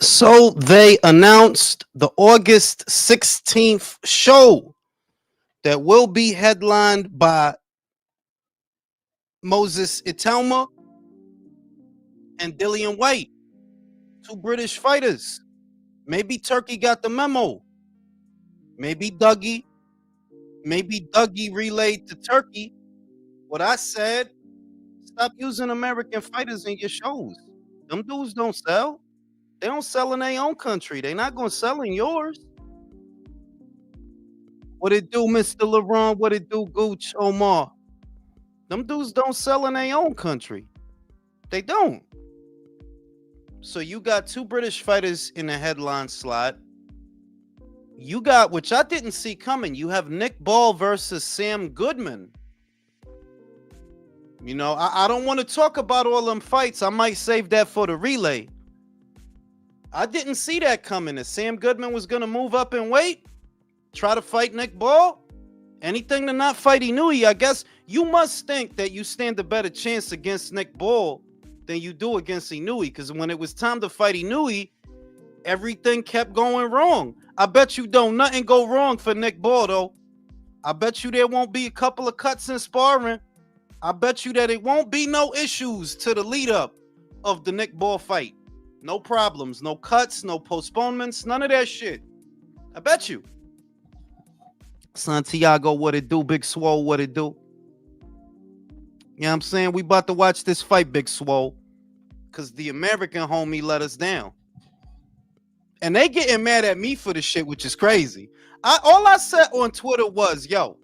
So they announced the August 16th show that will be headlined by Moses Itelma and Dillian White, two British fighters. Maybe Turkey got the memo. Maybe Dougie relayed to Turkey what I said. Stop using American fighters in your shows. Them dudes don't sell. They don't sell in their own country. They not gonna sell in yours. What it do, Mr. LeBron? What it do, Gooch Omar? Them dudes don't sell in their own country. They don't. So you got two British fighters in the headline slot. You got, which I didn't see coming, you have Nick Ball versus Sam Goodman. You know, I don't want to talk about all them fights. I might save that for the relay. I didn't see that coming. That Sam Goodman was going to move up and wait, try to fight Nick Ball. Anything to not fight Inouye. I guess you must think that you stand a better chance against Nick Ball than you do against Inouye, because when it was time to fight Inouye, everything kept going wrong. I bet you don't nothing go wrong for Nick Ball, though. I bet you there won't be a couple of cuts in sparring. I bet you that it won't be no issues to the lead up of the Nick Ball fight. No problems, no cuts, no postponements, none of that shit. I bet you. Santiago, what it do? Big Swole, what it do? You know what I'm saying? We about to watch this fight, Big Swole, because the American homie let us down. And they getting mad at me for the shit, which is crazy. All I said on Twitter was, yo,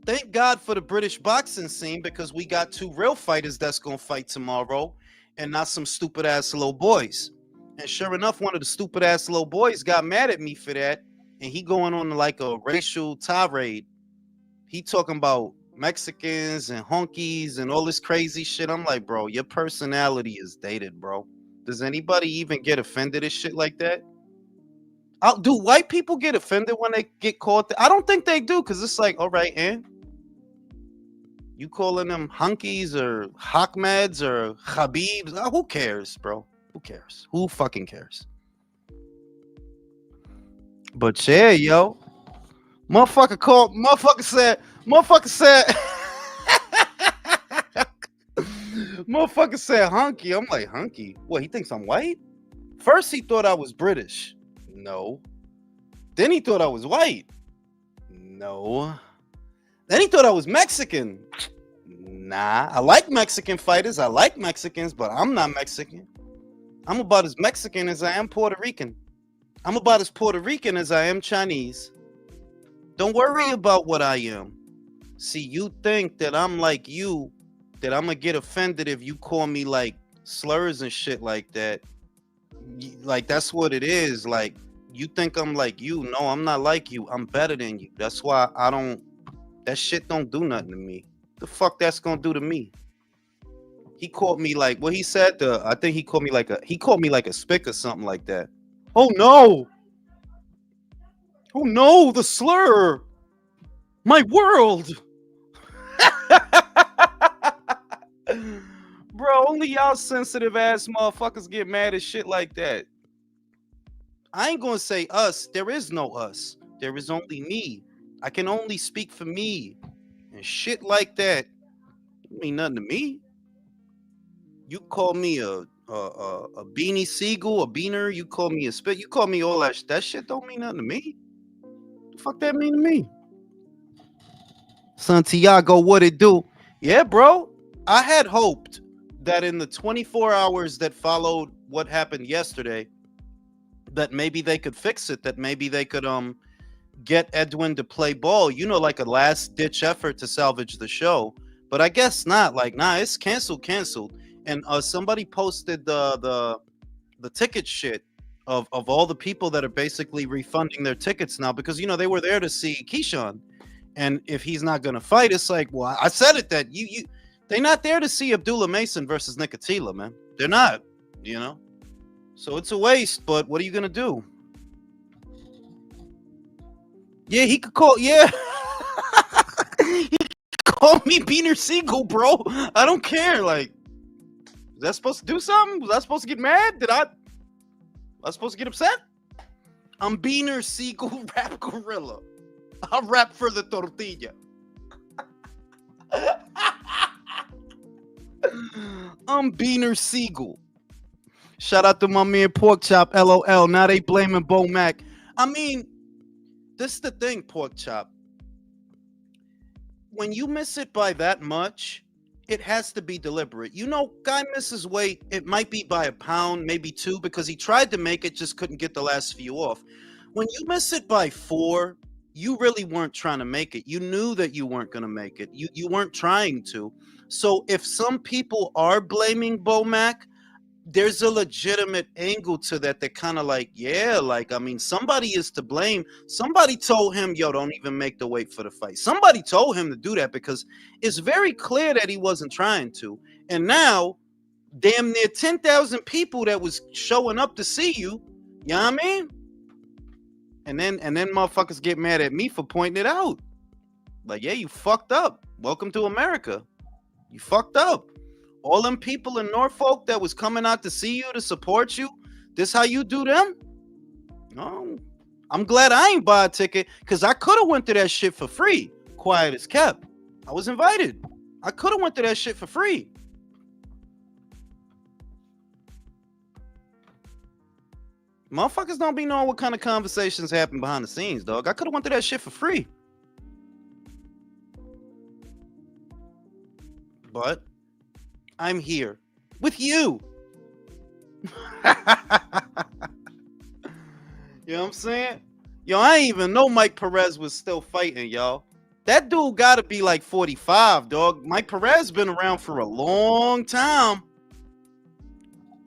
thank God for the British boxing scene, because we got two real fighters that's going to fight tomorrow and not some stupid ass little boys. And sure enough, one of the stupid ass little boys got mad at me for that. And he going on like a racial tirade. He talking about Mexicans and honkies and all this crazy shit. I'm like, bro, your personality is dated, bro. Does anybody even get offended at shit like that? Do white people get offended when they get called? I don't think they do, because it's like, all right, and you calling them hunkies or Hakmeds or Habibs? Who cares, bro? Who cares? Who fucking cares? But yeah, yo, motherfucker said, motherfucker said hunky. I'm like, hunky? What, he thinks I'm white? First he thought I was British. No. Then he thought I was white. No. Then he thought I was Mexican. Nah. I like Mexican fighters. I like Mexicans, but I'm not Mexican. I'm about as Mexican as I am Puerto Rican. I'm about as Puerto Rican as I am Chinese. Don't worry about what I am. See, you think that I'm like you, that I'm gonna get offended if you call me like slurs and shit like that. Like, that's what it is. Like, you think I'm like you. No, I'm not like you. I'm better than you. That's why I don't, that shit don't do nothing to me. The fuck that's gonna do to me? He called me like, what he said, I think he called me like a spick or something like that. Oh no! Oh no, the slur! My world! Bro, only y'all sensitive ass motherfuckers get mad at shit like that. I ain't gonna say us. There is no us. There is only me. I can only speak for me. And shit like that mean nothing to me. You call me a beanie seagull, a beaner, you call me a spit, you call me all that shit don't mean nothing to me. The fuck that mean to me? Santiago, what it do? Yeah, bro. I had hoped that in the 24 hours that followed what happened yesterday, that maybe they could fix it, that maybe they could get Edwin to play ball, you know, like a last ditch effort to salvage the show. But I guess not. Like, nah, it's canceled. And somebody posted the ticket shit of all the people that are basically refunding their tickets now, because, you know, they were there to see Keyshawn. And if he's not going to fight, it's like, well, I said it, that they're not there to see Abdullah Mason versus Nicotila, man. They're not, you know. So it's a waste, but what are you going to do? Yeah, he could call, yeah. He could call me Beaner Siegel, bro. I don't care. Like, was that supposed to do something? Was I supposed to get mad? Did I? I'm supposed to get upset? I'm Beaner Siegel Rap Gorilla. I rap for the tortilla. I'm Beaner Siegel. Shout out to my man Pork Chop, LOL. Now they blaming Bo Mac. I mean, this is the thing, Pork Chop. When you miss it by that much, it has to be deliberate. You know, guy misses weight, it might be by a pound, maybe 2, because he tried to make it, just couldn't get the last few off. When you miss it by 4, you really weren't trying to make it. You knew that you weren't going to make it. You weren't trying to. So if some people are blaming Bo Mac, there's a legitimate angle to that. They're kind of like, yeah, like, I mean, somebody is to blame. Somebody told him, yo, don't even make the weight for the fight. Somebody told him to do that because it's very clear that he wasn't trying to. And now, damn near 10,000 people that was showing up to see you, you know what I mean? And then motherfuckers get mad at me for pointing it out. Like, yeah, you fucked up. Welcome to America. You fucked up. All them people in Norfolk that was coming out to see you, to support you, this how you do them? No. I'm glad I ain't buy a ticket, because I could have went to that shit for free. Quiet as kept. I was invited. I could have went to that shit for free. Motherfuckers don't be knowing what kind of conversations happen behind the scenes, dog. I could have went to that shit for free. But I'm here with you. You know what I'm saying? Yo, I ain't even know Mike Perez was still fighting, y'all. That dude gotta be like 45, dog. Mike Perez been around for a long time.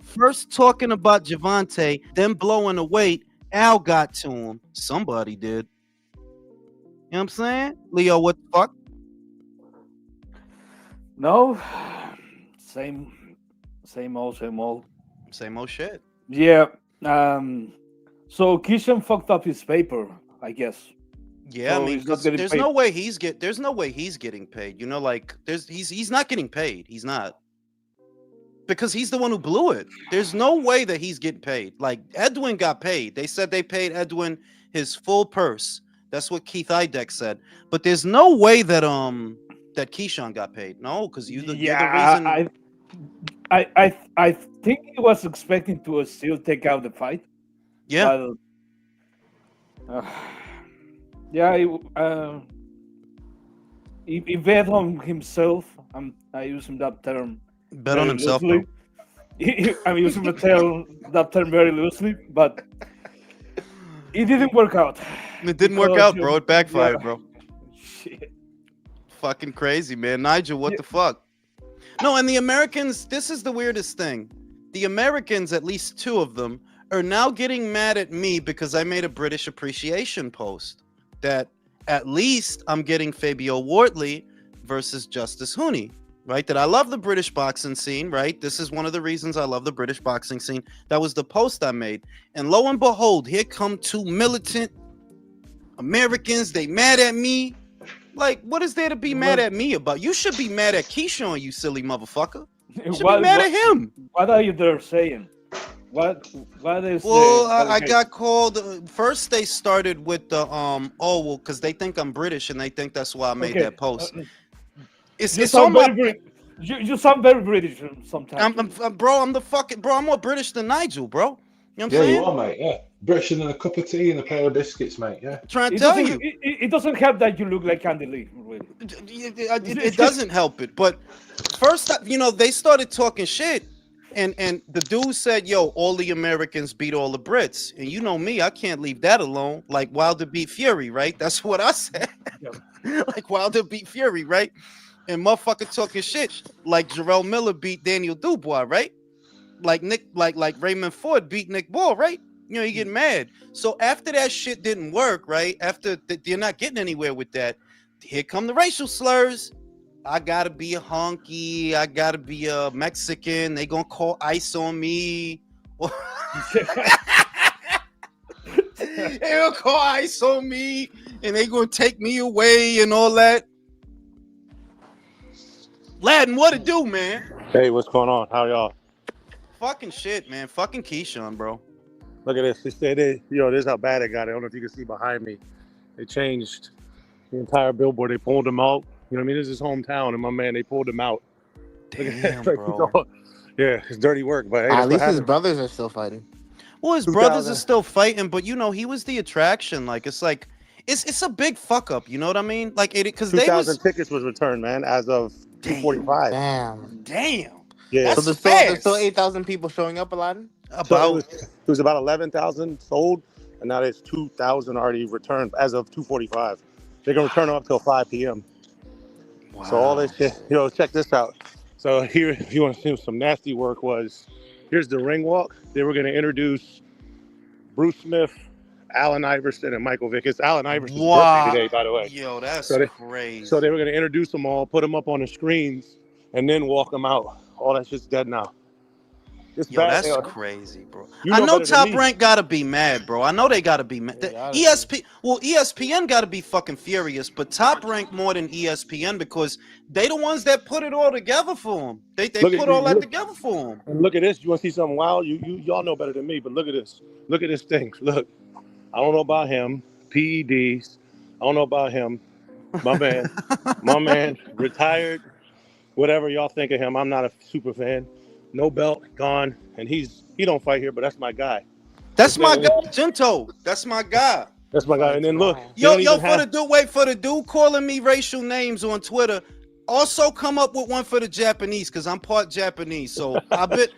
First talking about Javante, then blowing the weight, Al got to him. Somebody did. You know what I'm saying? Leo, what the fuck? No, same old. Same old shit. Yeah. So Keyshawn fucked up his paper, I guess. Yeah, So I mean, he's not getting there's paid. no way he's getting paid. You know, like he's not getting paid. He's not. Because he's the one who blew it. There's no way that he's getting paid. Like, Edwin got paid. They said they paid Edwin his full purse. That's what Keith Idek said. But there's no way that that Keyshawn got paid. No, because you're the reason. I think he was expecting to still take out the fight. Yeah. But, yeah, he bet on himself. I using that term. Bet on himself, bro. I'm using that term very loosely, but it didn't work out. It didn't work out, bro. It backfired, bro. Shit. Fucking crazy, man. Nigel, what the fuck? No, and the Americans, this is the weirdest thing. The Americans, at least 2 of them, are now getting mad at me because I made a British appreciation post that at least I'm getting Fabio Wardley versus Justice Huni, right? That I love the British boxing scene, right? This is one of the reasons I love the British boxing scene. That was the post I made. And lo and behold, here come 2 militant Americans. They mad at me. Like, what is there to be mad at me about? You should be mad at Keyshawn, you silly motherfucker. You should be mad at him. What are you there saying? What is? Well, I got called. First, they started with the because they think I'm British and they think that's why I made that post. It's on my. You sound very British sometimes. I'm more British than Nigel, bro. You know what I'm saying? You are, mate. Yeah, British and a cup of tea and a pair of biscuits, mate. Yeah. Trying to tell you, it doesn't help that you look like Andy Lee. Really. It doesn't help it. But first, they started talking shit. And the dude said, yo, all the Americans beat all the Brits. And you know me, I can't leave that alone. Like Wilder beat Fury, right? That's what I said. Yeah. Like Wilder beat Fury, right? And motherfucker talking shit like Jarrell Miller beat Daniel Dubois, right? Like Raymond Ford beat Nick Ball, right? You know, you get mad. So after that shit didn't work, right? After you're not getting anywhere with that, here come the racial slurs. I gotta be a honky. I gotta be a Mexican. They gonna call ICE on me. They gonna call ICE on me, and they gonna take me away and all that. Ladden, what it do, man? Hey, what's going on? How y'all? Fucking shit, man. Fucking Keyshawn, bro. Look at this. They said, this is how bad it got. I don't know if you can see behind me. They changed the entire billboard. They pulled him out. You know what I mean? This is his hometown, and my man, they pulled him out. Damn, Like, bro. yeah, it's dirty work, but hey, At least his brothers are still fighting. Well, his brothers are still fighting, but he was the attraction. Like it's a big fuck up. You know what I mean? Like because 2,000 tickets was returned, man, as of 2:45. Damn. Yeah. So there's still 8,000 people showing up, Aladdin? So it was about 11,000 sold, and now there's 2,000 already returned as of 2:45. They're gonna return them up till 5 p.m. Wow. So all this shit, check this out. So here, if you want to see some nasty work, here's the ring walk. They were gonna introduce Bruce Smith, Allen Iverson, and Michael Vick. It's Allen Iverson's birthday today, by the way. Yo, that's crazy. So they were gonna introduce them all, put them up on the screens, and then walk them out. All that shit's dead now. That's crazy, bro. I know Top Rank gotta be mad, bro. I know they gotta be mad. ESPN gotta be fucking furious, but Top Rank more than ESPN because they the ones that put it all together for them. They put all that together for them. And look at this. You want to see something wild? Y'all know better than me, but look at this. Look at this thing. Look, I don't know about him. PEDs. I don't know about him. My man, retired. Whatever y'all think of him, I'm not a super fan. No belt, gone, and he don't fight here, but that's my guy. That's my guy, Gento. That's my guy. That's my guy. And then look, for the dude calling me racial names on Twitter, also come up with one for the Japanese because I'm part Japanese. So I bet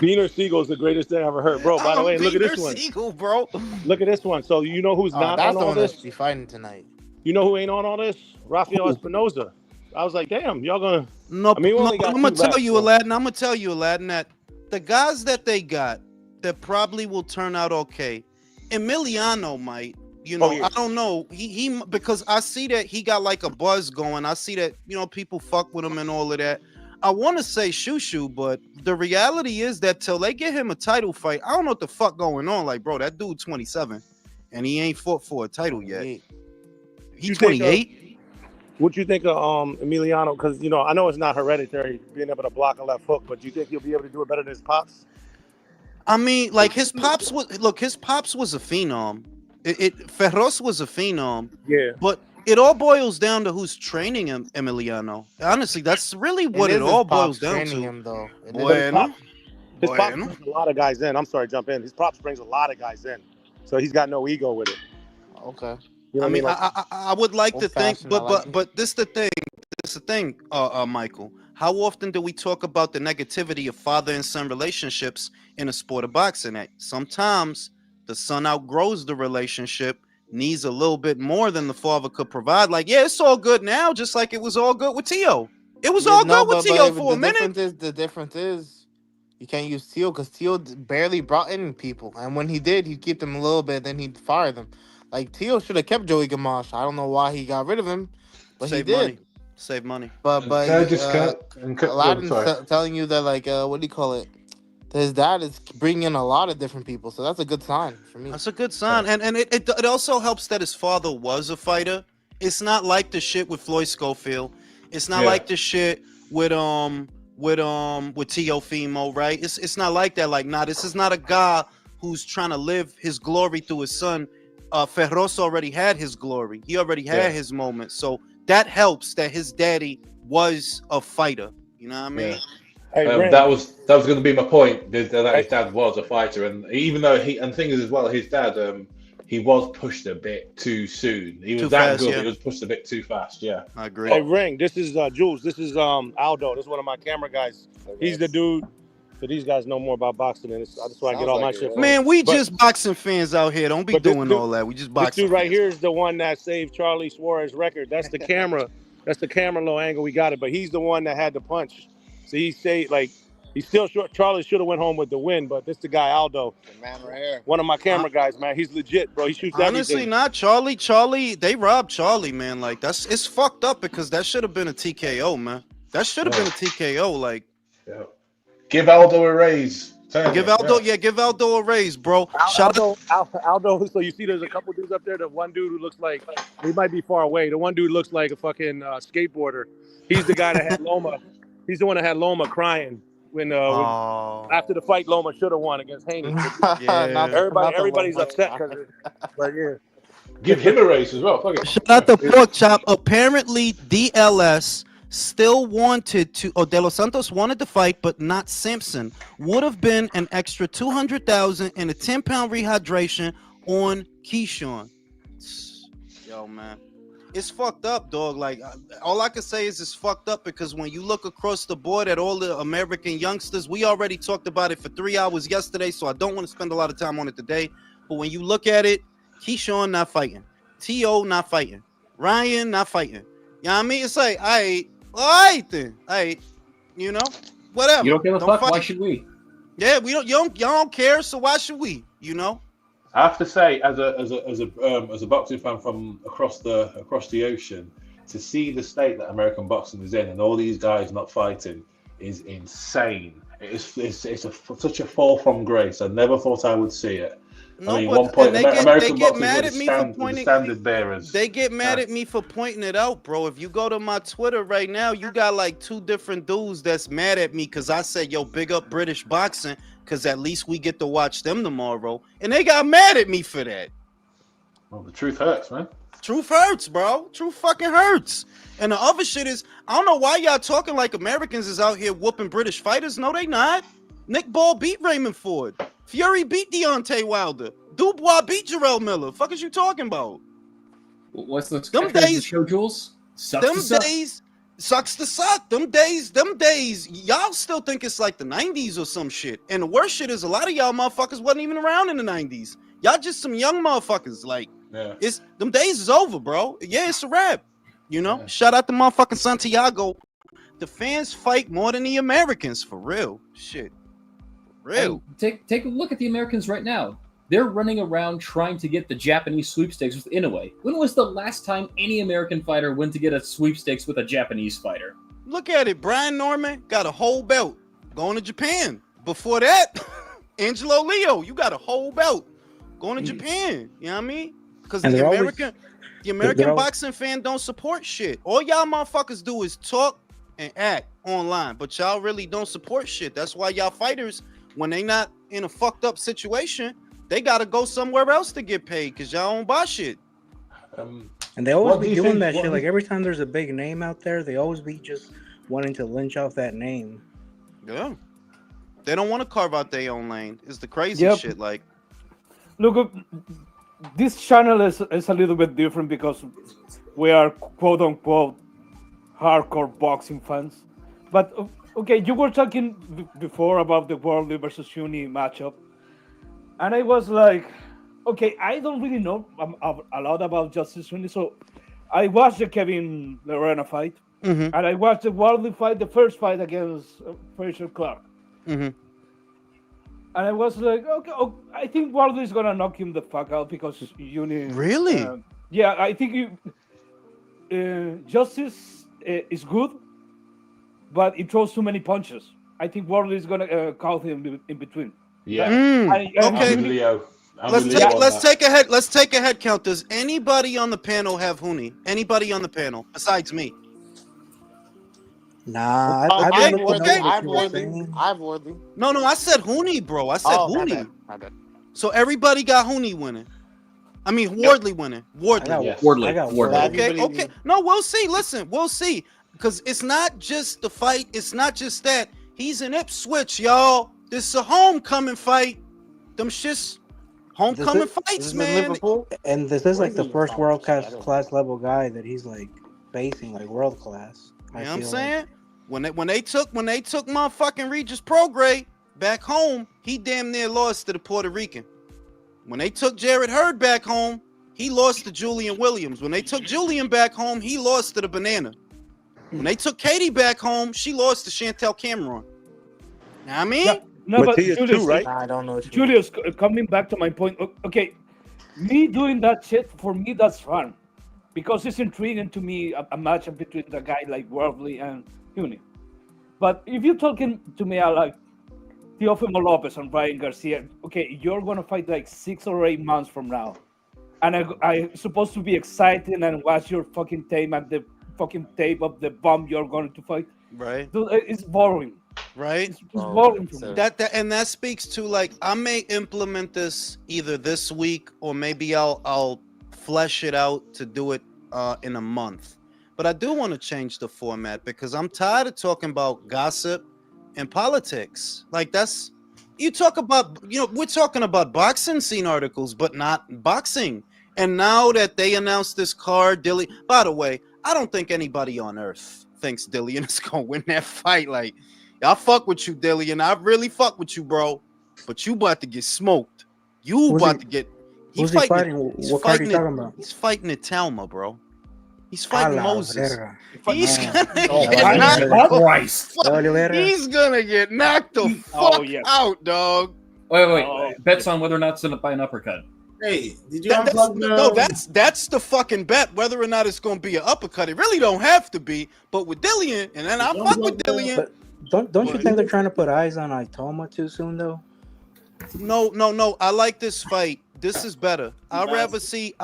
Beaner Siegel is the greatest thing I ever heard, bro. By the way, look at this one. Siegel, bro. Look at this one. So you know who's not on all this? That's the one fighting tonight. You know who ain't on all this? Rafael Espinoza. I was like, damn, y'all gonna. No, I'm gonna tell you, Aladdin. That the guys that they got that probably will turn out okay. Emiliano might, I don't know. He because I see that he got like a buzz going. I see that people fuck with him and all of that. I want to say Shushu, but the reality is that till they get him a title fight, I don't know what the fuck going on. Like, bro, that dude 27 and he ain't fought for a title yet. He's 28. What you think of Emiliano? Because I know it's not hereditary being able to block a left hook, but do you think he'll be able to do it better than his pops? I mean, like his pops was a phenom. Ferros was a phenom. Yeah. But it all boils down to who's training him, Emiliano. Honestly, that's really what it all boils down to. Him, though. His pops brings a lot of guys in. I'm sorry, jump in. His pops brings a lot of guys in, so he's got no ego with it. Okay. I would like to think, but this the thing, Michael. How often do we talk about the negativity of father and son relationships in a sport of boxing? That sometimes the son outgrows the relationship, needs a little bit more than the father could provide. Like, yeah, it's all good now, just like it was all good with Tio. It was all good with Tio for a minute. The difference is you can't use Tio because Tio barely brought in people, and when he did, he'd keep them a little bit, then he'd fire them. Like, Tio should have kept Joey Gamache. I don't know why he got rid of him, but he did. Save money. But Aladdin's telling you that, like, what do you call it? His dad is bringing in a lot of different people, so that's a good sign for me. That's a good sign, and it also helps that his father was a fighter. It's not like the shit with Floyd Schofield. It's not like the shit with Teofimo, right? It's not like that. Like, this is not a guy who's trying to live his glory through his son. Ferros already had his glory. He already had his moment. So that helps that his daddy was a fighter. You know what I mean? Yeah. That was going to be my point. That his dad was a fighter, and even though the thing is as well, his dad he was pushed a bit too soon. He was that good, but he was pushed a bit too fast. Yeah, I agree. Hey, Ring, this is Jules. This is Aldo. This is one of my camera guys. He's the dude. So these guys know more about boxing, and I just want to get all my shit. Man, just boxing fans out here. Don't be doing all that. We just boxing. This dude right here is the one that saved Charlie Suarez's record. That's the camera. That's the camera low angle. We got it, but he's the one that had the punch. So he say he's still short. Charlie should have went home with the win, but this the guy Aldo, the man right here, one of my camera guys, man. He's legit, bro. He shoots honestly everything. Not Charlie. Charlie, they robbed Charlie, man. Like it's fucked up because that should have been a TKO, man. That should have been a TKO. Like, give Aldo a raise. Give Aldo a raise, bro. Aldo. So you see, there's a couple dudes up there. The one dude who looks like he might be far away. The one dude looks like a fucking skateboarder. He's the guy that had Loma. He's the one that had Loma crying. when Oh, after the fight, Loma should have won against Haney. yeah. Everybody's upset because, but yeah. Give him a race as well. Fuck it. Shout out to Pork Chop. Apparently, DLS still wanted to, or De Los Santos wanted to fight, but not Simpson. Would have been an extra 200,000 and a 10-pound rehydration on Keyshawn. Yo, man. It's fucked up, dog. Like, all I can say is it's fucked up because when you look across the board at all the American youngsters, we already talked about it for 3 hours yesterday, so I don't want to spend a lot of time on it today. But when you look at it, Keyshawn not fighting. T.O. not fighting. Ryan not fighting. You know what I mean? It's like, all right then. All right. You know? Whatever. You don't give a fuck? Fight. Why should we? Yeah, we don't. Y'all don't care, so why should we? You know? I have to say, as a boxing fan from across the ocean, to see the state that American boxing is in and all these guys not fighting is insane. It's such a fall from grace. I never thought I would see it. No, I mean, one point, they American get boxing mad was at me the for pointing. standard bearers. They get mad at me for pointing it out, bro. If you go to my Twitter right now, you got like 2 different dudes that's mad at me because I said, "Yo, big up British boxing," because at least we get to watch them tomorrow, and they got mad at me for that. Well, the truth hurts, man. Truth hurts, bro. Truth fucking hurts. And the other shit is, I don't know why y'all talking like Americans is out here whooping British fighters. No, they not. Nick Ball beat Raymond Ford. Fury beat Deontay Wilder. Dubois beat Jarrell Miller. Fuck is you talking about? What's the Them days, show, Jules? Sucks them to suck. days, sucks to suck. Them days, y'all still think it's like the 90s or some shit. And the worst shit is a lot of y'all motherfuckers wasn't even around in the 90s. Y'all just some young motherfuckers. Like, Yeah. it's them days is over, bro. Yeah, it's a wrap. You know? Yeah. Shout out to motherfucking Santiago. The fans fight more than the Americans, for real. Shit. For real. And take a look at the Americans right now. They're running around trying to get the Japanese sweepstakes with Inoue. When was the last time any American fighter went to get a sweepstakes with a Japanese fighter? Look at it. Brian Norman got a whole belt going to Japan. Before that, Angelo Leo, you got a whole belt going to Japan. You know what I mean? Because the American boxing fan don't support shit. All y'all motherfuckers do is talk and act online, but y'all really don't support shit. That's why y'all fighters, when they not in a fucked up situation, they gotta go somewhere else to get paid because y'all don't buy shit. And they always be doing that shit. Like every time there's a big name out there, they always be just wanting to lynch off that name. Yeah. They don't want to carve out their own lane. It's the crazy shit. Like, Look, this channel is a little bit different because we are quote unquote hardcore boxing fans. But okay, you were talking before about the Wardley versus Huni matchup. And I was like, okay, I don't really know a lot about Justice Huni. So I watched the Kevin Lerena fight. And I watched the Wardley fight, the first fight against Fraser Clark. And I was like, okay, I think Wardley is going to knock him the fuck out because Huni... really? Yeah, I think Justice is good, but it throws too many punches. I think Wardley is going to caught him in between. Yeah. Okay. Leo. Let's take a head count. Does anybody on the panel have Huni? Anybody on the panel besides me? Nah, I have Wardley. No, I said Huni, bro. I said Huni. My bad. So everybody got Huni winning. I mean Wardley winning. Wardley. Wardley. Okay. No, we'll see. Listen, we'll see. Because it's not just the fight. It's not just that. He's in Ipswich, y'all. This is a homecoming fight. Them shits, homecoming fights, man. Liverpool? And this is like the first world class level guy that he's like facing, like world class. You know what I'm saying? When they took motherfucking Regis Prograis back home, he damn near lost to the Puerto Rican. When they took Jared Hurd back home, he lost to Julian Williams. When they took Julian back home, he lost to the Banana. When they took Katie back home, she lost to Chantel Cameron. Know what I mean? Yeah. No, but Matias Julius, too, right? I don't know. Julius, coming back to my point, okay, me doing that shit, for me, that's fun. Because it's intriguing to me, a matchup between the guy like Wardley and Huni. But if you're talking to me like Teofimo Lopez and Ryan Garcia, okay, you're going to fight like 6 or 8 months from now. And I'm supposed to be excited and watch your fucking tape and the fucking tape of the bomb you're going to fight. Right. It's boring. right? It's boring for me. That speaks to like I may implement this either this week or maybe I'll flesh it out to do it in a month. But I do want to change the format because I'm tired of talking about gossip and politics. Like that's you talk about, we're talking about boxing scene articles, but not boxing. And now that they announced this card, Dillian, by the way, I don't think anybody on earth thinks Dillian is gonna win that fight. Like, I fuck with you, Dillian. I really fuck with you, bro. But you about to get smoked. You about to get. Who's he fighting? What card are you talking about? He's fighting at Talma, bro. He's fighting Moses. Verga. He's gonna get He's gonna get knocked the fuck out, dog. Wait. Bets on whether or not it's by an uppercut. Hey, did you that's the fucking bet. Whether or not it's gonna be an uppercut, it really don't have to be. But with Dillian, and then I fuck with Dillian. But don't you think they're trying to put eyes on Itoma too soon, though? No. I like this fight. This is better. I'd rather see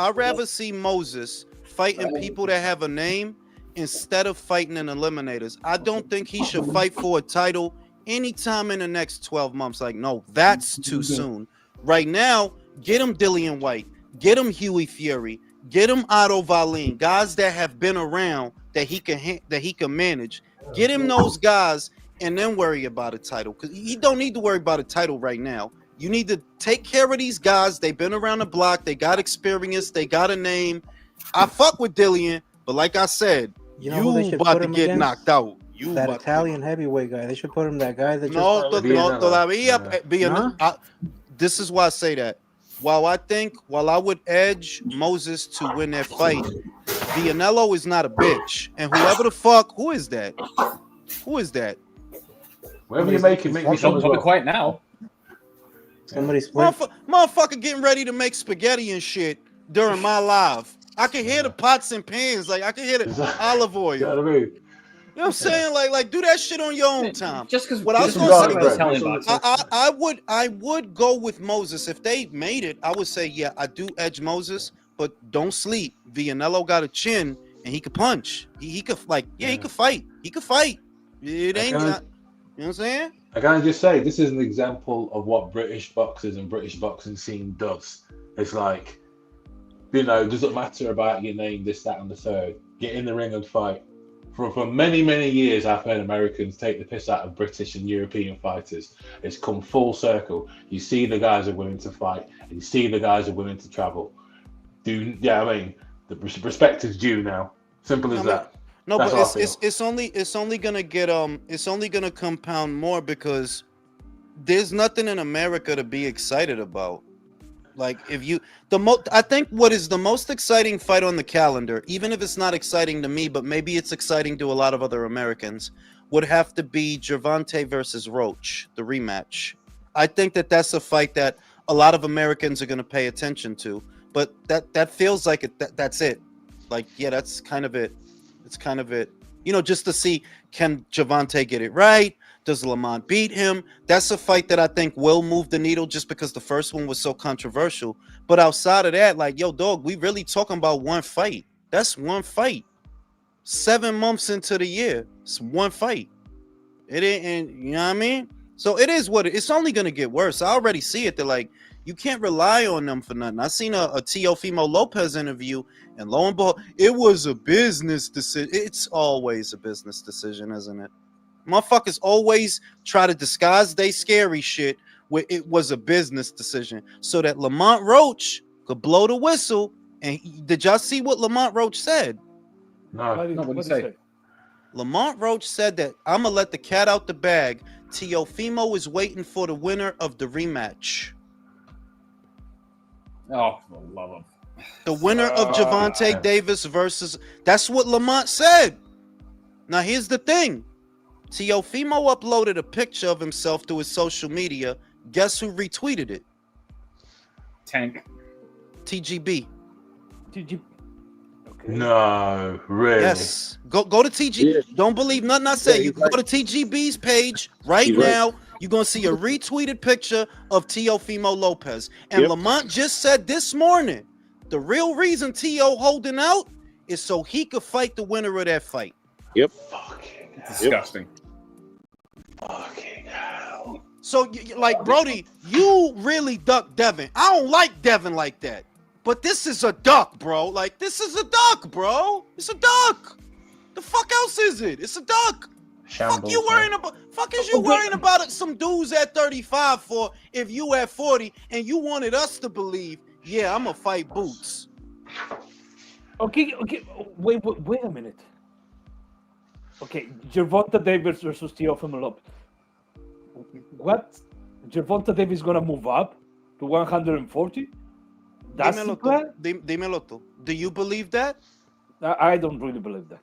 Moses fighting people that have a name instead of fighting in eliminators. I don't think he should fight for a title anytime in the next 12 months. Like, no, that's too soon. Right now, get him Dillian White, get him Huey Fury, get him Otto Wallin, guys that have been around that he can manage. Get him those guys and then worry about a title, because he don't need to worry about a title right now. You need to take care of these guys. They've been around the block. They got experience. They got a name. I fuck with Dillian, but like I said, you about to get knocked out. That Italian heavyweight guy. They should put him that guy that this is why I say that. While I would edge Moses to win that fight, Vianello is not a bitch. And who is that? Who is that? Whatever you make me Don't be quiet now. Somebody's motherfucker getting ready to make spaghetti and shit during my live. I can hear the pots and pans, like I can hear the olive oil. You know what I'm saying? Like do that shit on your own time. Just because what I was going to say, I would go with Moses if they made it. I would say, yeah, I do edge Moses, but don't sleep. Vianello got a chin and he could punch. He could he could fight. He could fight. It ain't. You know what I'm saying? I can just say this is an example of what British boxers and British boxing scene does. It's like, it doesn't matter about your name, this, that, and the third. Get in the ring and fight. For many, many years, I've heard Americans take the piss out of British and European fighters. It's come full circle. You see the guys are willing to fight, and you see the guys are willing to travel. The respect is due now. Simple as that. No, but it's only gonna compound more because there's nothing in America to be excited about. Like I think what is the most exciting fight on the calendar, even if it's not exciting to me, but maybe it's exciting to a lot of other Americans, would have to be Gervonta versus Roach, the rematch. I think that's a fight that a lot of Americans are going to pay attention to, but that feels like that's it. Like, yeah, that's kind of it. It's kind of it. Just to see, can Gervonta get it right? Does Lamont beat him? That's a fight that I think will move the needle just because the first one was so controversial. But outside of that, like, yo, dog, we really talking about one fight. That's one fight. 7 months into the year, it's one fight. It ain't, and you know what I mean? So it is what it's only going to get worse. I already see it. They're like, you can't rely on them for nothing. I seen a Teofimo Lopez interview, and lo and behold, it was a business decision. It's always a business decision, isn't it? Motherfuckers always try to disguise they scary shit where it was a business decision so that Lamont Roach could blow the whistle. And did y'all see what Lamont Roach said? No. What did he say? Lamont Roach said that I'm going to let the cat out the bag. Teofimo is waiting for the winner of the rematch. Oh, for the love of. The winner of Gervonta Davis versus. That's what Lamont said. Now, here's the thing. Teofimo uploaded a picture of himself to his social media. Guess who retweeted it? Tank. TGB. Okay. No, really? Yes. Go to TG. Yeah. Don't believe nothing I say. You can go to TGB's page right now. You're going to see a retweeted picture of Teofimo Lopez. And Lamont just said this morning, the real reason Teo holding out is so he could fight the winner of that fight. Yep. Disgusting. Fucking hell. So, like, Brody, you really duck Devin. I don't like Devin like that. But this is a duck, bro. Like, this is a duck, bro. It's a duck. The fuck else is it? It's a duck. Shambles, fuck you worrying about? Fuck is you worrying about it? Some dudes at 35 for if you at 40 and you wanted us to believe, yeah, I'm gonna fight Boots. Okay. Wait a minute. Okay, Gervonta Davis versus Teofimo Lopez. What? Gervonta Davis gonna move up to 140? That's the plan? Dímelo tú. Do you believe that? I don't really believe that.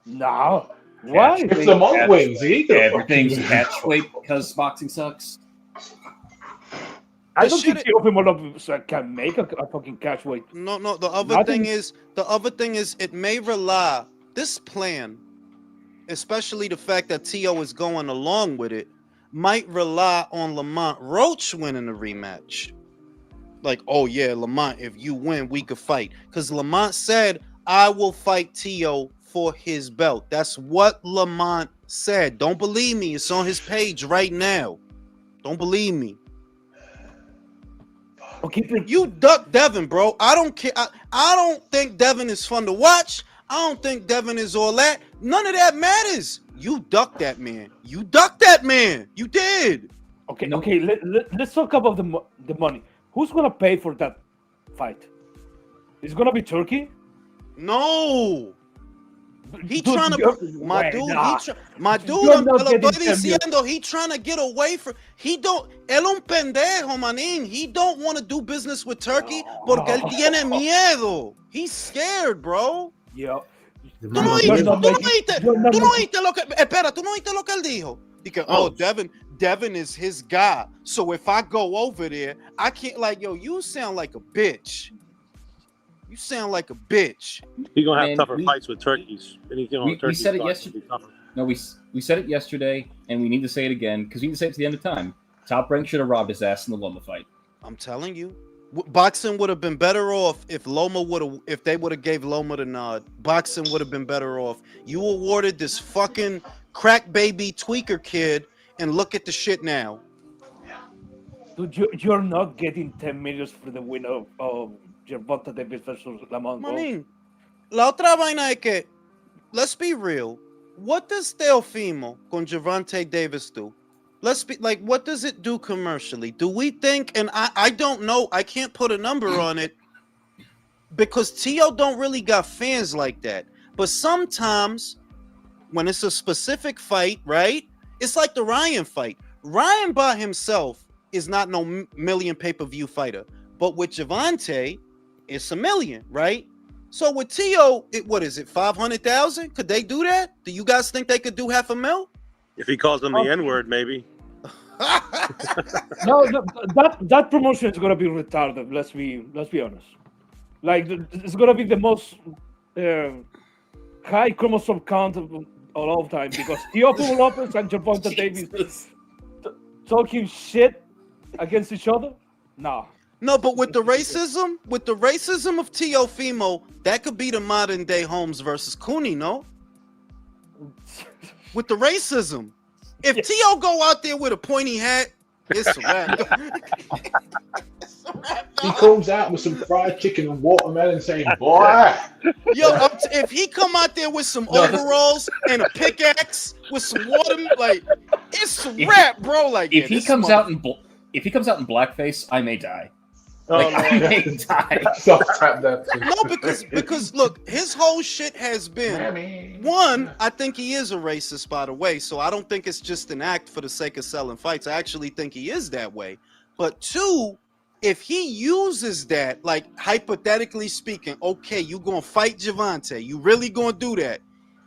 No. Why? If Lamont wins, everything's catch weight because boxing sucks. I don't think Teofimo Lopez can make a fucking catch weight. No. The other thing is, it may rely this plan, especially the fact that Tio is going along with it, might rely on Lamont Roach winning the rematch. Like, oh yeah, Lamont, if you win, we could fight. Because Lamont said, I will fight Tio for his belt. That's what Lamont said. Don't believe me. It's on his page right now. Don't believe me. Okay, you duck Devin, bro. I don't care. I don't think Devin is fun to watch. I don't think Devin is all that. None of that matters. You ducked that man. You ducked that man. You did. Okay. Let's talk about the money. Who's gonna pay for that fight? Is it gonna be Turkey? No. He Dude, trying to, my dude. He trying to get away from. He don't. Él un pendejo, manín. He don't want to do business with Turkey porque él tiene miedo. He's scared, bro. Yeah. Tú no oíste lo que. Espera, tú no oíste lo que él dijo. Because Devin is his guy. So if I go over there, I can't. Like, yo, you sound like a bitch. You sound like a bitch. He's gonna have tougher fights with turkeys. We said it yesterday. No, we said it yesterday, and we need to say it again because we need to say it to the end of time. Top Rank should have robbed his ass in the Loma fight. I'm telling you, boxing would have been better off if they would have gave Loma the nod. Boxing would have been better off. You awarded this fucking crack baby tweaker kid, and look at the shit now. Dude, you're not getting 10 million for the win of Gervonta Davis versus Lamont. Manín, la otra vaina es que, let's be real. What does Teofimo con Gervonta Davis do? Let's be like, what does it do commercially? Do we think, and I don't know, I can't put a number on it because Tio don't really got fans like that. But sometimes when it's a specific fight, right? It's like the Ryan fight. Ryan by himself is not no million pay-per-view fighter. But with Gervonta, it's $1 million, right? So with Tio, what is it, 500,000? Could they do that? Do you guys think they could do $500,000? If he calls them the N-word, maybe. No, that promotion is gonna be retarded. Let's be honest. Like, it's gonna be the most high chromosome count of all time because Teofimo Lopez and Gervonta Davis talking shit against each other. Nah. No, but with the racism of Teofimo, that could be the modern day Holmes versus Huni, no? With the racism. If Tio go out there with a pointy hat, it's a wrap. He comes out with some fried chicken and watermelon saying, boy. Yo, if he come out there with some overalls and a pickaxe with some watermelon, like, it's a wrap, bro. Like, if he comes out in blackface, I may die. I may die. No, because look, his whole shit has been one. I think he is a racist, by the way. So I don't think it's just an act for the sake of selling fights. I actually think he is that way. But two, if he uses that, like hypothetically speaking, okay, you gonna fight Gervonta, you really gonna do that?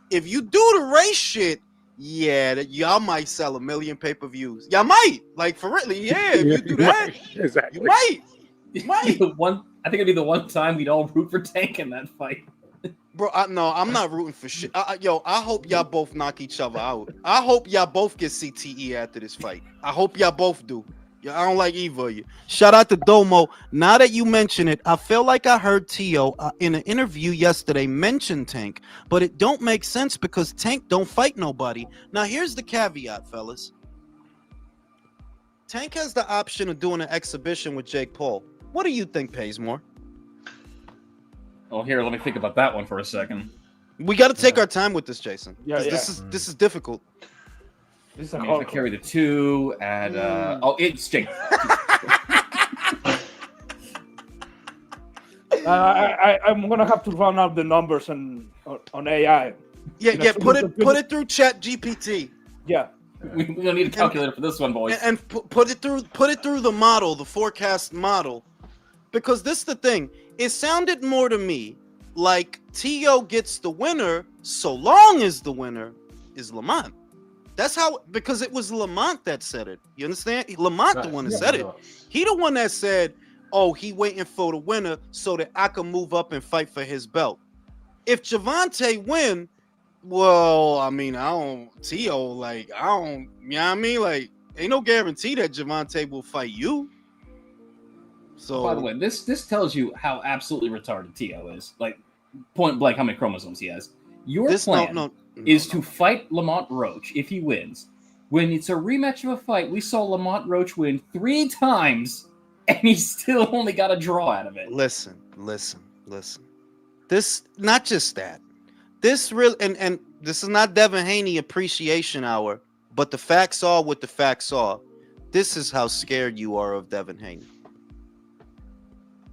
If you do the race shit, yeah, y'all might sell 1 million pay-per-views. Y'all might, like, for real, yeah. If you do that, exactly. You might. I think it'd be the one time we'd all root for Tank in that fight. Bro, I'm not rooting for shit. I hope y'all both knock each other out. I hope y'all both get CTE after this fight. I hope y'all both do. Yeah, I don't like either of you. Shout out to Domo. Now that you mention it, I feel like I heard Tio in an interview yesterday mention Tank, but it don't make sense because Tank don't fight nobody. Now here's the caveat, fellas. Tank has the option of doing an exhibition with Jake Paul. What do you think pays more? Oh, here, let me think about that one for a second. We got to take our time with this, Jason. Yeah. This is difficult. This is I mean, if I carry the 2, add it's Jake. I'm gonna have to run out the numbers on AI. Yeah. Put it through Chat GPT. Yeah. We don't need a calculator for this one, boys. And put it through the model, the forecast model, because this is the thing. It sounded more to me like Tio gets the winner so long as the winner is Lamont. That's how, because it was Lamont that said it. You understand? Lamont the one that said it. He the one that said, "Oh, he waiting for the winner so that I can move up and fight for his belt." If Javante win, well, I mean, Tio, like, I don't, you know what I mean? Like, ain't no guarantee that Javante will fight you. So, by the way, this tells you how absolutely retarded Tio is. Like, point blank, how many chromosomes he has. Your plan is to fight Lamont Roach if he wins. When it's a rematch of a fight, we saw Lamont Roach win 3 times, and he still only got a draw out of it. Listen. This, not just that. This real, and this is not Devin Haney appreciation hour, but the facts are what the facts are. This is how scared you are of Devin Haney.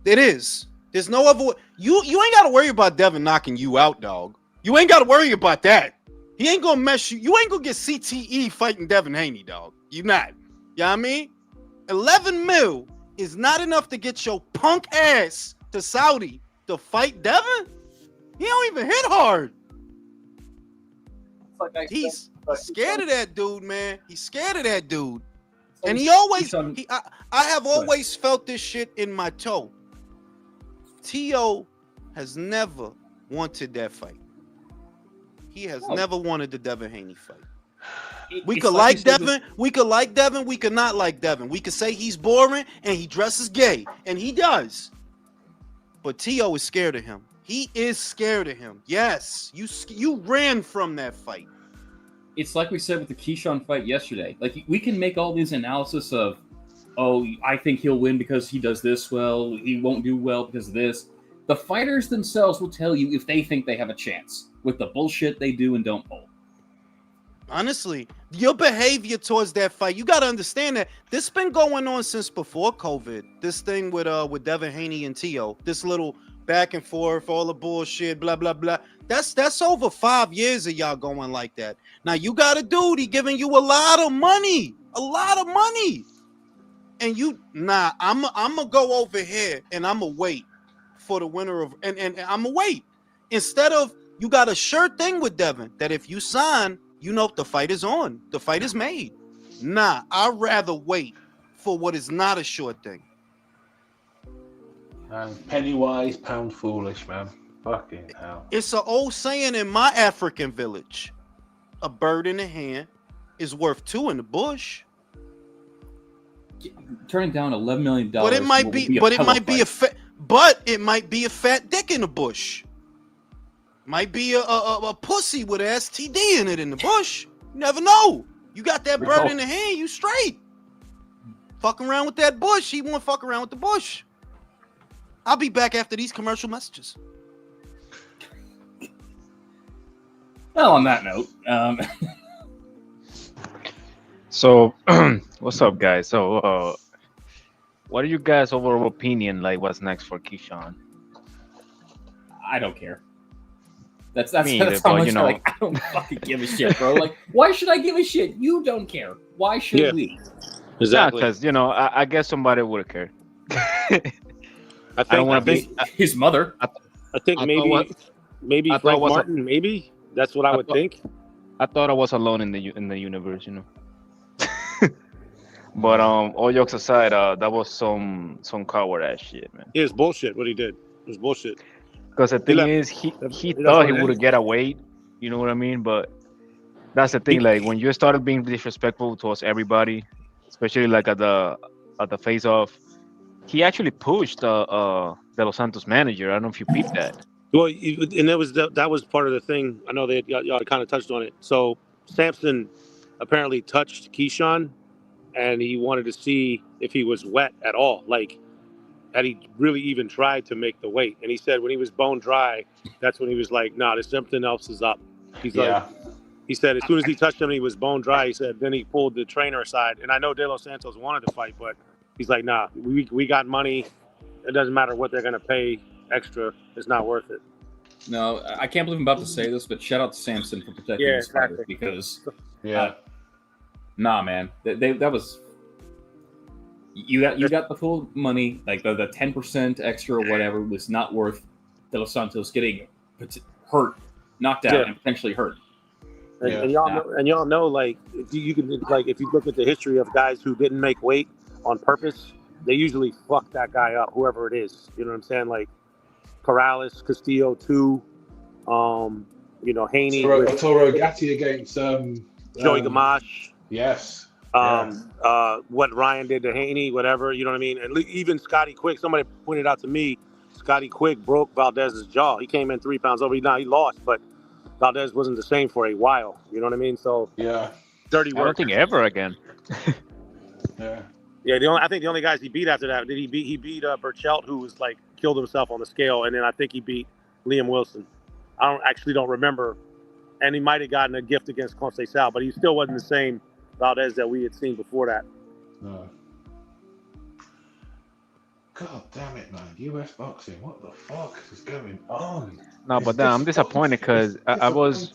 It is. There's no other. You ain't got to worry about Devin knocking you out, dog. You ain't got to worry about that. He ain't gonna mess you. You ain't gonna get CTE fighting Devin Haney, dog. You not. You know what I mean? 11 mil is not enough to get your punk ass to Saudi to fight Devin. He don't even hit hard. He's scared of that dude, man. He's scared of that dude. And he always, I have always felt this shit in my toe. Tio has never wanted that fight. He has never wanted the Devin Haney fight. We could like Devin. We could like Devin. We could not like Devin. We could say he's boring and he dresses gay, and he does. But Tio is scared of him. He is scared of him. Yes, you ran from that fight. It's like we said with the Keyshawn fight yesterday. Like, we can make all these analysis of, oh, I think he'll win because he does this well. He won't do well because of this. The fighters themselves will tell you if they think they have a chance with the bullshit they do and don't pull. Honestly, your behavior towards that fight, you got to understand that this been going on since before COVID. This thing with Devin Haney and Tio, this little back and forth, all the bullshit, blah blah blah. That's over 5 years of y'all going like that. Now you got a dude, he giving you a lot of money, and I'm gonna go over here and I'm gonna wait for the winner of, and I'm gonna wait. Instead of, you got a sure thing with Devin that if you sign, you know the fight is on, the fight is made. Nah, I'd rather wait for what is not a sure thing. And penny wise, pound foolish, man. Fucking hell. It's an old saying in my African village: a bird in the hand is worth 2 in the bush. Turning down $11 million. But it might be a fat dick in the bush. Might be a pussy with an STD in it in the bush. You never know. You got that bird in the hand, you straight. Fuck around with that bush. He won't fuck around with the bush. I'll be back after these commercial messages. Well, on that note, so what's up, guys? So, what are you guys' overall opinion? Like, what's next for Keyshawn? I don't care. That's how much, you know, like, I don't fucking give a shit, bro. Like, why should I give a shit? You don't care. Why should we? Exactly. Because, you know, I guess somebody would care. I don't want to be his mother. I think maybe Frank Martin. Maybe that's what I would think. I thought I was alone in the universe, you know. But all jokes aside, that was some coward ass shit, man. It was bullshit. What he did, it was bullshit. Because the thing is, he thought he would get away. You know what I mean? But that's the thing. Like, when you started being disrespectful towards everybody, especially like at the at the face-off, he actually pushed De Los Santos manager. I don't know if you peeped that. Well, and that was part of the thing. I know that y'all kind of touched on it. So Samson apparently touched Keyshawn, and he wanted to see if he was wet at all, like had he really even tried to make the weight. And he said when he was bone dry, that's when he was like, "Nah, there's something else is up." He's like, he said as soon as he touched him, he was bone dry. He said then he pulled the trainer aside, and I know De Los Santos wanted to fight, but he's like, "Nah, we got money. It doesn't matter what they're gonna pay extra. It's not worth it." No, I can't believe I'm about to say this, but shout out to Samson for protecting his fighter because, nah, man, that was you got the full money, like the 10% extra or whatever was not worth De Los Santos getting hurt, knocked out, and potentially hurt. And y'all know, like if you look at the history of guys who didn't make weight on purpose, they usually fuck that guy up, whoever it is. You know what I'm saying? Like Corrales, Castillo too, Haney, Toro Gatti against Joey Gamache. Yes. What Ryan did to Haney, whatever, you know what I mean? And even Scotty Quick, somebody pointed out to me, Scotty Quick broke Valdez's jaw. He came in 3 pounds over. He lost, but Valdez wasn't the same for a while. You know what I mean? So dirty work. I don't think ever again. Yeah, I think the only guys he beat after that, he beat Burchelt, who was like killed himself on the scale, and then I think he beat Liam Wilson. I don't remember, and he might have gotten a gift against Conceição, but he still wasn't the same Valdez that we had seen before that. No. God damn it, man! US boxing, what the fuck is going on? No, but I'm disappointed because I was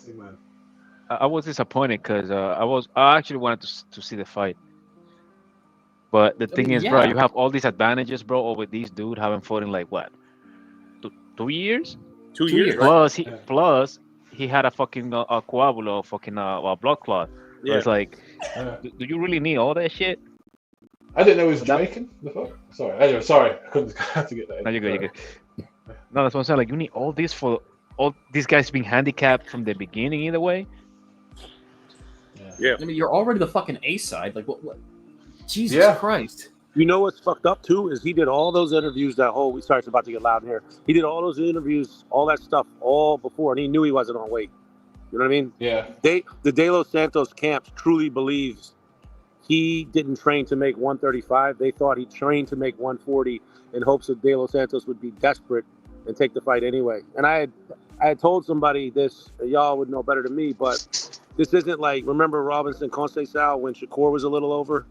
disappointed because I actually wanted to see the fight. But the thing is, bro, you have all these advantages, bro, over these dude having fought in like what, 2 years? 2 years. Plus he had a fucking coagulo, fucking blood clot. So it's like, do you really need all that shit? I didn't know he was Jamaican. The fuck? Sorry, anyway, I couldn't have to get that. No, you're good. No, that's what I'm saying. Like, you need all this for all these guys being handicapped from the beginning, either way. Yeah. I mean, you're already the fucking A side. Like, what? Jesus Christ. You know what's fucked up too is he did all those interviews sorry, it's about to get loud in here. He did all those interviews, all that stuff, all before, and he knew he wasn't on weight. You know what I mean? Yeah. The De Los Santos camp truly believes he didn't train to make 135. They thought he trained to make 140 in hopes that De Los Santos would be desperate and take the fight anyway. And I had told somebody this, y'all would know better than me, but this isn't like, remember Robinson Conceição when Shakur was a little over?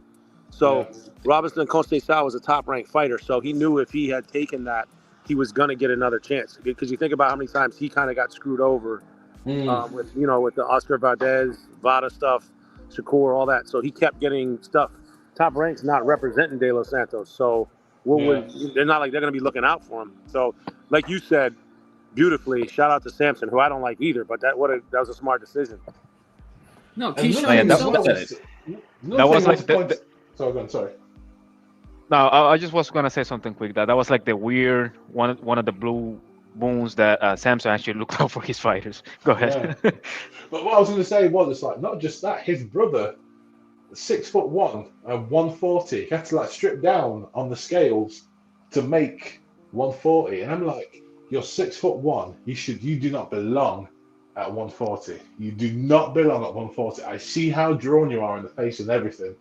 So Robinson Conceição was a top-ranked fighter, so he knew if he had taken that, he was going to get another chance. Because you think about how many times he kind of got screwed over with the Oscar Valdez, Vada stuff, Shakur, all that. So he kept getting stuff. Top ranks not representing De Los Santos, so they're not like they're going to be looking out for him. So, like you said, beautifully, shout out to Samson, who I don't like either, but that was a smart decision. No, Keyshawn that was like sorry. No, I just was gonna say something quick. That was like the weird one of the blue boons that Samson actually looked out for his fighters. Go ahead. Yeah. But what I was going to say was, it's like not just that. His brother, 6'1" and 140, he had to like strip down on the scales to make 140, and I'm like, you're 6'1". You do not belong at 140. You do not belong at 140. I see how drawn you are in the face and everything.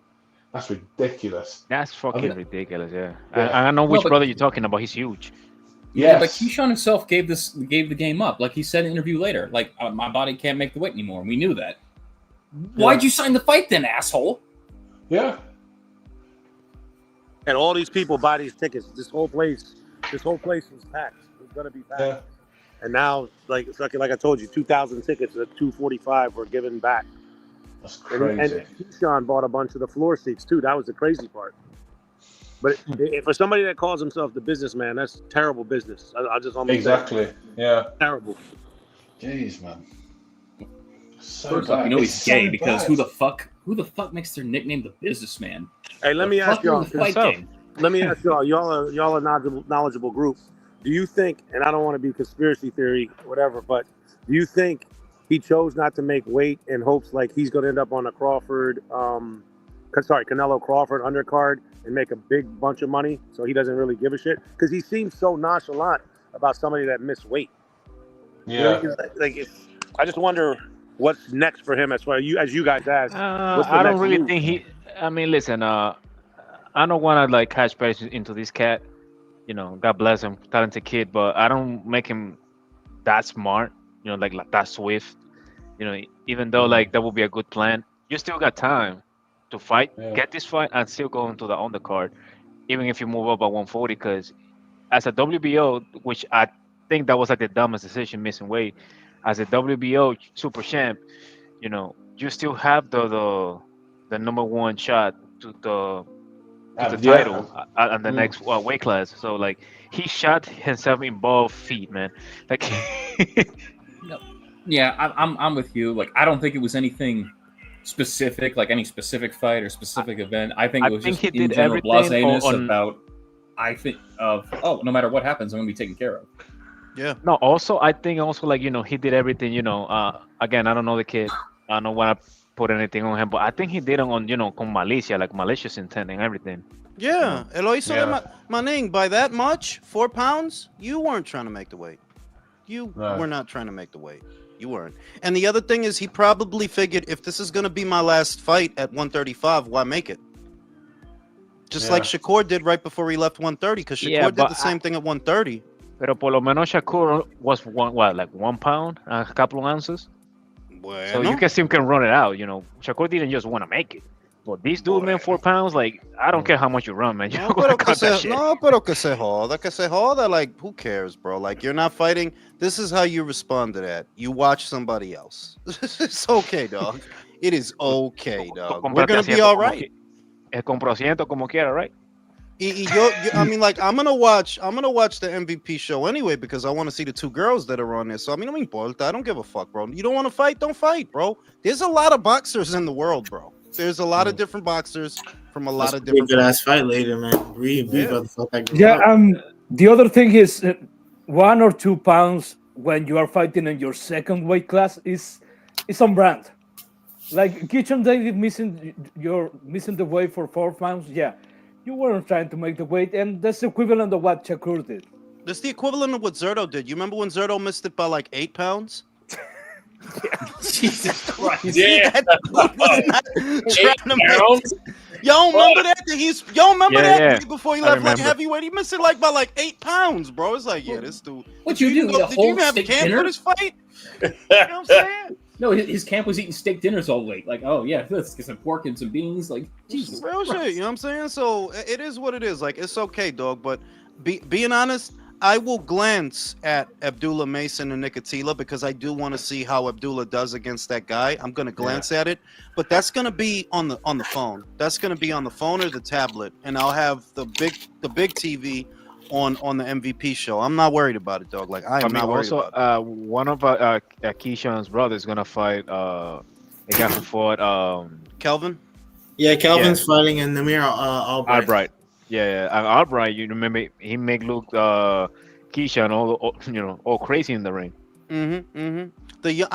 That's ridiculous. That's fucking ridiculous. Yeah. I know which brother you're talking about. He's huge. Yeah, but Keyshawn himself gave the game up. Like he said in an interview later, like my body can't make the weight anymore. And we knew that. Why'd you sign the fight then, asshole? Yeah. And all these people buy these tickets. This whole place was packed. It was gonna be packed. Yeah. And now, like I told you, 2,000 tickets at $245 were given back. That's crazy. And Keyshawn bought a bunch of the floor seats too. That was the crazy part. But for somebody that calls himself the businessman, that's terrible business. I just almost exactly. Yeah. Terrible. Jeez, man. So First off, he's gay because who the fuck makes their nickname the businessman? Hey, let me ask y'all. Y'all are a knowledgeable group. Do you think, and I don't want to be conspiracy theory, whatever, but do you think he chose not to make weight in hopes like he's going to end up on a Crawford, Canelo Crawford undercard and make a big bunch of money, so he doesn't really give a shit because he seems so nonchalant about somebody that missed weight. Yeah. You know, I just wonder what's next for him as you guys asked. I don't really think he. I mean, listen. I don't want to like catch pressure into this cat. You know, God bless him, talented kid, but I don't make him that smart. You know, like that swift. You know, even though like that would be a good plan, you still got time to fight, get this fight, and still go into the undercard, even if you move up at 140. Because as a WBO, which I think that was like the dumbest decision, missing weight, as a WBO super champ, you know, you still have the number one shot to the title and the next weight class. So like he shot himself in both feet, man. Like, no, yeah, I'm with you. Like, I don't think it was anything specific, like any specific fight or specific event. I think it was just in general blaseness about. I think no matter what happens, I'm gonna be taken care of. Yeah. No, also I think also like, you know, he did everything, you know, again, I don't know the kid. I don't want to put anything on him, but I think he did it on, you know, con malicia, like malicious intent and everything. Yeah. You know? Maning, by that much, 4 pounds, you weren't trying to make the weight. You were not trying to make the weight. You weren't. And the other thing is he probably figured if this is going to be my last fight at 135, why make it? Just like Shakur did right before he left 130, because Shakur did the same thing at 130. Pero por lo menos Shakur was 1 pound, a couple of ounces. Bueno. So you can still run it out, you know. Shakur didn't just want to make it. But these dudes, man, 4 pounds, like, I don't care how much you run, man. You're gonna cut that shit. No, pero que se joda, like, who cares, bro? Like, you're not fighting. This is how you respond to that. You watch somebody else. It's okay, dog. It is okay, dog. We're gonna be all right. Compro asiento como quiera, right? I mean, like, I'm gonna watch the MVP show anyway because I want to see the 2 girls that are on there. So I mean, no me importa. I don't give a fuck, bro. You don't want to fight? Don't fight, bro. There's a lot of boxers in the world, bro. There's a lot of different boxers from a lot of different. Good ass fight later, man. The other thing is 1 or 2 pounds when you are fighting in your second weight class is on brand. Like Keyshawn Davis missing the weight for 4 pounds, yeah. You weren't trying to make the weight, and that's the equivalent of what Shakur did. That's the equivalent of what Zerto did. You remember when Zerto missed it by like 8 pounds? Jesus Christ! Yeah. Y'all remember that? That before he left like heavyweight? He missed it like by like 8 pounds, bro. It's like, yeah, this dude. What you do? Did you even have camp for this fight? You know what I'm saying? No, his camp was eating steak dinners all week. Like, oh yeah, let's get some pork and some beans. Like, Jesus, real shit. You know what I'm saying? So it is what it is. Like, it's okay, dog. But being honest, I will glance at Abdullah Mason and Nicotila because I do want to see how Abdullah does against that guy. I'm gonna glance at it, but that's gonna be on the phone. That's gonna be on the phone or the tablet, and I'll have the big TV on the MVP show. I'm not worried about it, dog. Like I am not worried about it. One of Keyshawn's brothers gonna fight a guy who fought Kelvin. Yeah, Kelvin's fighting in Namir Albright. Yeah, and Albright, you remember he make look Keyshawn all crazy in the ring. I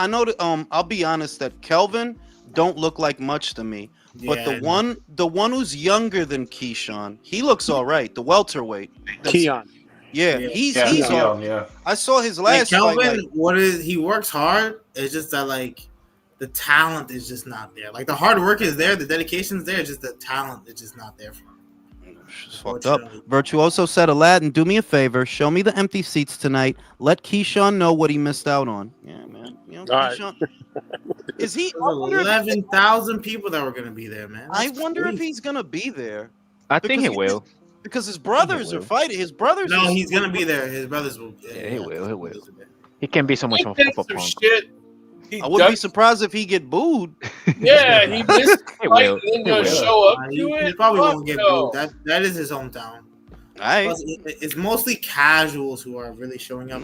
know that I'll be honest that Kelvin don't look like much to me. But the one who's younger than Keyshawn, he looks all right. The welterweight, Keon. Yeah, he's all right. I saw his last Kelvin, fight. He works hard. It's just that like the talent is just not there. Like the hard work is there, the dedication's there. Just the talent is just not there for him. It's fucked up. Virtuoso said, Aladdin, do me a favor. Show me the empty seats tonight. Let Keyshawn know what he missed out on. Yeah, man. You know, Keyshawn. Is he 11,000 people that were going to be there, man? I wonder if he's going to be there. I think he will. Because his brothers are fighting. His brothers. No, he's going to be there. His brothers will. Yeah, he will. He can be so much of a punk. I wouldn't be surprised if he get booed. Yeah, he missed the fight and then gonna show up to it. He probably won't get booed. That is his hometown. Plus, it's mostly casuals who are really showing up.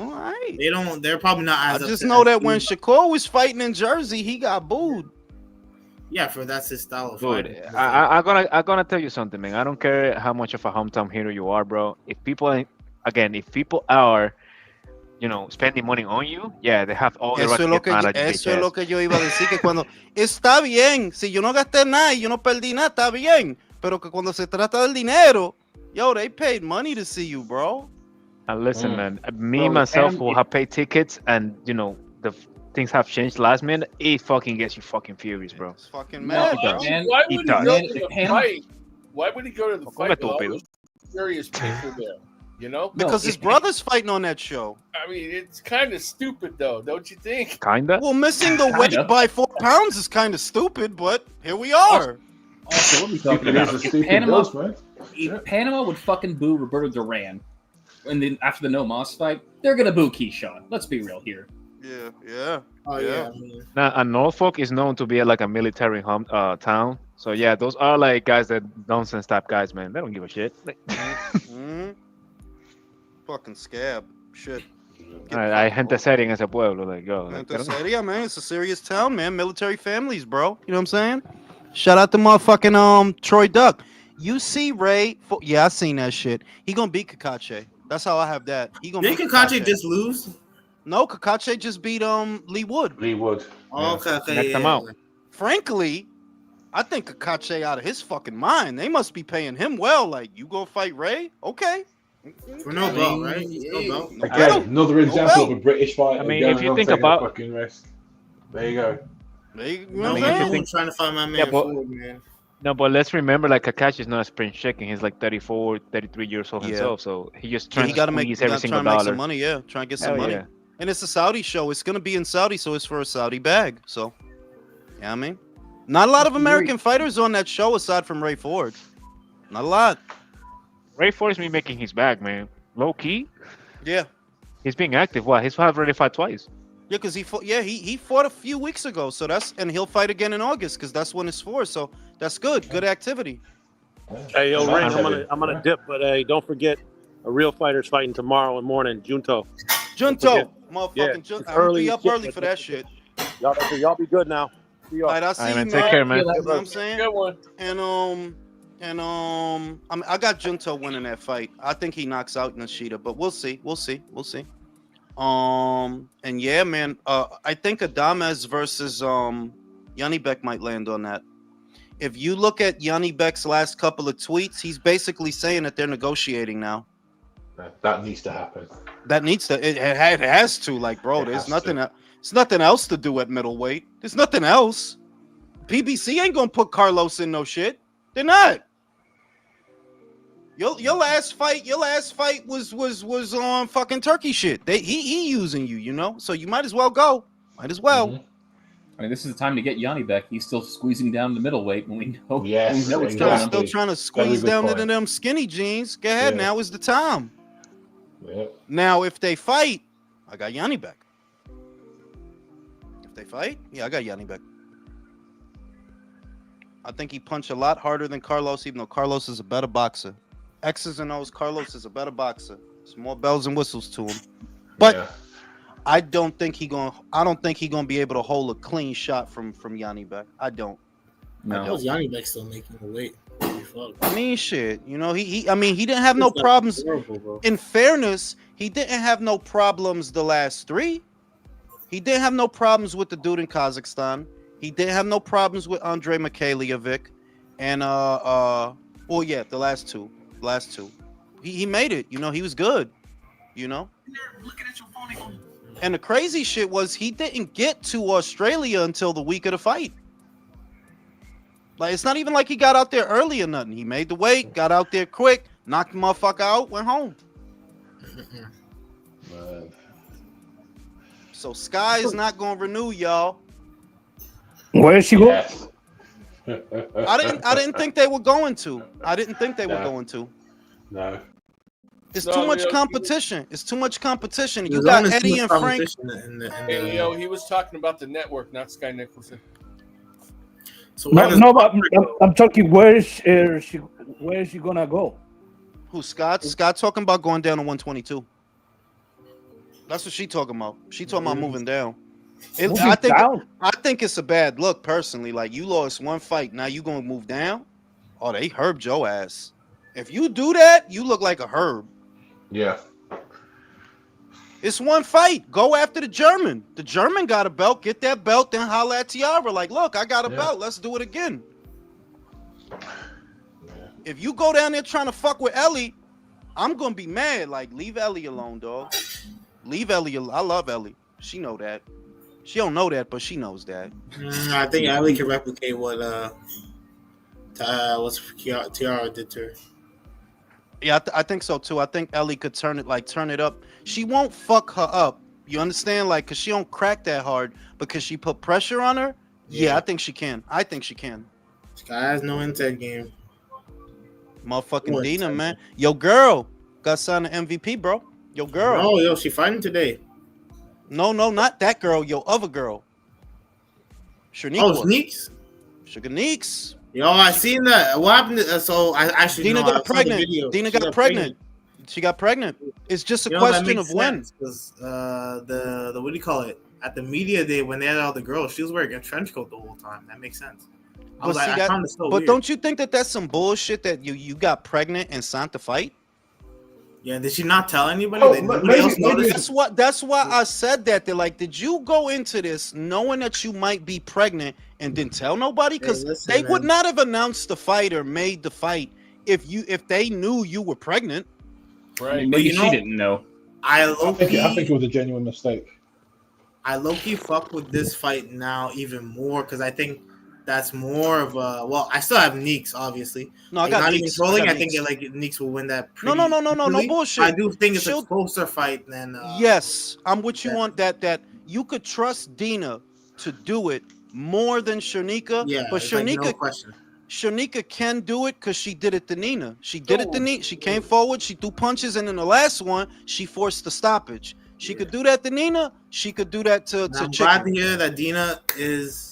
They're probably not as. I just know that when Shakur was fighting in Jersey, he got booed. Yeah, that's his style of fighting. I'm gonna tell you something, man. I don't care how much of a hometown hero you are, bro. If people are, spending money on you, yeah, they have all the right Eso to get mad at you, eso es bitch lo ass. que yo iba a decir, que cuando está bien, si yo no gasté nada y yo no perdí nada, está bien, pero que cuando se trata del dinero, yo, they paid money to see you, bro. And listen, man, me myself who have paid tickets, and the things have changed last minute, it fucking gets you fucking furious, bro. It's fucking mad, bro. Why would he go to the fight? Why would he go to the fight with all those serious people there? Because his brother's fighting on that show. I mean, it's kind of stupid, though, don't you think? Kinda. Well, missing the weight by 4 pounds is kind of stupid, but here we are. Also, what are we talking about? If Panama would fucking boo Roberto Duran, and then after the No Mas fight, they're gonna boo Keyshawn. Let's be real here. Yeah. Oh yeah. Now, and Norfolk is known to be like a military town. So yeah, those are like guys that nonsense type guys, man. They don't give a shit. Fucking scab. Shit. Hay gente seria en ese pueblo. Like, yo. Gente seria, man. It's a serious town, man. Military families, bro. You know what I'm saying? Shout out to motherfucking Troy Duck. You see Ray? Yeah, I seen that shit. He gonna beat Kakache. That's how I have that. He gonna. Did Kakache just lose? No, Kakache just beat Lee Wood. Lee Wood. Oh, okay. Next time out. Frankly, I think Kakache out of his fucking mind. They must be paying him well. Like, you go fight Ray? Okay. For no belt, right? No belt. Again, another example of a British fight. I mean, if you think about fucking risk. There you go. I'm trying to find my man forward, man. No, but let's remember, like, Kakashi is not a sprint chicken. He's like 34, 33 years old himself, so he just trying to squeeze every single dollar. Make some money, try and get some money. Yeah. And it's a Saudi show. It's going to be in Saudi, so it's for a Saudi bag. So, I mean, not a lot of American fighters on that show aside from Ray Ford. Not a lot. Ray Ford is me making his bag, man. Low key. Yeah. He's being active. Why? He's already fought twice. Yeah, because he fought a few weeks ago. So and he'll fight again in August because that's when it's for. So that's good. Good activity. Hey, yo, Ray, I'm gonna dip, but hey, don't forget, a real fighter's fighting tomorrow morning, Junto. Motherfucking Junto. I'll be up early for that shit. Y'all be good now. See y'all. All right, I'll see you, man. Take care, man. You know what I'm saying? Good one. And I got Junto winning that fight. I think he knocks out Nishida, but we'll see. And yeah, man. I think Adames versus Yanibek might land on that. If you look at Yanibek's last couple of tweets, he's basically saying that they're negotiating now. That needs to happen. It has to. Like, bro, there's nothing. There's nothing else to do at middleweight. There's nothing else. PBC ain't gonna put Carlos in no shit. They're not. Your last fight was on fucking Turkey shit. He using you, so you might as well go. Might as well. Mm-hmm. I mean, this is the time to get Yanni back. He's still squeezing down the middleweight when we know. Yes, we know what's going on. Still trying to squeeze down into them skinny jeans. Go ahead, now is the time. Yeah. Now, if they fight, I got Yanni back. If they fight, I got Yanni back. I think he punched a lot harder than Carlos, even though Carlos is a better boxer. X's and O's, Carlos is a better boxer. There's more bells and whistles to him. But I don't think he gonna be able to hold a clean shot from Yanni back. I don't. No. How's Yanni back still making the weight? I mean, shit. He didn't have no problems. In fairness, he didn't have no problems the last 3. He didn't have no problems with the dude in Kazakhstan. He didn't have no problems with Andre Mikhailiovic. And the last two. He made it. He was good. And the crazy shit was he didn't get to Australia until the week of the fight. Like, it's not even like he got out there early or nothing. He made the weight, got out there quick, knocked the motherfucker out, went home. So Sky is not going to renew, y'all. Where is she going? Yes. I didn't think they were going to. No. It's too much competition. It's too much competition. You got Eddie and Frank. Hey, he was talking about the network, not Sky Nicholson. So but I'm talking. Where is she gonna go? Who, Scott? Scott talking about going down to 122. That's what she talking about. She talking about moving down. I think it's a bad look personally. Like, you lost one fight, now you gonna move down? Oh, they herbed your ass. If you do that, you look like a herb. Yeah. It's one fight. Go after the German. The German got a belt. Get that belt, then holla at Tiara. Like, look, I got a belt. Let's do it again. If you go down there trying to fuck with Ellie, I'm gonna be mad. Like, leave Ellie alone, dog. Leave Ellie alone. I love Ellie. She know that. She don't know that, but she knows that. I think Ellie can replicate what Tiara did to her. Yeah, I think so too. I think Ellie could turn it up. She won't fuck her up. You understand? Like, cause she don't crack that hard because she put pressure on her. Yeah, I think she can. This guy has no intent game. Motherfucking Dina, man. Yo, girl got signed to MVP, bro. Yo, girl. Oh, yo, she fighting today. No, not that girl. Yo, other girl. Shaniqua. Oh, Sneaks. Sugar Neeks. Yo, I seen that. What happened? So I actually Dina got pregnant. Dina got pregnant. She got pregnant. It's just a question of when. Because the what do you call it? At the media day when they had all the girls, she was wearing a trench coat the whole time. That makes sense. But don't you think that that's some bullshit that you got pregnant and signed to fight? Yeah, did she not tell anybody? That's why I said that. They're like, did you go into this knowing that you might be pregnant and didn't tell nobody? Because they would not have announced the fight or made the fight if they knew you were pregnant. Right. Maybe she didn't know. I think it was a genuine mistake. I low-key fuck with this fight now even more because I think that's more of a I still have Neeks, obviously. No, I got not Neeks. even trolling. I think Neeks will win that. No bullshit. I do think it's a closer fight than. Yes, I'm with you on that. That you could trust Dina to do it more than Shanika. Yeah, but Shanika, no question. Shanika can do it because she did it to Nina. She did it to Nina. She came forward. She threw punches, and in the last one, she forced the stoppage. She could do that to Nina. She could do that to I'm glad to hear that Dina is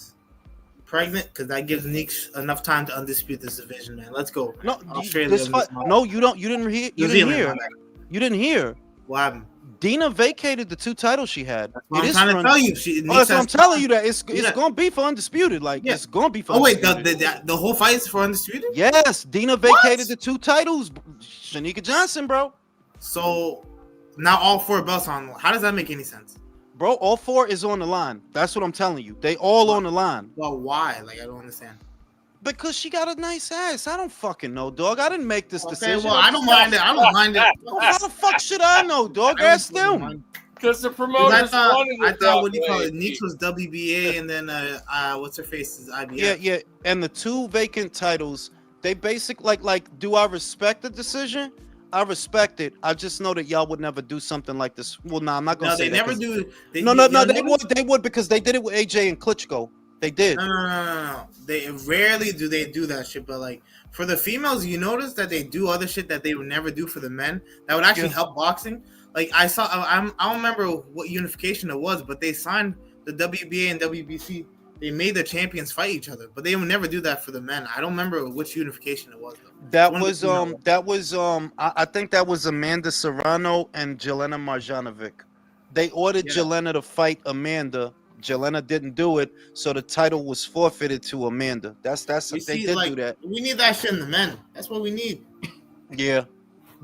pregnant because that gives Neeks enough time to undispute this division, man. Let's go. Man. No, you didn't hear. You didn't hear. What happened? Dina vacated the 2 titles she had. I'm trying to tell you. That's what I'm telling you. That it's gonna be for undisputed. Like it's gonna be for. Oh wait, the whole fight is for undisputed. Yes, Dina vacated the 2 titles. Shanika Johnson, bro. So now all 4 belts on. How does that make any sense? Bro, all 4 is on the line. That's what I'm telling you. They all on the line. Well, why? Like, I don't understand. Because she got a nice ass. I don't fucking know, dog. I didn't make this decision. Well, I don't mind it. I don't mind it. How the fuck should I know, dog? Ask them. Because the promoters I thought what do you call it? Neeks was WBA, and then what's her face is IBF. Yeah. And the 2 vacant titles, they basically like. Do I respect the decision? I respect it. I just know that y'all would never do something like this. Well, I'm not gonna say they never do. They would because they did it with AJ and Klitschko. They did. No. They rarely do they do that shit. But like for the females, you notice that they do other shit that they would never do for the men. That would actually help boxing. Like I don't remember what unification it was, but they signed the WBA and WBC. They made the champions fight each other, but they would never do that for the men. I don't remember which unification it was. That was I think that was Amanda Serrano and Jelena Marjanovic. They ordered Jelena to fight Amanda. Jelena didn't do it, so the title was forfeited to Amanda. They did do that. We need that shit in the men. That's what we need. Yeah,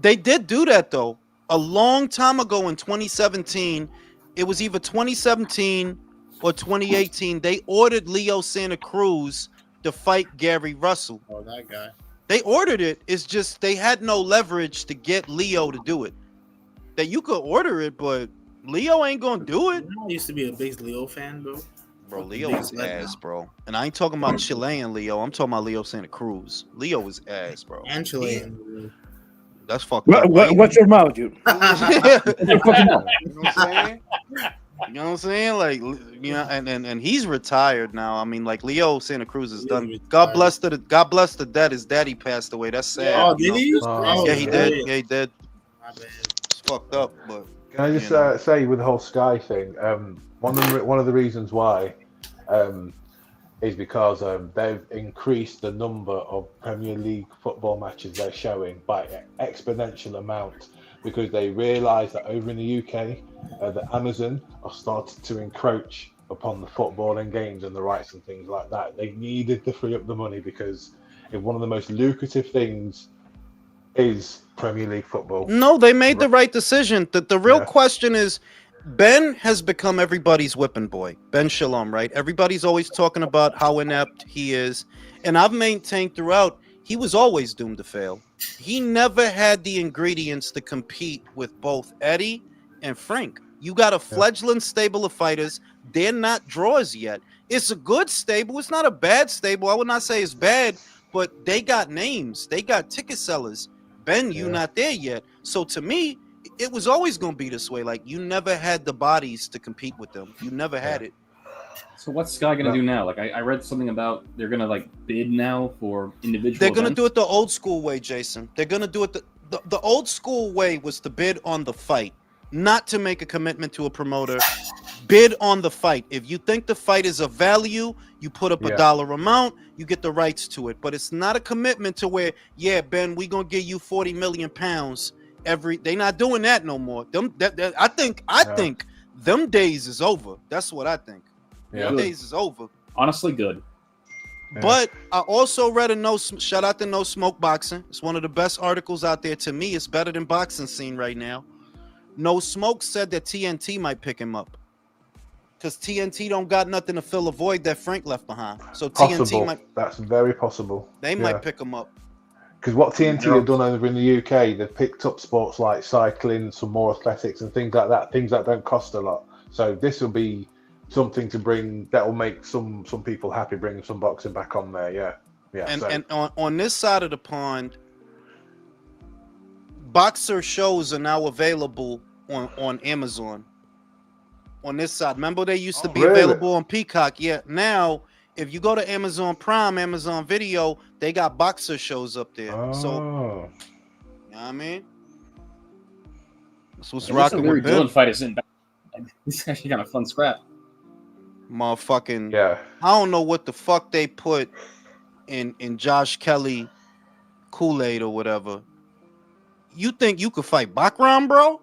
they did do that though. A long time ago in 2017, it was either 2017 or 2018. They ordered Leo Santa Cruz to fight Gary Russell. Oh, that guy. They ordered it. It's just they had no leverage to get Leo to do it. That you could order it, but Leo ain't gonna do it. I used to be a big Leo fan, bro. Bro, Leo is ass, bro. And I ain't talking about Chilean Leo. I'm talking about Leo Santa Cruz. Leo is ass, bro. And Chilean. That's fucked up. What's your mouth, dude? You know what I'm saying? You know what I'm saying? Like, you know, and he's retired now. I mean, like Leo Santa Cruz is done. God bless the dead. His daddy passed away. That's sad. Oh, did he? Yeah, he did. Yeah, he did. It's fucked up, but. Can I just say with the whole Sky thing, one of the reasons why is because they've increased the number of Premier League football matches they're showing by an exponential amount because they realise that over in the UK, the Amazon are starting to encroach upon the footballing games and the rights and things like that. They needed to free up the money because if one of the most lucrative things is Premier League football. No, they made the right decision. The real question is, Ben has become everybody's whipping boy. Ben Shalom, right? Everybody's always talking about how inept he is. And I've maintained throughout, he was always doomed to fail. He never had the ingredients to compete with both Eddie and Frank. You got a fledgling stable of fighters. They're not draws yet. It's a good stable. It's not a bad stable. I would not say it's bad, but they got names. They got ticket sellers. Ben, you not there yet. So to me, it was always going to be this way. Like, you never had the bodies to compete with them. You never had it. So what's Sky going to do now? Like, I read something about they're going to, like, bid now for individual They're going to do it the old school way, Jason. They're going to do it the old school way was to bid on the fight, not to make a commitment to a promoter. Bid on the fight. If you think the fight is of value, you put up a dollar amount, you get the rights to it. But it's not a commitment to where, Ben, we're going to give you 40 million pounds they're not doing that no more. I think them days is over. That's what I think. Them days is over. Honestly, good. But I also read shout out to No Smoke Boxing. It's one of the best articles out there. To me, it's better than Boxing Scene right now. No Smoke said that TNT might pick him up, because TNT don't got nothing to fill a void that Frank left behind. So TNT might. That's very possible. They might pick him up. Because what TNT have done over in the UK, they've picked up sports like cycling, some more athletics and things like that, things that don't cost a lot. So this will be something to bring that will make some people happy, bringing some boxing back on there. And on this side of the pond, boxer shows are now available on Amazon. On this side, remember they used to be available on Peacock. Now if you go to Amazon Prime, Amazon Video, they got boxer shows up there. So, you know what I mean? That's what's rocking with Dylan fight is in back. This is actually kind of fun scrap. Motherfucking I don't know what the fuck they put in Josh Kelly Kool-Aid or whatever. You think you could fight Bakram, bro?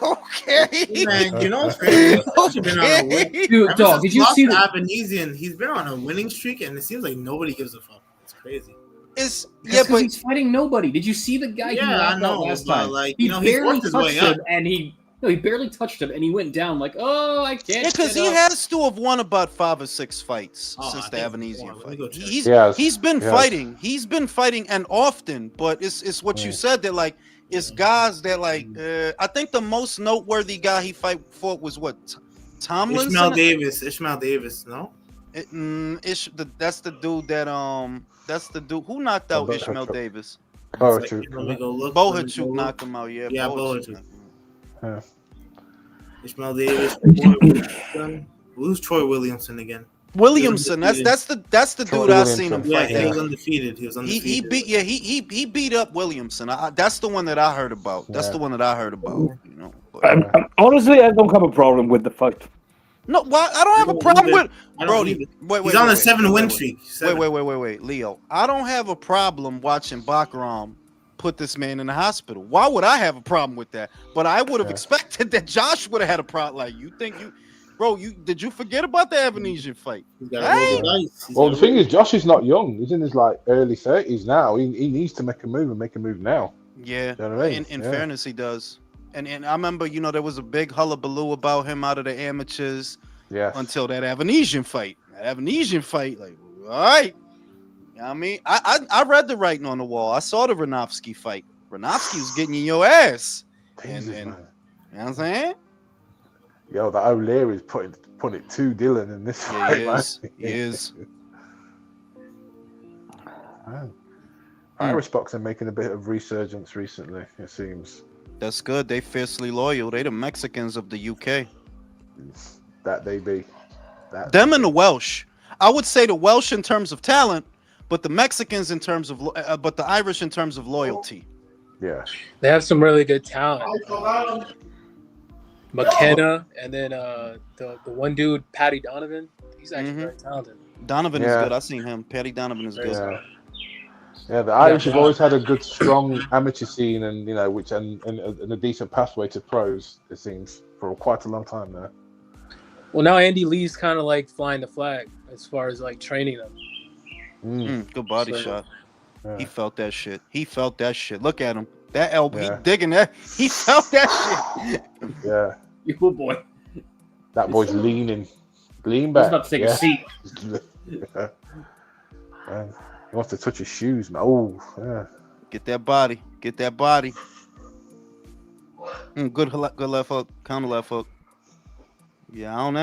Okay, man. You know what's crazy? Dude, dog, did you see the Abenesian? He's been on a winning streak, and it seems like nobody gives a fuck. It's crazy. But he's fighting nobody. Did you see the guy? Yeah, I know. Last time, like, he barely touched him, and he barely touched him, and he went down like, oh, I can't. Yeah, because he has to have won about 5 or 6 fights since the Abenesian fight. He's been fighting. He's been fighting, and often. But it's what you said that like. It's guys that like. I think the most noteworthy guy he fought was what, Tomlinson? Ishmael Davis. No. That's the dude that That's the dude who knocked out Ishmael Davis. Bohachuk knocked him out. Yeah. Bohachuk. Ishmael Davis. Who's Troy Williamson again? Williamson, that's the dude I seen him fight. Yeah, he was undefeated. He beat up Williamson. That's the one that I heard about. That's the one that I heard about. You know, honestly, I don't have a problem with the fight. No, why? I don't have a problem with Brody. He's on a 7-win streak. Wait, Leo. I don't have a problem watching Bakram put this man in the hospital. Why would I have a problem with that? But I would have expected that Josh would have had a problem. Like, you think you. Bro, did you forget about the Abenesian fight? Well, the thing is, Josh is not young. He's in his like early 30s now. He needs to make a move and make a move now. Yeah, you know what I mean? In fairness, he does. And I remember, there was a big hullabaloo about him out of the amateurs. Yeah. Until that Abenesian fight. Like, all right. You know what I mean? I read the writing on the wall. I saw the Ranofsky fight. Ranofsky was getting in your ass. And you know what I'm saying? Yo, the O'Leary's putting it to Dylan in this fight. He is. Man. Irish boxing making a bit of resurgence recently, it seems. That's good. They fiercely loyal. They the Mexicans of the UK. That they be. Them and the Welsh. I would say the Welsh in terms of talent, but the Mexicans in terms of, but the Irish in terms of loyalty. Yeah. They have some really good talent. McKenna, and then the one dude, Patty Donovan. He's actually very talented. Donovan is good. I seen him. Patty Donovan is good. Yeah, the Irish have always had a good, strong amateur scene, and which and a decent pathway to pros. It seems for quite a long time now. Well, now Andy Lee's kind of like flying the flag as far as like training them. Good body shot. Yeah. He felt that shit. He felt that shit. Look at him. That elbow, he digging that. He felt that shit. Yeah. Oh boy. That boy's lean back. He's about to take a seat. Yeah. Man, he wants to touch his shoes, man. Oh, yeah. Get that body. Get that body. Good left hook. Counter left hook. Yeah, I don't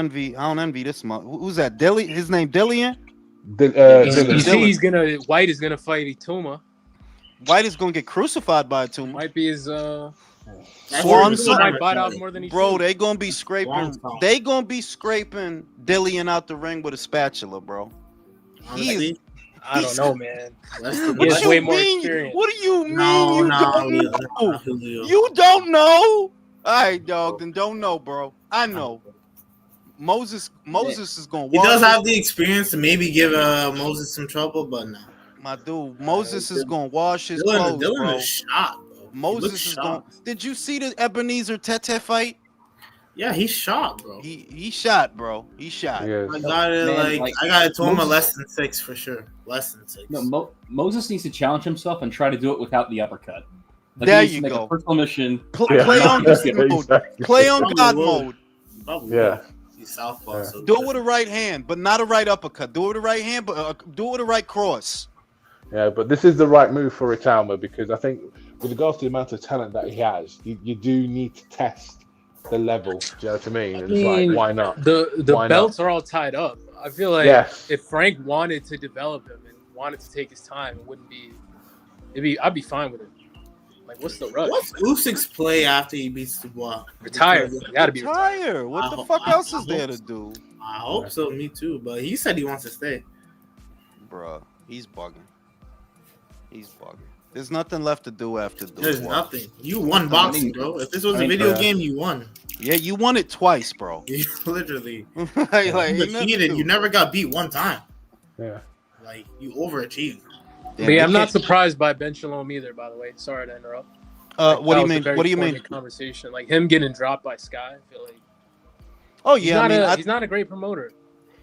envy this month. Who's that? Dilly? His name Dillian? You see, White is gonna fight Ituma. White is gonna get crucified by Ituma. Might be his might bite off more than he bro, should. they gonna be scraping. They gonna be scraping Dillian out the ring with a spatula, bro. I don't know, man. What has way more experience. What do you mean? You don't know? All right, dog. Then don't know, bro. I know. Moses is gonna. He does have the experience to maybe give Moses some trouble, but no. My dude, Moses is gonna wash his clothes, Dylan bro. is shot, bro. Moses is going. Did you see the Ebenezer Tete fight? Yeah, he's shot, bro. He shot, bro. He shot. Yeah. I got it. I got it to him a less than 6 for sure. Less than 6. No, Moses needs to challenge himself and try to do it without the uppercut. There you go. A personal mission. Play on God mode. Play on God mode. Yeah. He's southpaw. So do it with a right hand, but not a right uppercut. Do it with a right hand, but do it with a right cross. Yeah, but this is the right move for Itama because I think with regards to the amount of talent that he has, you do need to test the level. Do you know what I mean? And it's like, why not? The belts are all tied up. I feel like if Frank wanted to develop him and wanted to take his time, it wouldn't be. I'd be fine with it. Like, what's the rush? What's Usyk's play after he beats Dubois? Retire. Gotta be retired. What the fuck else is there to do? I hope so. Me too. But he said he wants to stay. Bruh, he's bugging. He's bugging. There's nothing left to do after Dubois. There's nothing. You won boxing, bro. If this was a video game, you won. Yeah, you won it twice, bro. Literally. You never got beat one time. Yeah. Like, you overachieved. But yeah, I'm not surprised by Ben Shalom either, by the way. Sorry to interrupt. What do you mean? What do you mean? Conversation. Like, him getting dropped by Sky, I feel like. Oh, yeah. He's not a great promoter.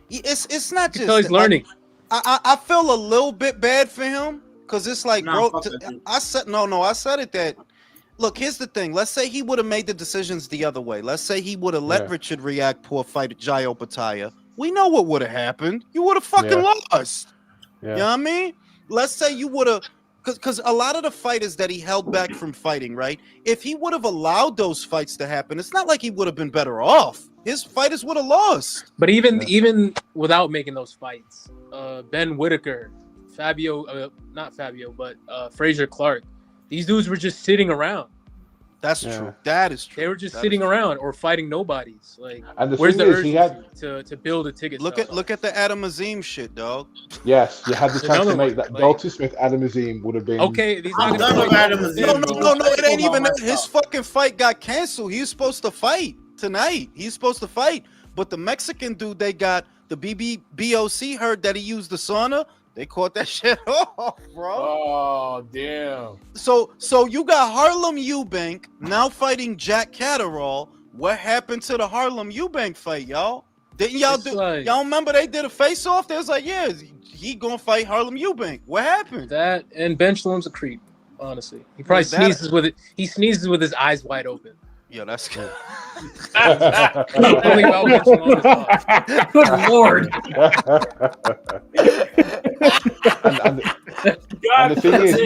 It's not just. Until he's learning. I feel a little bit bad for him. Because it's like, bro, I said it that, look, here's the thing. Let's say he would have made the decisions the other way. Let's say he would have let Richard react poor fight Jai Opataya. We know what would have happened. You would have fucking lost. Yeah. You know what I mean? Let's say you would have, because a lot of the fighters that he held back from fighting, right? If he would have allowed those fights to happen, it's not like he would have been better off. His fighters would have lost. But even without making those fights, Ben Whitaker, Fraser Clark. These dudes were just sitting around. That's true. That is true. They were just sitting around or fighting nobodies. Like, and where's the urgency to build a ticket? Look at the Adam Azim shit, dog. Yes, you had the chance to make that. Dalton Smith, Adam Azim would have been. Okay, these I'm done with Adam Azim. No, it ain't even. His fucking fight got canceled. He was supposed to fight tonight. He's supposed to fight, but the Mexican dude they got, the BOC, heard that he used the sauna. They caught that shit off, bro. Oh, damn. So you got Harlem Eubank now fighting Jack Catterall. What happened to the Harlem Eubank fight, y'all? Didn't y'all y'all remember they did a face-off? They was like, yeah, he gonna fight Harlem Eubank. What happened? That and Ben Shalom's a creep, honestly. He probably sneezes with it. He sneezes with his eyes wide open. Yeah, that's good. Good Lord. And the thing is,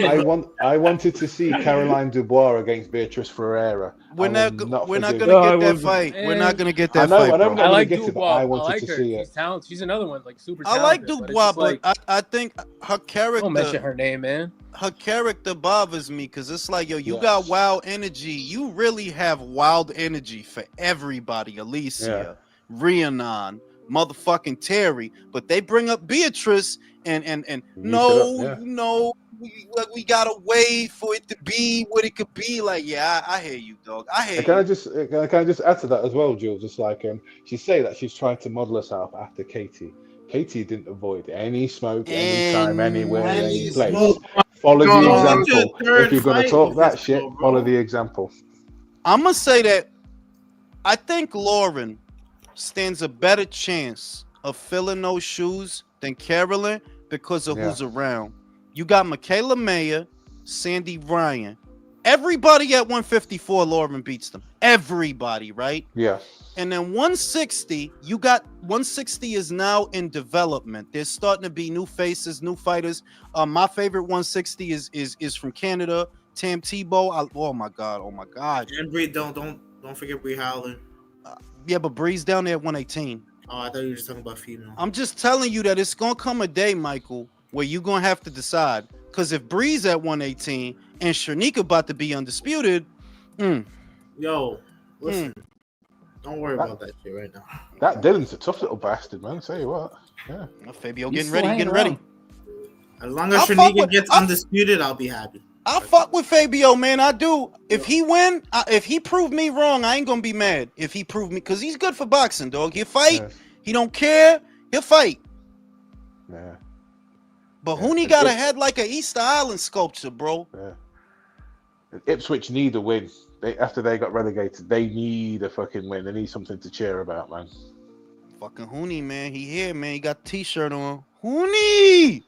I wanted to see Caroline Dubois against Beatrice Ferreira. We're not gonna get that fight. We're not gonna get that fight. I like Dubois. I wanted to see it. She's talented. She's another one, like super talented. I like Dubois, but I think her character. Don't mention her name, man. Her character bothers me because it's like, yo, you got wild energy. You really have wild energy for everybody. Alicia, Rhiannon, motherfucking Terry, but they bring up Beatrice and we gotta wait for it to be what it could be. Like, yeah, I hear you, dog. I hear you. Can I just add to that as well, Jules? Just like she's saying that she's trying to model herself after Katie. Katie didn't avoid any smoke, anytime, anywhere, any place. Follow the example. If you're gonna talk that shit, follow the example. I'm gonna say that I think Lauren stands a better chance of filling those shoes than Carolyn because of who's around. You got Michaela Mayer, Sandy Ryan. Everybody at 154, Lauren beats them. Everybody, right? Yeah. And then 160, you got 160 is now in development. There's starting to be new faces, new fighters. My favorite 160 is from Canada, Tam Tebow. Oh my god. And Bree, don't forget Bree Howland. Yeah, but Bree's down there at 118. Oh, I thought you were just talking about female. I'm just telling you that it's gonna come a day, Michael, where you're gonna have to decide. Because if Bree's at 118 and Shanika about to be undisputed, yo, listen. Don't worry about that shit right now. That Dylan's a tough little bastard, man. Tell you what. Yeah. Fabio getting ready. As long as Shanika gets undisputed, I'll be happy. I fuck with Fabio, man. I do. If he win, if he prove me wrong, I ain't gonna be mad. If he prove me, because he's good for boxing, dog. He'll fight. Yes. He don't care. He'll fight. Yeah. But Huni got a head like an Easter Island sculpture, bro. Yeah. Ipswich need a win. After they got relegated, they need a fucking win. They need something to cheer about, man. Fucking Huni, man. He here, man. He got the t-shirt on. Huni!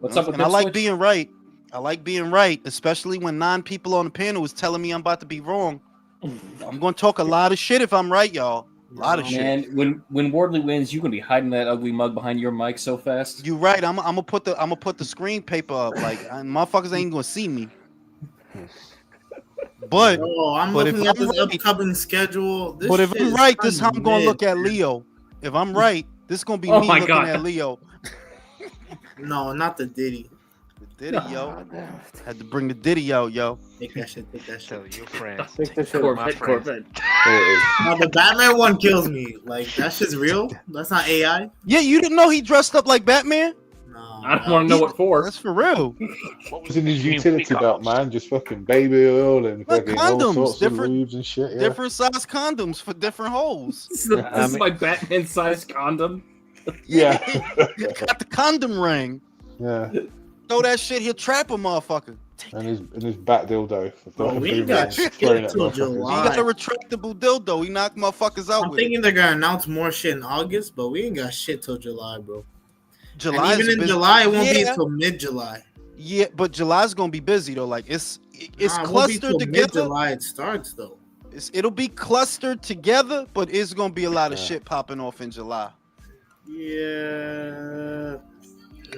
What's up with and I like being right. I like being right, especially when 9 people on the panel was telling me I'm about to be wrong. I'm going to talk a lot of shit if I'm right, y'all. A lot of shit. Man, when Wardley wins, you're going to be hiding that ugly mug behind your mic so fast. You're right. I'm gonna put the screen paper up. Like, motherfuckers ain't going to see me. But I'm looking at this upcoming schedule. But if I'm right, this is how I'm going to look at Leo. If I'm right, this is going to be me looking at Leo. No, not the Diddy. Diddy, yo. Had to bring the Diddy out, yo. Take that shit. Your friends. Corvette. Now, the Batman one kills me. Like, that shit's real? That's not AI? Yeah, you didn't know he dressed up like Batman? No. I don't want to know what for. That's for real. What was in his utility belt, man? Just fucking baby oil and fucking condoms, all sorts of lubes and shit. Yeah. Different size condoms for different holes. This is my Batman size condom. Yeah. Got the condom ring. Yeah. Throw that shit, he'll trap a motherfucker. And his bat dildo. We got shit till July. He got a retractable dildo. He knocked motherfuckers out. I'm thinking they're gonna announce more shit in August, but we ain't got shit till July, bro. July, even in July, it won't be until mid-July. Yeah, but July's gonna be busy though. Like it's clustered together. Mid-July it starts though. It'll be clustered together, but it's gonna be a lot of shit popping off in July. Yeah.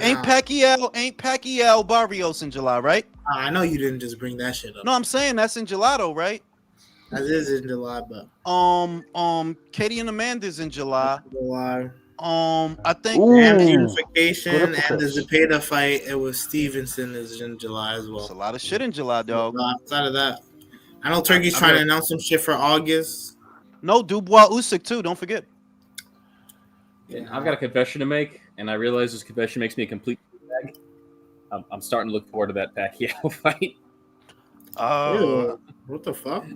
Ain't Pacquiao Barrios in July, right? I know you didn't just bring that shit up. No, I'm saying that's in July though, right? That is in July, but Katie and Amanda's in July. July. I think and the unification and the Zepeda fight. It was Stevenson is in July as well. There's a lot of shit in July, dog. Outside of that, I know Turkey's trying to announce some shit for August. No, Dubois Usyk too. Don't forget. Yeah, I've got a confession to make, and I realize this confession makes me a complete bag. I'm starting to look forward to that Pacquiao fight. What the fuck?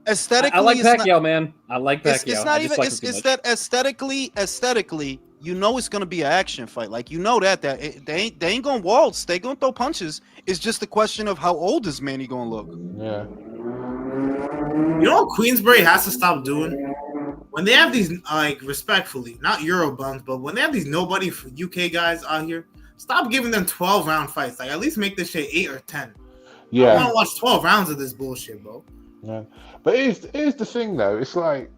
Aesthetically, I like Pacquiao, man. I like Pacquiao. It's not even. It's that aesthetically, you know, it's gonna be an action fight. Like you know that they ain't gonna waltz. They gonna throw punches. It's just a question of how old is Manny gonna look. Yeah. You know what Queensberry has to stop doing? When they have these, like, respectfully, not Euro bums, but when they have these nobody UK guys out here, stop giving them 12-round fights. Like, at least make this shit 8 or 10. Yeah. I want to watch 12 rounds of this bullshit, bro. Yeah. But here's the thing, though. It's like,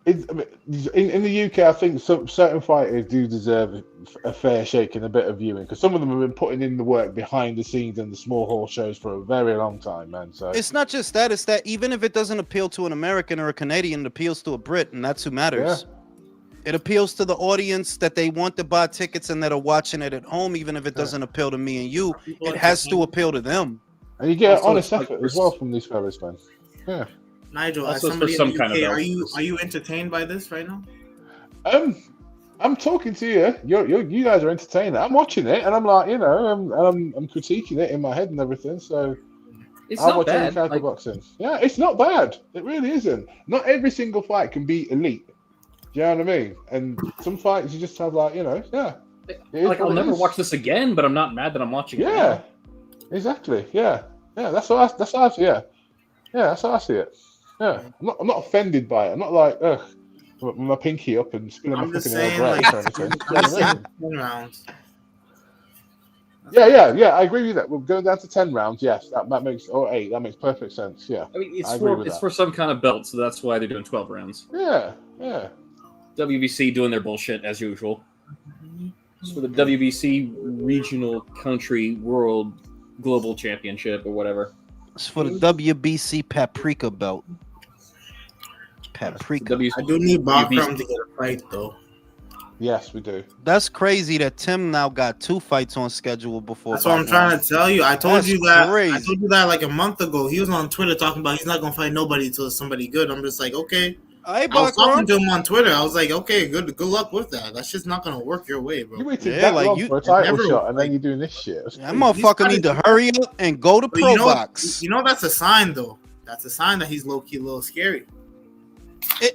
in the UK, I think certain fighters do deserve a fair shake and a bit of viewing, because some of them have been putting in the work behind the scenes and the small hall shows for a very long time, man. So it's not just that; it's that even if it doesn't appeal to an American or a Canadian, it appeals to a Brit, and that's who matters. Yeah. It appeals to the audience that they want to buy tickets and that are watching it at home, even if it doesn't appeal to me and you. It has to appeal to them. And you get an honest effort as well from these fellas, man. Yeah. Nigel, as somebody in the UK, are you entertained by this right now? I'm talking to you. You guys are entertained. I'm watching it, and I'm like, you know, I'm critiquing it in my head and everything. So it's not bad. Like, boxing. Yeah, it's not bad. It really isn't. Not every single fight can be elite. Do you know what I mean? And some fights you just have like, you know, Like I'll never watch this again, but I'm not mad that I'm watching it. Yeah, exactly. Yeah. That's how I see it. Yeah, that's how I see it. Yeah, I'm not offended by it. I'm not like, ugh, with my pinky up and spilling my fucking Earl Grey or anything. 10 rounds. Yeah. I agree with that. We're going down to 10 rounds. Yes, that makes 8. That makes perfect sense. Yeah. I mean, it's for some kind of belt, so that's why they're doing 12 rounds. Yeah. WBC doing their bullshit as usual. It's for the WBC regional country world global championship or whatever. It's for the WBC paprika belt. Paprika. I do need Bakram to get a fight though. Yes, we do. That's crazy that Tim now got 2 fights on schedule before. That's what I'm trying to tell you. I told you that like a month ago. He was on Twitter talking about he's not gonna fight nobody until it's somebody good. I'm just like, okay. I was talking to him on Twitter. I was like, okay, good luck with that. That's just not gonna work your way, bro. You waited that long for a title shot, and then you're doing this shit. That motherfucker need to hurry up and go to Pro Box. You know that's a sign, though. That's a sign that he's low key a little scary.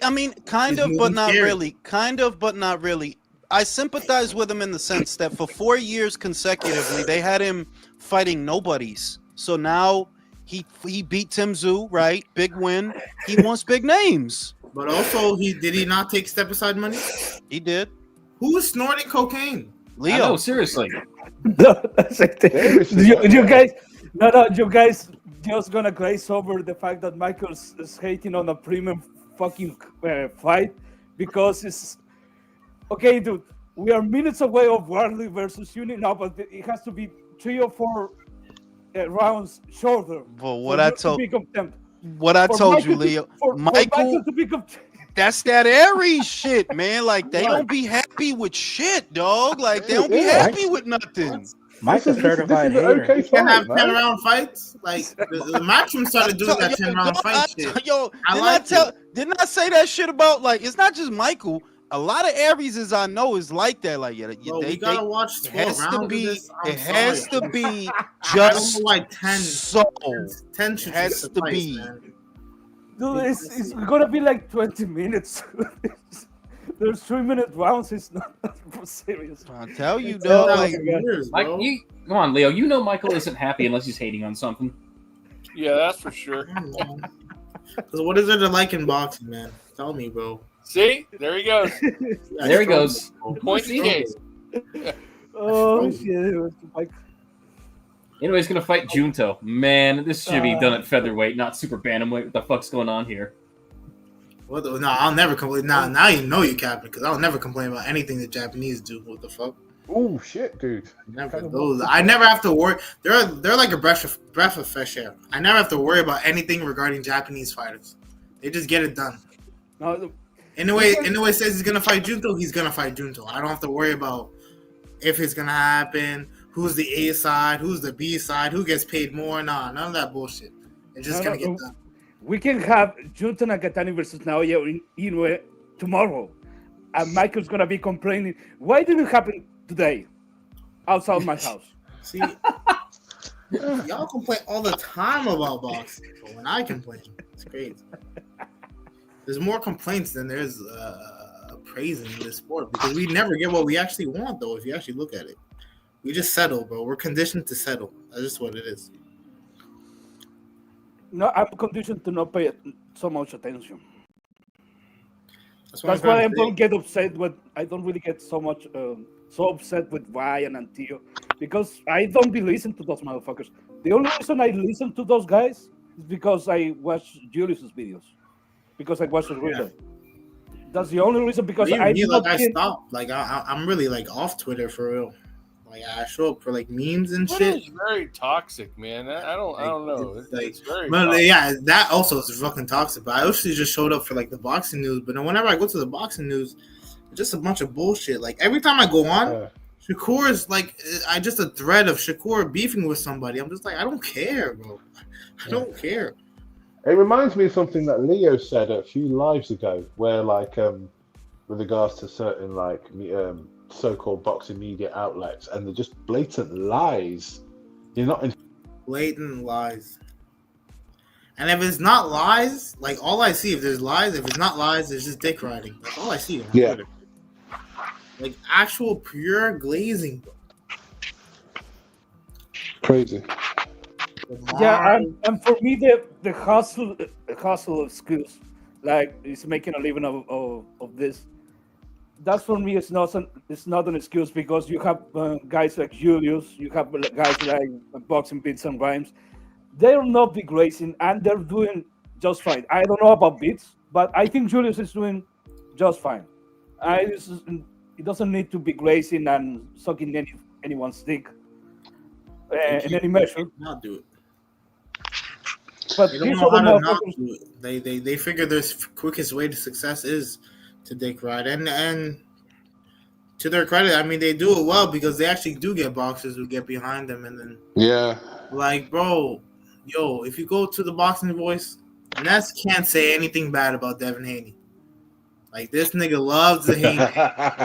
I mean, kind of, but not really. Kind of, but not really. I sympathize with him in the sense that for 4 years consecutively, they had him fighting nobodies. So now he beat Tim Tszyu, right? Big win. He wants big names. But also, did he not take step aside money? He did. Who was snorting cocaine? Leo. No, seriously. you guys just gonna glaze over the fact that Michael's is hating on a premium fucking fight because it's okay, dude. We are minutes away of Wardley versus Huni now, but it has to be 3 or 4 rounds shorter. But what I told you, Leo, Michael to be that's that Aries shit, man. Like they don't be happy with shit, dog. Like they don't be happy with nothing. Mike's certified hater. You can't have 10-round fights. Like the Matchroom started doing that 10-round fight shit. Didn't I say that shit about like it's not just Michael. A lot of Aries I know is like that. Like we gotta watch 12 rounds. It has to be just I don't know why 10. So 10 should has to be. Dude, it's gonna be like 20 minutes. There's 3-minute rounds. It's not serious. I tell you, though. Come on, Leo. You know Michael isn't happy unless he's hating on something. Yeah, that's for sure. Because what is there to like in boxing, man? Tell me, bro. See, there he goes. There he goes. Point the case. Oh shit! Anyways, gonna fight Junto. Man, this should be done at featherweight, not super bantamweight. What the fuck's going on here? No, I'll never complain. Now you know you capping because I'll never complain about anything the Japanese do. What the fuck? Oh shit, dude! I never have to worry. They're like a breath of fresh air. I never have to worry about anything regarding Japanese fighters. They just get it done. Anyway, says he's gonna fight Junto. He's gonna fight Junto. I don't have to worry about if it's gonna happen. Who's the A side? Who's the B side? Who gets paid more? Nah, none of that bullshit. It's just gonna get done. We can have Junto Nakatani versus Naoya Inoue tomorrow, and Michael's gonna be complaining. Why didn't it happen today, outside my house? See, y'all complain all the time about boxing, but when I complain, it's crazy. There's more complaints than there's praising in this sport because we never get what we actually want, though. If you actually look at it, we just settle, bro. We're conditioned to settle. That's just what it is. No, I'm conditioned to not pay so much attention. That's why I don't get upset with. I don't really get so upset with Ryan and Tio because I don't be listening to those motherfuckers. The only reason I listen to those guys is because I watch Julius's videos. Because I watched the reader. That's the only reason. Because I stopped. Like I'm really like off Twitter for real. Like I show up for like memes and shit. It's very toxic, man. I don't know. It's very. Yeah, that also is fucking toxic. But I actually just showed up for like the boxing news. But then whenever I go to the boxing news, it's just a bunch of bullshit. Like every time I go on, Shakur is like just a thread of Shakur beefing with somebody. I'm just like I don't care, bro. I don't care. It reminds me of something that Leo said a few lives ago, where like with regards to certain like so-called boxing media outlets, and they're just blatant lies. You're not in blatant lies. And if it's not lies, like all I see, if there's lies, if it's not lies, it's just dick riding. That's all I see on Twitter. Like actual pure glazing, bro. Crazy. Yeah, and for me, the hustle of skills, like it's making a living of this. that's for me. It's not an excuse because you have guys like Julius, you have guys like Boxing Beats and Rhymes. They're not big racing and they're doing just fine. I don't know about Beats, but I think Julius is doing just fine. It doesn't need to be racing and sucking anyone's dick in any measure. Not do it. But they don't know how to not do it. They figure their quickest way to success is to dick ride, and to their credit, I mean they do it well because they actually do get boxers who get behind them, and then like bro, if you go to the Boxing Voice, Ness can't say anything bad about Devin Haney. Like this nigga loves the Haney.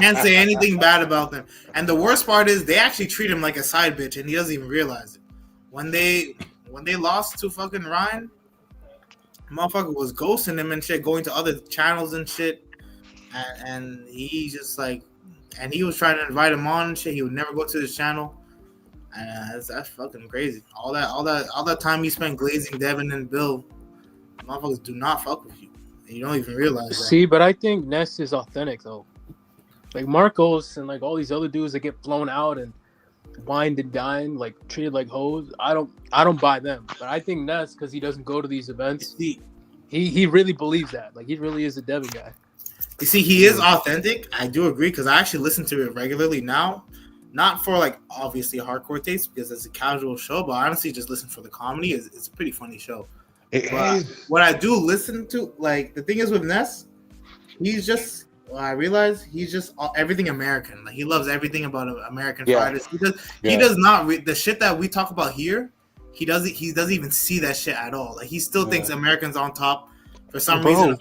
Can't say anything bad about them. And the worst part is they actually treat him like a side bitch, and he doesn't even realize it. When they lost to fucking Ryan, motherfucker was ghosting him and shit, going to other channels and shit, and he just like, and he was trying to invite him on and shit. He would never go to his channel, and that's fucking crazy. All that time he spent glazing Devin and Bill, motherfuckers do not fuck with you. You don't even realize that. See, but I think Ness is authentic though. Like Marcos and like all these other dudes that get blown out and wined and dined, like treated like hoes. I don't buy them. But I think Ness, because he doesn't go to these events, he really believes that. Like he really is a Devin guy. You see, he is authentic. I do agree because I actually listen to it regularly now. Not for like obviously hardcore taste because it's a casual show, but I honestly just listen for the comedy. It's a pretty funny show. But what I do listen to, like the thing is with Ness, he's just. Well, I realize he's just everything American. Like he loves everything about American fighters. He does not the shit that we talk about here. He doesn't even see that shit at all. Like he still thinks Americans on top for some reason.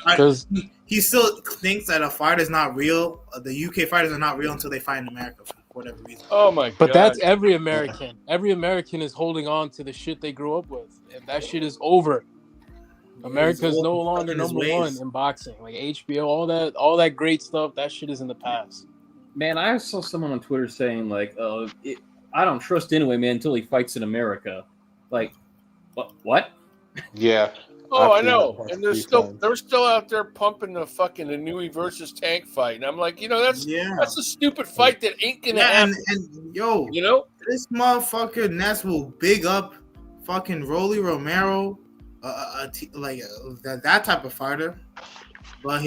He still thinks that a fight is not real. The UK fighters are not real until they fight in America for whatever reason. Oh my god! But that's every American. Every American is holding on to the shit they grew up with, and that shit is over. America's no longer number one in boxing. Like HBO, all that great stuff, that shit is in the past. Man, I saw someone on Twitter saying like, I don't trust anyway, man, until he fights in America. Like, what? Yeah. Oh, I know. And they're still out there pumping the fucking Inouye versus Tank fight. And I'm like, that's a stupid fight that ain't gonna happen. And this motherfucker Ness will big up fucking Rolly Romero. That type of fighter, but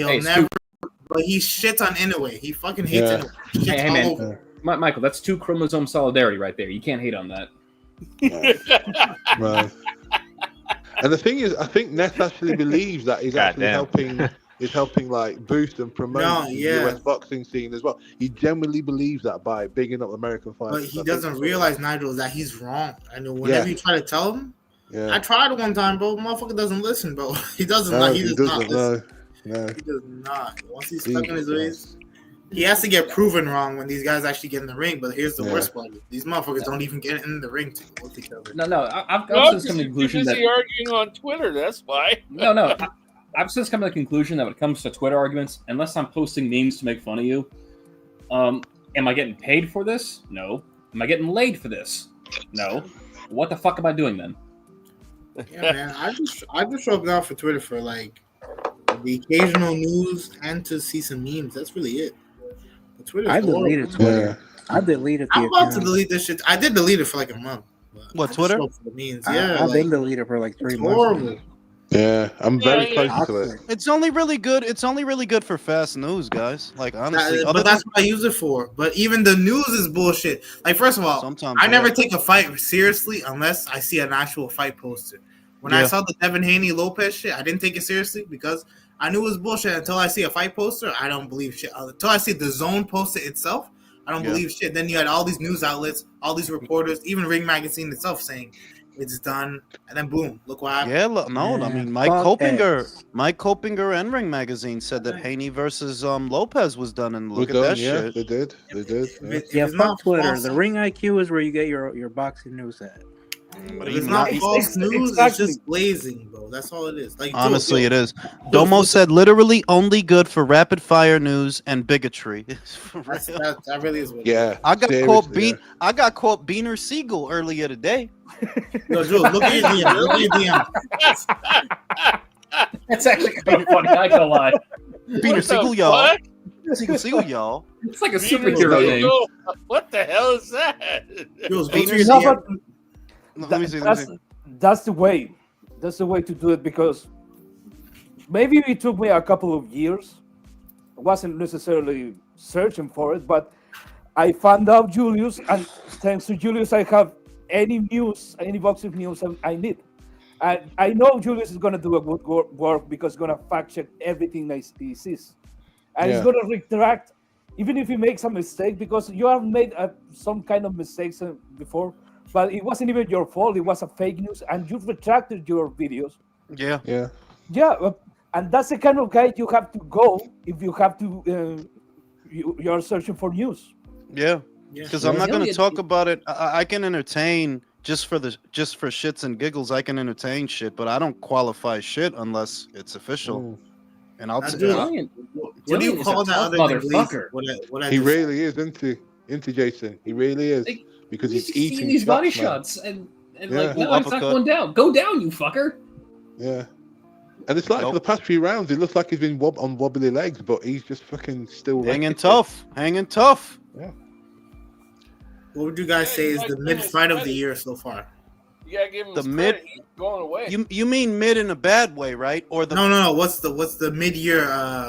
but he shits on Inoue. He fucking hates Inoue. Hey, man. Over. Michael, that's 2 chromosome solidarity right there. You can't hate on that. Right. And the thing is, I think Ness actually believes that he's actually helping like boost and promote the US boxing scene as well. He genuinely believes that by bigging up American fighters. But he doesn't realize, Nigel, that he's wrong. And whenever you try to tell him. I tried one time, bro. Motherfucker doesn't listen, bro. He doesn't. He does not listen. No. He does not. Once he's stuck in his ways, he has to get proven wrong when these guys actually get in the ring. But here's the worst part: these motherfuckers don't even get in the ring with each other. No. I've since come to the conclusion that arguing on Twitter. That's why. No. I've since come to the conclusion that when it comes to Twitter arguments, unless I'm posting memes to make fun of you, am I getting paid for this? No. Am I getting laid for this? No. What the fuck am I doing then? Yeah, man. I just show up now for Twitter for like the occasional news and to see some memes. That's really it. But Twitter. I deleted Twitter. I deleted. I'm about to delete this shit. I did delete it for like a month. What, Twitter? For the memes. Yeah, I've been deleted for like 3 months. Horrible. Yeah, I'm very close to it. It's only really good. It's only really good for fast news, guys. Like honestly, but that's what I use it for. But even the news is bullshit. Like first of all, sometimes I never take a fight seriously unless I see an actual fight posted. When I saw the Devin Haney Lopez shit, I didn't take it seriously because I knew it was bullshit. Until I see a fight poster, I don't believe shit. Until I see the zone poster itself, I don't believe shit. Then you had all these news outlets, all these reporters, even Ring Magazine itself saying it's done, and then boom, look what happened. I mean, Mike Copinger and Ring Magazine said that Haney versus Lopez was done, and look at that shit. They did. Fuck Twitter. The Ring IQ is where you get your boxing news at. But it's not false news. It's just blazing, bro. That's all it is. Like honestly, it is. Domo said literally only good for rapid fire news and bigotry. That really is what. Yeah, I got caught Beaner Siegel earlier today. Yo, Joe, look at your DM. Look at your DM. That's actually kind of funny. I ain't gonna lie. Beaner Siegel, y'all. Sigo, y'all. It's like a superhero name. What the hell is that? Let me see. That's the way. That's the way to do it, because maybe it took me a couple of years. I wasn't necessarily searching for it, but I found out Julius, and thanks to Julius, I have any news, any boxing news I need. And I know Julius is going to do a good work because he's going to fact check everything he sees. And he's going to retract, even if he makes a mistake, because you have made some kind of mistakes before, but it wasn't even your fault. It was a fake news, and you retracted your videos. Yeah. And that's the kind of guy you have to go if you have to. You're searching for news. Yeah. Because I'm not going to talk about it. I can entertain just for shits and giggles. I can entertain shit, but I don't qualify shit unless it's official. And I'll what do you call that other motherfucker? He really is, into Jason. He really is, because he's eating these body shots and like, no, it's not going down. Go down, you fucker. Yeah. And it's like for the past few rounds, it looks like he's been on wobbly legs, but he's just fucking still hanging tough. Yeah. What would you guys say is the mid fight of the year so far? You gotta give him the mid credit. He's going away. You mean mid in a bad way, right? Or the no. What's the mid-year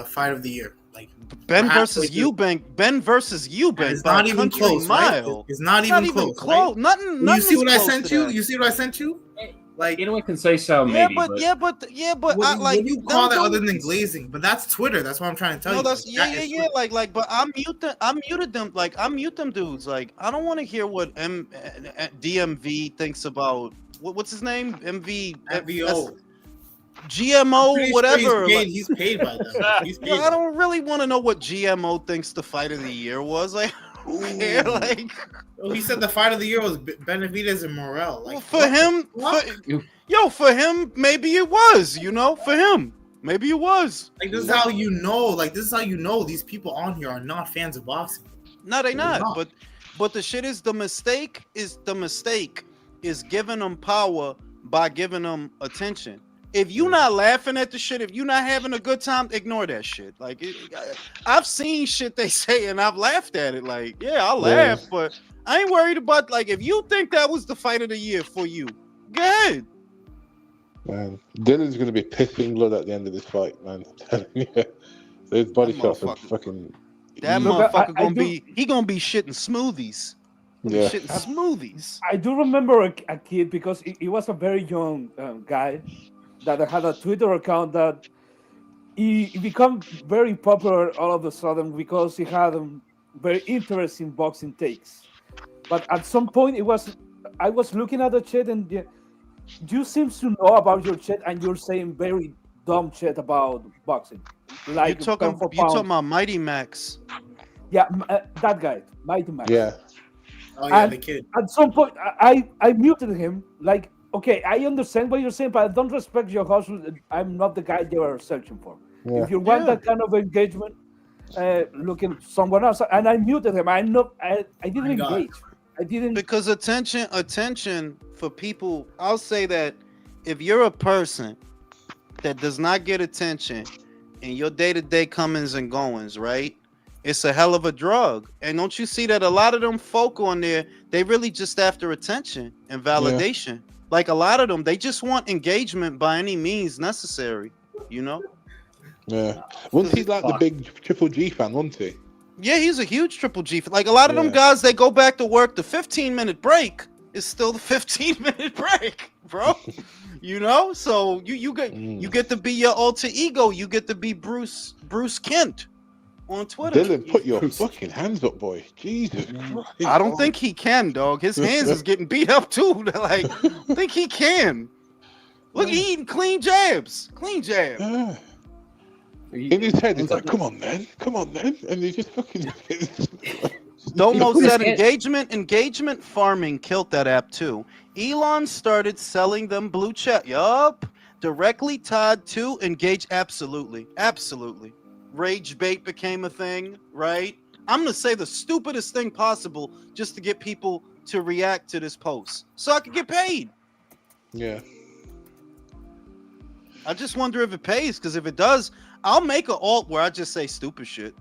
fight of the year? Like Ben versus Eubank. Ben versus Eubank. It's not even close. Right? It's not even close. Right? Nothing. You see what I sent you? You see what I sent you? Like anyone can say so, maybe. What do you call that other than glazing? But that's Twitter. That's what I'm trying to tell you. That's But I muted them. Like I mute them dudes. Like I don't want to hear what DMV thinks about what's his name? MVO. GMO, whatever. He's paid by them. I don't really want to know what GMO thinks the fight of the year was. Like, he said the fight of the year was Benavidez and Morel. Like, for him, maybe it was. For him, maybe it was. Like this is how you know. Like this is how you know these people on here are not fans of boxing. No, they're not. But the shit is the mistake is giving them power by giving them attention. If you're not laughing at the shit, if you're not having a good time, ignore that shit. Like, I've seen shit they say and I've laughed at it. Like, yeah, I'll laugh, but I ain't worried about, like, if you think that was the fight of the year for you, go ahead. Man, Dylan's going to be pissing blood at the end of this fight, man. I'm telling you. Those body shots are fucking... That motherfucker going to be shitting smoothies. Yeah. Shitting smoothies. I do remember a kid, because he was a very young guy that had a Twitter account that he became very popular all of a sudden because he had very interesting boxing takes. But at some point, I was looking at the chat, and you seem to know about your chat, and you're saying very dumb shit about boxing. Like you're talking about Mighty Max. Yeah, that guy, Mighty Max. Yeah. Oh yeah, the kid. At some point, I muted him. Like, okay, I understand what you're saying, but I don't respect your hustle. I'm not the guy you are searching for. Yeah. If you want that kind of engagement, look at someone else. And I muted him. I didn't engage. I didn't, because attention for people. I'll say that if you're a person that does not get attention in your day-to-day comings and goings, right? It's a hell of a drug. And don't you see that a lot of them folk on there, they really just after attention and validation. Yeah. Like a lot of them, they just want engagement by any means necessary, Yeah. Wasn't he like the big Triple G fan, wasn't he? Yeah, he's a huge Triple G fan. Like a lot of them guys, they go back to work. The 15-minute break is still the 15-minute break, bro. So you get to be your alter ego. You get to be Bruce Kent on Twitter. Dylan, put your fucking hands up, boy. Jesus Christ. I don't think he can, dog. His hands is getting beat up too. Like, I think he can. Look, he eating clean jabs. Yeah. In his head, he's like, come on, man. And he just fucking... Domo said engagement farming killed that app too. Elon started selling them blue check. Yup. Directly tied to engage. Absolutely. Rage bait became a thing, right? I'm going to say the stupidest thing possible just to get people to react to this post so I could get paid. Yeah. I just wonder if it pays, because if it does, I'll make an alt where I just say stupid shit.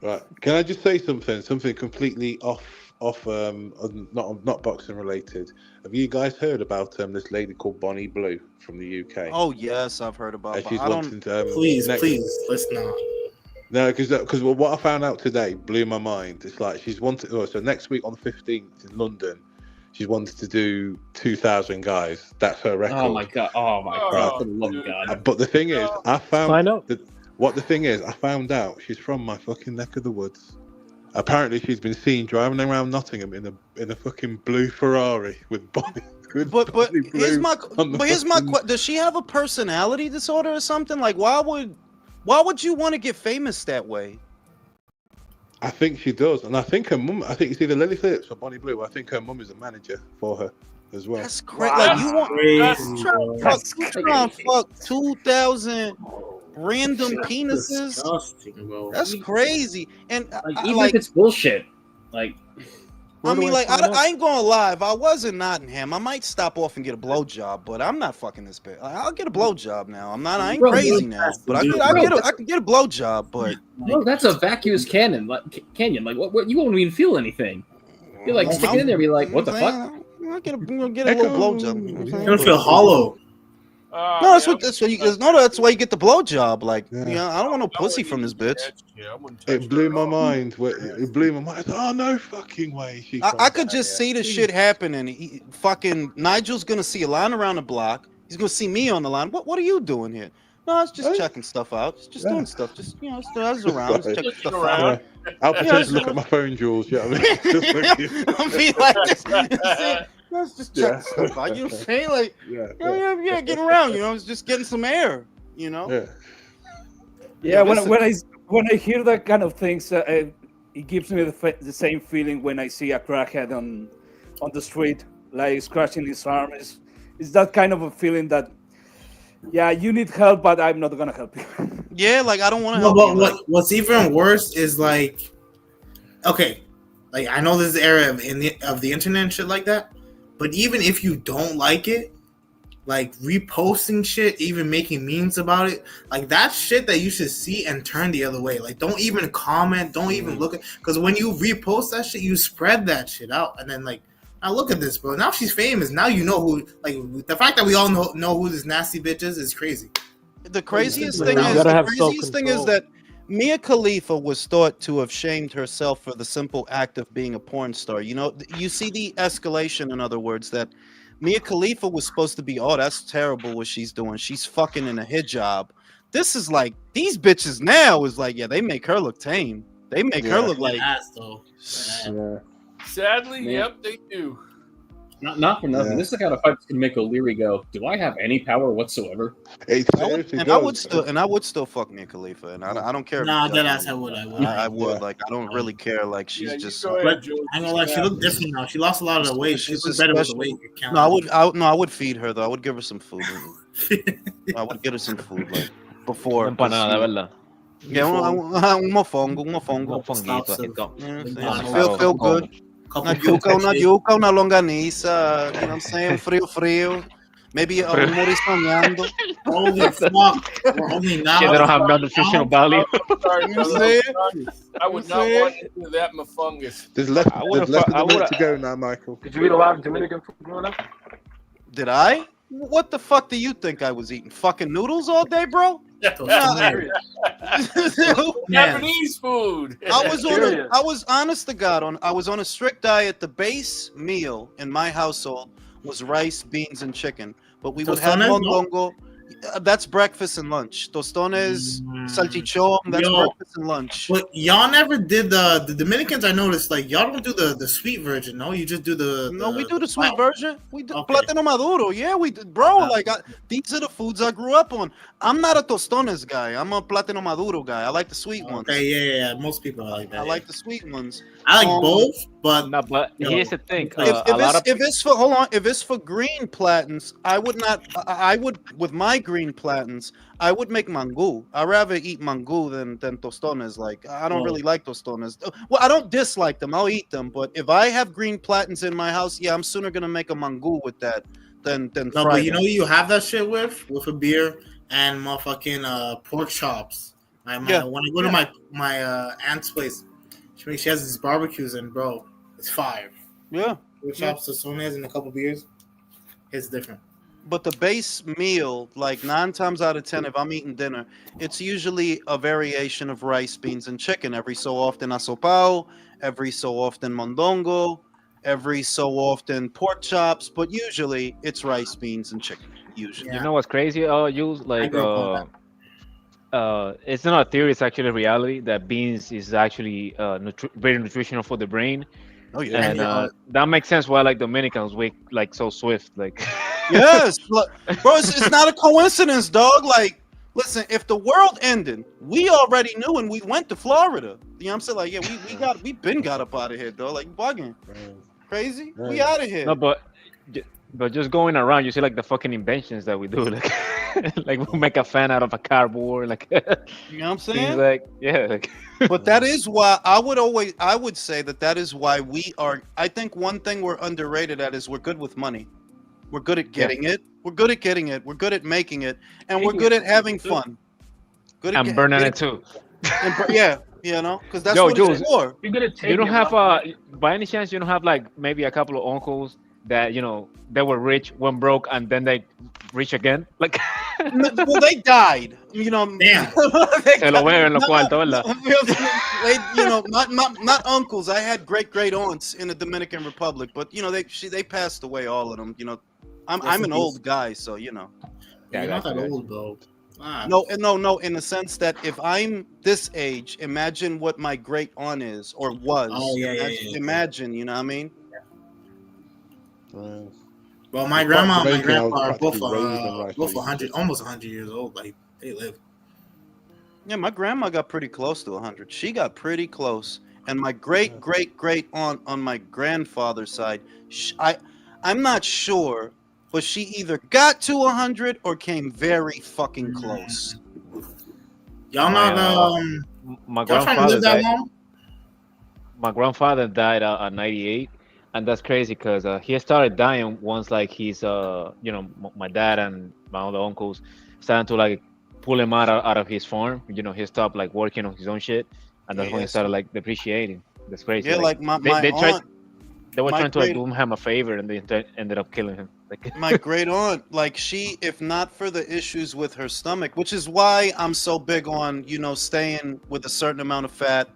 Right. Can I just say something completely off, not boxing related? Have you guys heard about this lady called Bonnie Blue from the UK? Oh yes, I've heard about. She's wanting to. Please, let's not. No, because what I found out today blew my mind. It's like she's wanted. Oh, so next week on the 15th in London, she's wanted to do 2,000 guys. That's her record. Oh my god! Oh my god! For the love of God! But the thing is, I found out. I found out she's from my fucking neck of the woods. Apparently, she's been seen driving around Nottingham in a fucking blue Ferrari with Bonnie. But here's my question: does she have a personality disorder or something? Like, why would you want to get famous that way? I think she does, and I think her mum. I think it's either Lily Phillips or Bonnie Blue. I think her mum is a manager for her as well. That's crazy. Like you want trying to fuck 2,000 random penises? That's crazy. And even if it's bullshit, like. I mean, like, I ain't gonna lie. If I was in Nottingham, I might stop off and get a blowjob, but I'm not fucking this bitch. Like, I'll get a blowjob now. I ain't crazy now, but I can get a blowjob. But no, that's a vacuous canyon. Like what? You won't even feel anything. You're like stick it in there, and be like, what the fuck? I'll get a little blowjob. It's gonna feel hollow. No, that's why you get the blowjob. Like, I don't want no pussy from this bitch. It blew my mind. It blew my mind. Oh no, fucking way! I could just see the shit happening. Fucking Nigel's gonna see a line around the block. He's gonna see me on the line. What are you doing here? No, it's just checking stuff out. It's just doing stuff. Just I was around, just checking stuff out. I'll pretend to look at my phone, Jules. You know what I mean? I'll be like this. Let's just check stuff out. You know what I'm saying? Like, getting around. It's just getting some air. Yeah. When I hear that kind of things, it gives me the same feeling when I see a crackhead on the street, like scratching his arm. It's that kind of a feeling that, yeah, you need help, but I'm not gonna help you. Yeah, like I don't want to help you. What's even worse is like, okay, like I know this era of the internet and shit like that. But even if you don't like it, like reposting shit, even making memes about it, like that's shit that you should see and turn the other way. Like don't even comment, don't even look at, because when you repost that shit, you spread that shit out, and then like, now look at this, bro. Now she's famous. Now you know who. Like the fact that we all know who this nasty bitch is crazy. The craziest thing is that Mia Khalifa was thought to have shamed herself for the simple act of being a porn star. You see the escalation, in other words, that Mia Khalifa was supposed to be, oh, that's terrible what she's doing. She's fucking in a hijab. This is like, these bitches now is like, yeah, they make her look tame. They make her look like... Sadly, yep, they do. Not for nothing. This is the kind of fight that's gonna make O'Leary go, do I have any power whatsoever? I would still fuck Mia Khalifa, and I don't care. Nah, I would. I would. Like, I don't really care. Like, she's just. I know, like, she looked different now. She lost a lot of the weight. She's better with the weight. I would feed her though. I would give her some food. I would get her some food like before. Empanada, ¿verdad? Yeah, un mofongo. Feel good. Una yuca, una longaniza, you know what I'm saying? Frío. Maybe a mori soñando. Holy fuck. We're only now. Yeah, they don't have no nutritional value. I would not want to do that mofongus. There's less to go now, Michael. Did you eat a lot of Dominican food growing up? Did I? What the fuck do you think I was eating? Fucking noodles all day, bro? Japanese food. I was honest to God I was on a strict diet. The base meal in my household was rice, beans, and chicken. But we would have mondongo. That's breakfast and lunch. Tostones, salchichon, that's breakfast and lunch. But y'all never did the Dominicans. I noticed, like, y'all don't do the sweet version. No, you just do the no. We do the sweet version. We do plátano maduro. Yeah, we did, bro. Like, these are the foods I grew up on. I'm not a tostones guy. I'm a plátano maduro guy. I like the sweet ones. Okay, yeah. Most people are like that. I like the sweet ones. I like both, but no. But here's the thing: if it's for green platans, I would not. I would with my green platans. I would make mango. I'd rather eat mango than tostones. Like, I don't really like tostones. Well, I don't dislike them. I'll eat them. But if I have green platans in my house, yeah, I'm sooner gonna make a mango with that than no. But you know, you have that shit with a beer and motherfucking pork chops. When I go to my aunt's place, she has these barbecues, and bro, it's fire. Yeah. Chops, tostones, and a couple beers. It's different. But the base meal, like 9 times out of 10, if I'm eating dinner, it's usually a variation of rice, beans, and chicken. Every so often asopao, every so often mondongo, every so often pork chops, but usually it's rice, beans, and chicken. Usually. You know what's crazy? Use like it's not a theory; it's actually a reality that beans is actually very nutritional for the brain. Oh yeah, and that makes sense why like Dominicans wake like so swift, like. Yes, bro, it's not a coincidence, dog. Like, listen, if the world ended, we already knew, and we went to Florida. You know what I'm saying? Like, yeah, we been got up out of here, dog. Like, bugging, crazy. We out of here. No, but just going around, you see like the fucking inventions that we do, like, like we make a fan out of a cardboard, like. You know what I'm saying? Like, yeah. Like. But that is why I would say that is why we are. I think one thing we're underrated at is we're good with money. We're good at getting it. We're good at getting it. We're good at making it, and we're good at having fun. Good at burning it too. Yeah, you know, because that's what it's for. You don't have by any chance you don't have like maybe a couple of uncles that they were rich, went broke, and then they rich again, like. Well, they died. You know, damn. Se lo veo en los cuartos, ¿verdad? Not uncles. I had great aunts in the Dominican Republic, but they passed away, all of them. You know, I'm an old guy, so you know. Yeah, you're not that old, bro. No. In the sense that if I'm this age, imagine what my great aunt is or was. Oh yeah, imagine, you know what I mean? Well, my grandma and my grandpa are both 100, almost 100 years old. Like, they live. Yeah, my grandma got pretty close to 100. She got pretty close. And my great aunt on my grandfather's side, I'm not sure, but she either got to 100 or came very fucking close. Y'all not my grandfather died. My grandfather died at 98. And that's crazy because he started dying once, like he's, my dad and my other uncles started to like pull him out of his farm. He stopped like working on his own shit, and that's when he started like depreciating. That's crazy. Yeah, like my aunt. They were trying to do him a favor, and they ended up killing him. Like my great aunt, like she, if not for the issues with her stomach, which is why I'm so big on staying with a certain amount of fat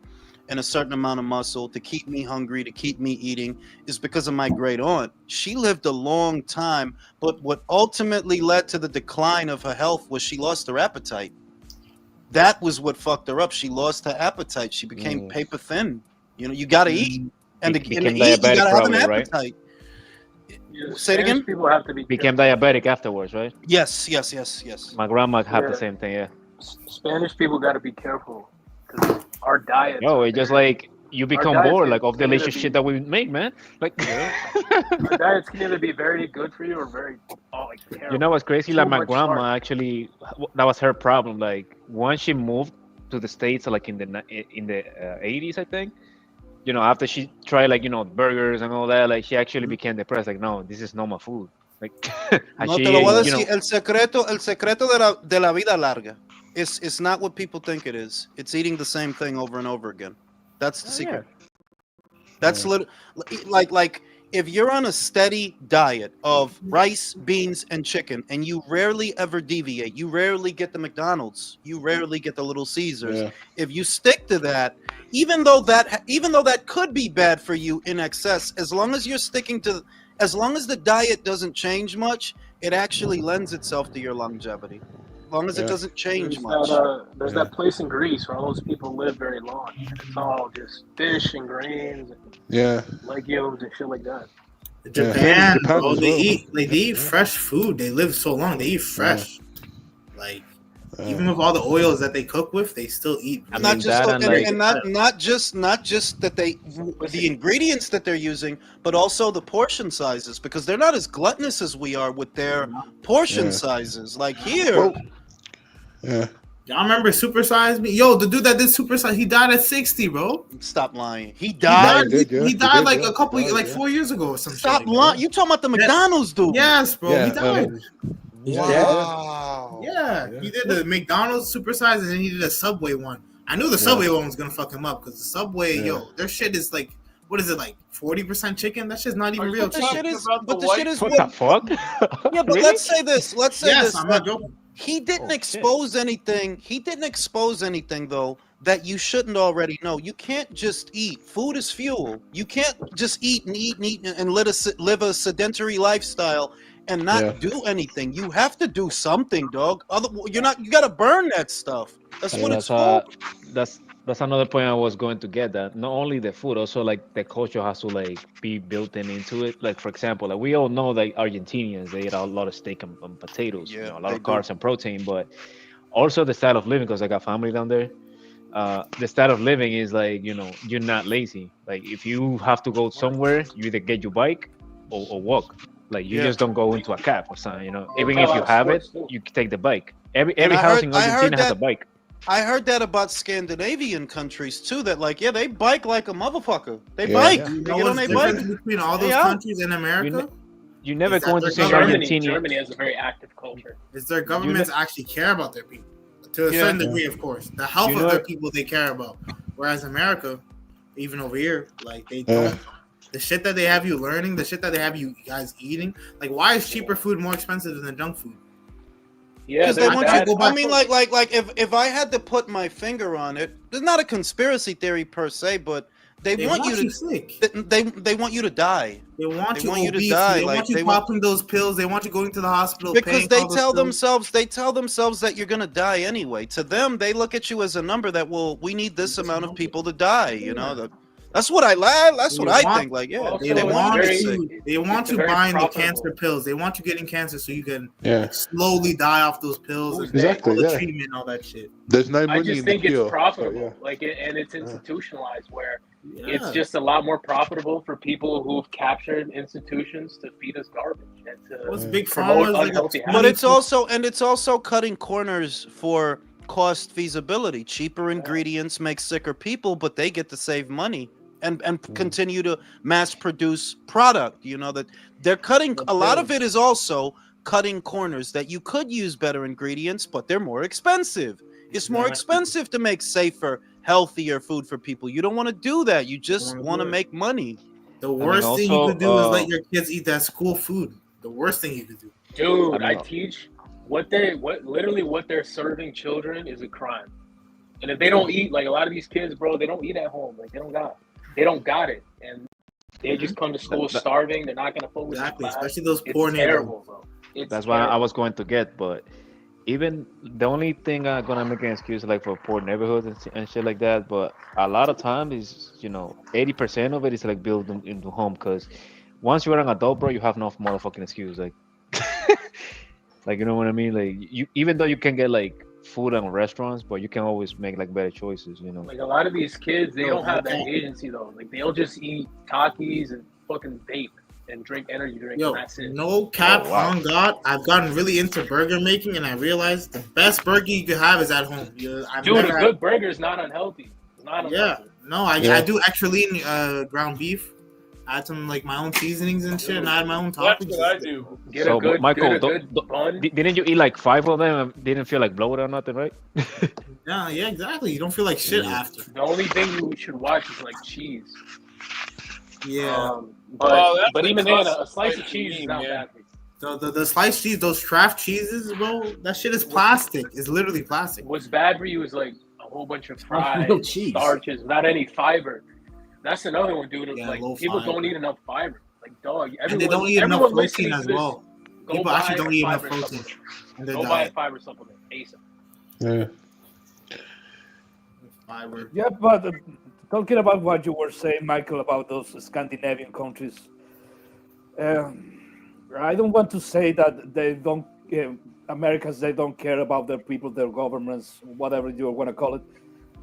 and a certain amount of muscle to keep me hungry, to keep me eating, is because of my great aunt. She lived a long time, but what ultimately led to the decline of her health was she lost her appetite. That was what fucked her up. She lost her appetite. She became paper thin. You got to eat, and to eat, you got to have an appetite. Right? Yeah, say it again. People have to became diabetic afterwards, right? Yes. My grandma had the same thing. Yeah. Spanish people got to be careful because our diet. No, it's just like you become bored like of delicious shit that we make, man. Like our diets can either be very good for you or very terrible. You know what's crazy? Like my grandma actually, that was her problem. Like once she moved to the States, like in the 80s, I think. After she tried like burgers and all that, like she actually became depressed. Like, no, this is not my food. Like, no te lo voy a decir. El secreto de la vida larga. It's not what people think it is. It's eating the same thing over and over again. That's the secret. Yeah. That's like if you're on a steady diet of rice, beans, and chicken, and you rarely ever deviate, you rarely get the McDonald's, you rarely get the Little Caesars. Yeah. If you stick to that, even though that could be bad for you in excess, as long as you're sticking to, as long as the diet doesn't change much, it actually lends itself to your longevity. As long as it doesn't change much. There's that place in Greece where all those people live very long. And it's all just fish and grains and legumes and shit like that. Japan, bro, they eat fresh food. They live so long. They eat fresh. Like even with all the oils that they cook with, they still eat. Not just that the ingredients that they're using, but also the portion sizes, because they're not as gluttonous as we are with their portion sizes. Like here. Y'all remember Super Size Me? Yo, the dude that did Super Size, he died at 60, bro. Stop lying. He died. He died like a couple, like 4 years ago or something. Stop lying. You talking about the McDonald's dude? Yes, bro. He died. Wow. Yeah, he did the McDonald's supersize and then he did a Subway one. I knew the Subway one was gonna fuck him up because the Subway, their shit is like, what is it, like 40% chicken? That shit's not even real chicken. But the shit is what the fuck? Yeah, but let's say this. Let's say this. I'm not joking. He didn't expose anything. He didn't expose anything though that you shouldn't already know. You can't just eat. Food is fuel. You can't just eat and live a sedentary lifestyle and not do anything. You have to do something, dog. You gotta burn that stuff. That's what it's for. That's another point I was going to get, that not only the food, also like the culture has to like be built into it. Like for example, like we all know that Argentinians, they eat a lot of steak and potatoes, a lot of carbs and protein, but also the style of living, because I got family down there. The style of living is like, you're not lazy. Like if you have to go somewhere, you either get your bike or walk. Like you just don't go into a cab or something, Even if you have it, you take the bike. Every house in Argentina has a bike. I heard that about Scandinavian countries too. That they bike like a motherfucker. They bike. You know what's the difference between all those countries in America? You never go into Germany has a very active culture. Is their governments actually care about their people to a certain degree, of course. The health of their people they care about. Whereas America, even over here, like they don't. The shit that they have you learning, the shit that they have you guys eating. Like, why is cheaper food more expensive than junk food? Yeah, because they want you to go back. I mean, like if I had to put my finger on it, there's not a conspiracy theory per se, but they want you to sick. They want you to die. They want you to die. They want you popping those pills. They want you going to the hospital because they tell themselves that you're gonna die anyway. To them, they look at you as a number that we need this amount of people to die. That's what I think. Like, they want you buying the cancer pills. They want you getting cancer so you can slowly die off those pills and all the treatment and all that shit. There's no money. I just think it's profitable, and it's institutionalized where it's just a lot more profitable for people who've captured institutions to feed us garbage and to big promote unhealthy habits. But it's also cutting corners for cost feasibility. Cheaper ingredients make sicker people, but they get to save money and continue to mass produce product. That they're cutting. A lot of it is also cutting corners that you could use better ingredients, but they're more expensive. It's more expensive to make safer, healthier food for people. You don't want to do that. You just want to make money. The worst thing you could do is let your kids eat that school food. The worst thing you could do. Dude, I teach what they're serving children is a crime. And if they don't eat, like a lot of these kids, bro, they don't eat at home. Like they don't got it. And they just come to school starving. They're not gonna focus on class. Especially those poor neighborhoods. That's why I was going to get, but even the only thing I'm gonna make an excuse like for poor neighborhoods and shit like that, but a lot of times is 80% of it is like built into home, because once you're an adult, bro, you have no motherfucking excuse. Like like, you know what I mean? Like you, even though you can get like food in restaurants, but you can always make like better choices. Like a lot of these kids, they don't have that agency though. Like they'll just eat Takis and fucking vape and drink energy drinks. Yo, and that's it. No cap on God, I've gotten really into burger making, and I realized the best burger you could have is at home. Dude, a good burger is not unhealthy. It's not unhealthy. I do extra lean ground beef. I add some like my own seasonings and shit, and I add my own toppings. That's what I do. Michael, didn't you eat like 5 of them and didn't feel like bloated or nothing, right? Yeah, exactly. You don't feel like shit after. The only thing you should watch is like cheese. Yeah. But even then, a slice of cheese is not bad. The sliced cheese, those Kraft cheeses, bro, that shit is plastic. It's literally plastic. What's bad for you is like a whole bunch of fried starches without any fiber. That's another one, dude. Like people don't eat enough fiber. Like dog, and they don't eat enough protein as well. People actually don't eat enough protein. Go buy a fiber supplement, ASAP. Yeah. Fiber. Yeah, but talking about what you were saying, Michael, about those Scandinavian countries, I don't want to say that they don't. Americans, they don't care about their people, their governments, whatever you want to call it.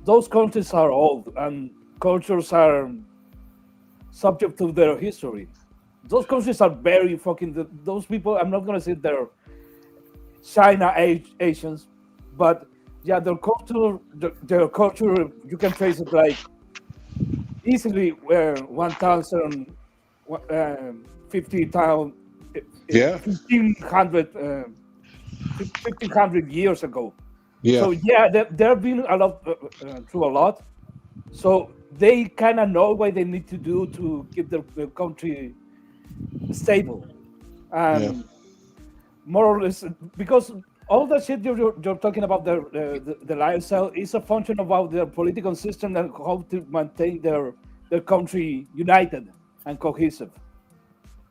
Those countries are old and cultures are subject to their history. Those countries are very fucking. Those people, I'm not gonna say they're China Asians, but yeah, their culture, you can trace it like easily 1,000, 50,000, 1,500 1,500 years ago. Yeah. So yeah, they've been through a lot. So they kind of know what they need to do to keep the country stable, and more or less, because all the shit you're talking about, the lifestyle is a function about their political system and how to maintain their country united and cohesive.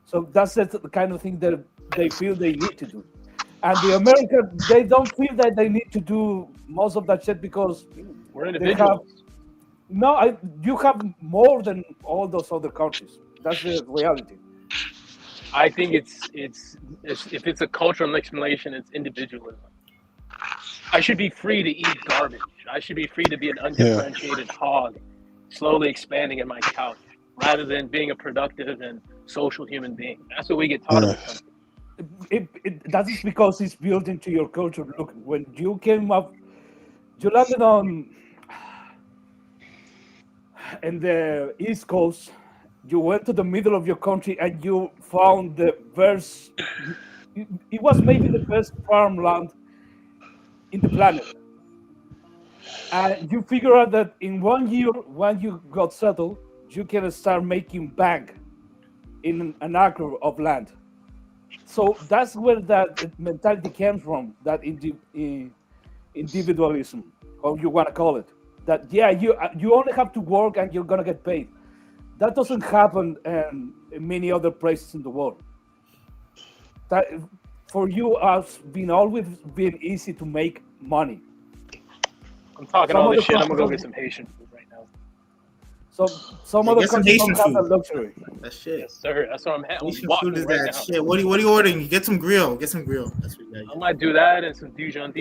So that's the kind of thing that they feel they need to do. And the Americans, they don't feel that they need to do most of that shit because we're individuals. You have more than all those other countries. That's the reality. I think it's if it's a cultural explanation, it's individualism. I should be free to eat garbage. I should be free to be an undifferentiated hog, slowly expanding in my couch, rather than being a productive and social human being. That's what we get taught in this country. That is because it's built into your culture. Look, when you came up, you landed on in the East Coast. You went to the middle of your country and you found the first. It was maybe the best farmland in the planet, and you figure out that in 1 year, when you got settled, you can start making bank in an acre of land. So that's where that mentality came from, that individualism, how you want to call it. That you only have to work and you're gonna get paid. That doesn't happen in many other places in the world. That for you has always been easy to make money. I'm talking all this shit. I'm gonna go get some Haitian food right now. So some other countries don't have that luxury. That shit. Yes, sir. That's what I'm having. Haitian food is that shit. What are you ordering? Get some grill. That's what you got. I might do that and some Dijon.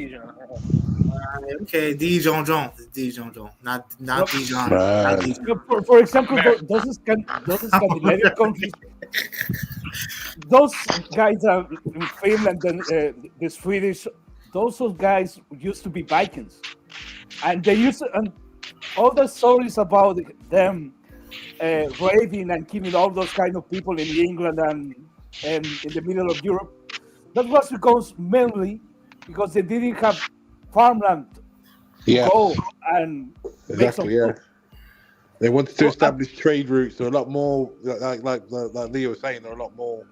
Okay, Dijon, not Dijon. For example, those Scandinavian countries, those guys are in Finland and the Swedish. Those guys used to be Vikings, and they used to, and all the stories about them raving and killing all those kind of people in England and in the middle of Europe. That was mainly because they didn't have farmland to go and exactly. They wanted to establish trade routes. There are a lot more, like Leo was saying, there are a lot more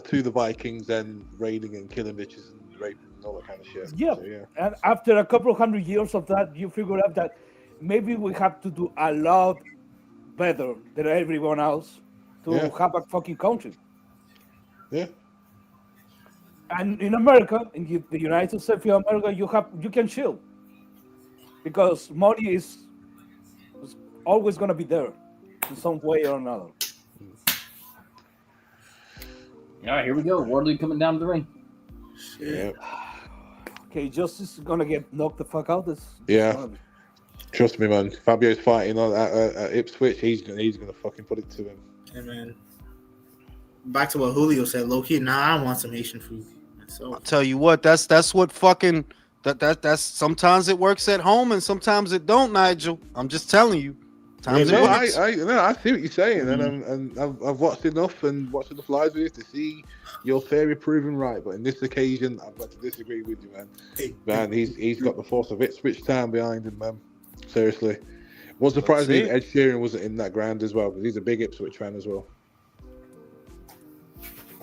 to the Vikings than raiding and killing bitches and raping and all that kind of shit. Yeah. So, and after a couple of 100 years of that, you figure out that maybe we have to do a lot better than everyone else to have a fucking country. Yeah. And in America, in the United States of America, you can chill because money is always going to be there in some way or another. All right, here we go. Wardley coming down to the ring. Yeah. Okay, Justice is going to get knocked the fuck out. Trust me, man. Fabio's fighting at Ipswich. He's gonna fucking put it to him. Hey, man. Back to what Julio said. Low key, I want some Haitian food. So I'll tell you what. That's what fucking that's. Sometimes it works at home and sometimes it don't, Nigel. I'm just telling you. I see what you're saying, and I've watched enough lives with you to see your theory proven right. But in this occasion, I've got to disagree with you, man. Man, he's got the force of Ipswich Town behind him, man. Seriously, what's surprising is Ed Sheeran wasn't in that ground as well, because he's a big Ipswich fan as well.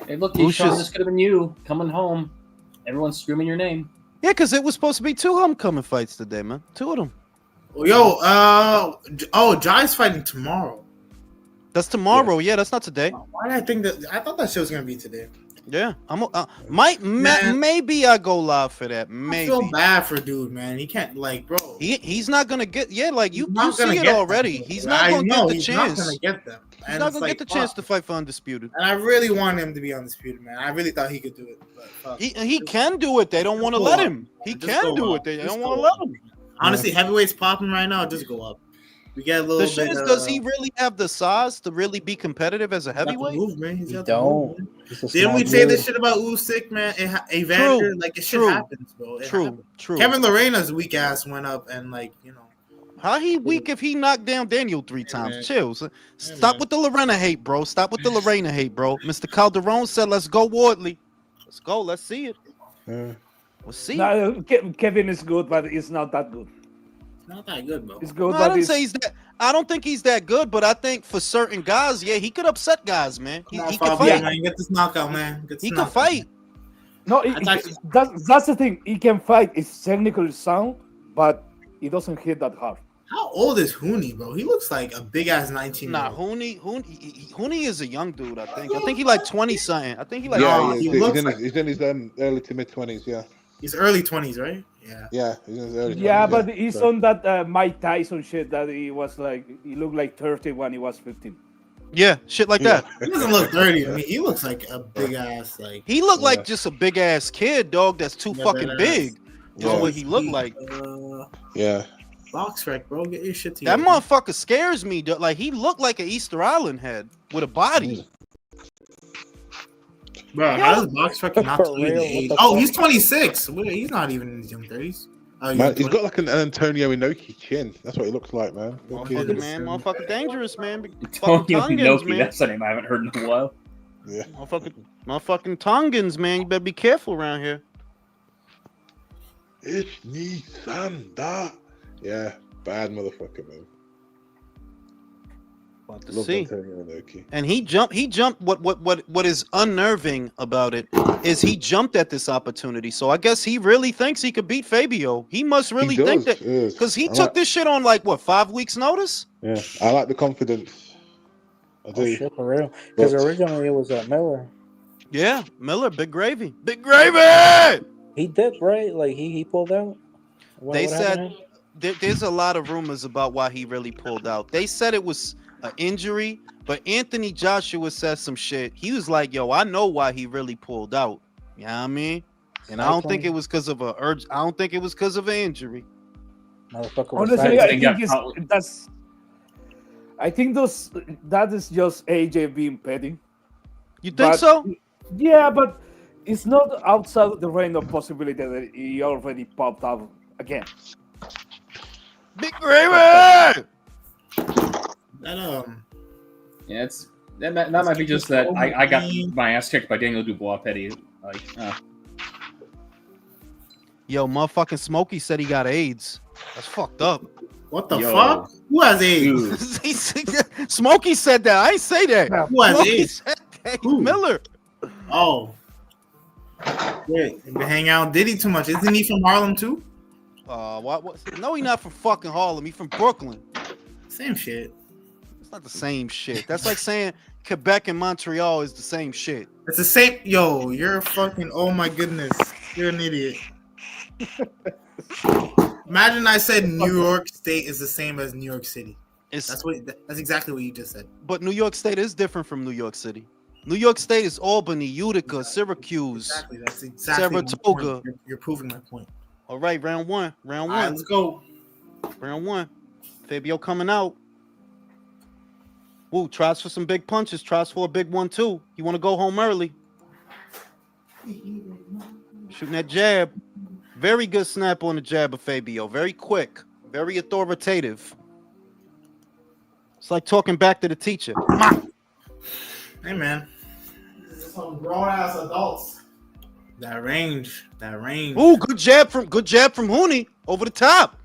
Hey, look, Keyshawn, this could have been you coming home. Everyone's screaming your name. Yeah, because it was supposed to be 2 homecoming fights today, man. 2 of them. Jai's fighting tomorrow. That's tomorrow. Yeah, that's not today. Why did I think that? I thought that shit was gonna be today. Yeah, maybe I go live for that. Maybe. I feel bad for dude, man. He can't, bro. He's not gonna get. Yeah, like you see it already. He's not gonna get the chance. He's not gonna get them. He's not gonna get the chance to fight for Undisputed. And I really want him to be Undisputed, man. I really thought he could do it. But he can do it. They don't want to let him. He can do it. They don't want to let him. Honestly, heavyweight's popping right now. Just go up. We get a little bit. The shit is, does he really have the size to really be competitive as a heavyweight? He don't. Didn't we say this shit about Usyk, man? Evander, like it shit happens, bro. True. Kevin Lorena's weak ass went up and how he weak if he knocked down Daniel 3 times? Chill. Stop with the Lorena hate, bro. Stop with the Lorena hate, bro. Mr. Calderon said, "Let's go, Wardley. Let's go. Let's see it." We'll see. No, Kevin is good, but it's not that good. Not that good, bro. It's good, No, but I didn't say he's that. I don't think he's that good, but I think for certain guys, yeah, he could upset guys, man. He can fight. Man. Get this knockout, man. He can fight. No, that's the thing. He can fight. It's technically sound, but he doesn't hit that hard. How old is Huni, bro? He looks like a big ass 19. Nah, Huni is a young dude. I think he like 20 something. I think he like. Yeah, he's in his early to mid 20s. Yeah. He's early 20s, right? Yeah. Yeah, he's in his early 20s. Yeah, but he's on that Mike Tyson shit that he was like. He looked like 30 when he was 15. Yeah, shit like that. He doesn't look 30. I mean, he looks like a big ass like. He looked like just a big ass kid, dog. That's too fucking big. That's what he looked like. Yeah. Box wreck, bro. Get your shit together. That motherfucker scares me. Like he looked like an Easter Island head with a body. Bro, how does box wreck not tell you the age? Oh, he's 26. He's not even in his young 30s. Man, he's got like an Antonio Inoki chin. That's what he looks like, man. Motherfucker dangerous, man. Antonio Inoki, that's a name I haven't heard in a while. Yeah. Motherfucking Tongans, man. You better be careful around here. It's Nisanda. Yeah, bad motherfucker, man. To see. And he jumped. What is unnerving about it is he jumped at this opportunity. So I guess he really thinks he could beat Fabio. He must really think that because he took this shit on like 5 weeks notice. Yeah, I like the confidence. I do. Oh, shit, for real. Because originally it was Miller. Yeah, Miller, big gravy. He did, right? Like he pulled out. They said there's a lot of rumors about why he really pulled out. They said it was an injury, but Anthony Joshua said some shit. He was like, "Yo, I know why he really pulled out." You know what I mean? And I don't think it was because of a urge. I don't think it was because of an injury. Honestly, I think that is just AJ being petty. You think so? Yeah, but it's not outside the range of possibility that he already popped out again. Big gravy. Yeah, that might be just that I got my ass kicked by Daniel Dubois petty. Like, Yo, motherfucking Smokey said he got AIDS. That's fucked up. What the fuck? Who has AIDS? Smokey said that. I ain't say that. Who has AIDS? Said that. Miller. Oh. Wait, hang out. Did he too much? Isn't he from Harlem too? What? No, he's not from fucking Harlem. He's from Brooklyn. Same shit. It's not the same shit. That's like saying Quebec and Montreal is the same shit. It's the same. Yo, you're fucking. Oh my goodness, you're an idiot. Imagine I said New York State is the same as New York City. That's exactly what you just said. But New York State is different from New York City. New York State is Albany, Utica, Syracuse, That's exactly Saratoga. You're proving my point. All right, round one. All right, let's go. Round one. Fabio coming out. Woo, tries for some big punches. Tries for a big one, too. You want to go home early. Shooting that jab. Very good snap on the jab of Fabio. Very quick. Very authoritative. It's like talking back to the teacher. Hey, man. Some grown-ass adults. That range. Ooh, good jab from Huni over the top.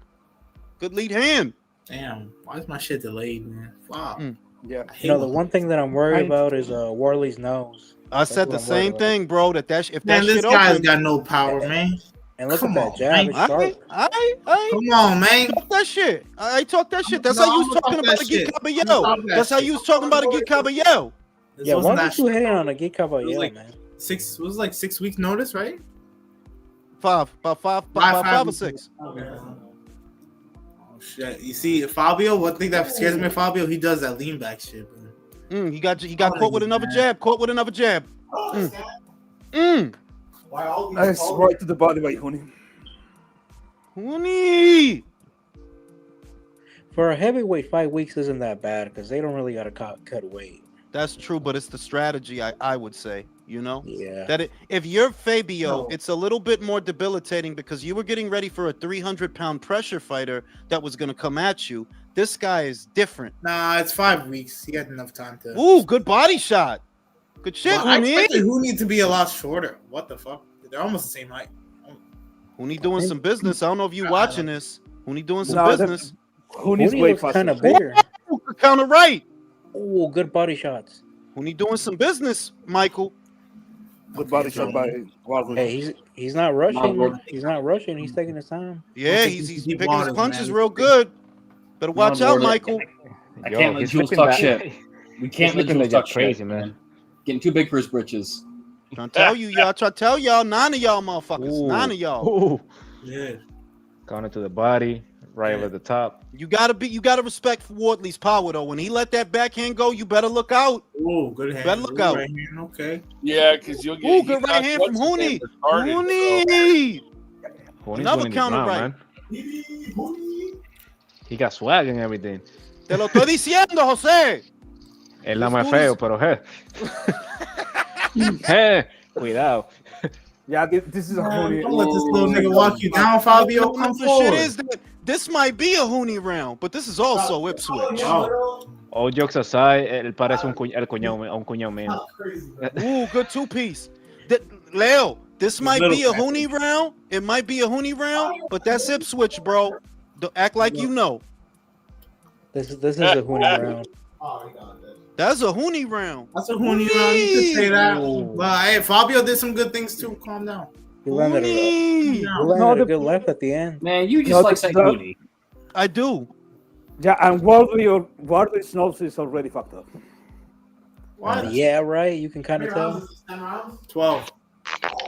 Good lead hand. Damn, why is my shit delayed, man? Wow. Yeah. The one thing that I'm worried about is Wardley's nose. I said the same thing, bro. If that this guy's got no power, man. And look at that jab. Come on, man. Talk that shit. I talk that shit. That's how you was talking about Agit Caballero. That's how you was talking about Agit Caballero. Yeah, why did you hate on Agit Caballero, man? It was like 6 weeks notice, right? About five or six. Okay. Oh shit! You see, Fabio. One thing that scares me, Fabio, he does that lean back shit. He got caught with another jab. Nice, right to the body by Huni. For a heavyweight, 5 weeks isn't that bad because they don't really got to cut weight. That's true, but it's the strategy. I would say. Yeah. That if you're Fabio, it's a little bit more debilitating because you were getting ready for a 300-pound pressure fighter that was going to come at you. This guy is different. Nah, it's 5 weeks. He got enough time to. Ooh, good body shot. Good shit, I expected Huni to be a lot shorter. What the fuck? They're almost the same height. Huni doing some business. I don't know if you watching this. Huni doing some business. Huni's way looks kind of bigger. Counter right. Oh, good body shots. Huni doing some business, Michael. Good body shot by Wardley. Hey, he's not rushing. He's not rushing. He's taking his time. Yeah, he's picking his punches real good. Better watch out, Michael. I can't let Jules talk shit. We can't let Jules talk crazy, man. Getting too big for his britches. Trying to tell you, y'all. Try to tell y'all. 9 of y'all motherfuckers. Ooh. 9 of y'all. Ooh. Yeah. Going into the body, right over the top. You gotta respect Wardley's power though. When he let that backhand go, you better look out. Oh, good hand. Better look out. Right hand. Okay. Yeah, because you'll get. Ooh, good right hand from Huni. Huni. Another counter right. He got swag and everything. Te lo estoy diciendo, José. Él la más feo, pero cuidado. Yeah, this is a Huni. Don't let this little nigga walk you down, Fabio. Come forward. Shit is that this might be a Huni round, but this is also Ipswich. All jokes aside, él parece un cuñado mío. Ooh, good 2-piece. Leo, this might be a Huni round. It might be a Huni round, but that's Ipswich, bro. Don't act like you know. This is a Huni round. That's a Huni round. That's a Huni round. You could say that. Well, hey, Fabio did some good things too. Calm down. He landed a good left at the end. Man, you just like saying Huni. I do. Yeah, and Wardley's nose is already fucked up. What? Yeah, right. You can kind of tell. 12.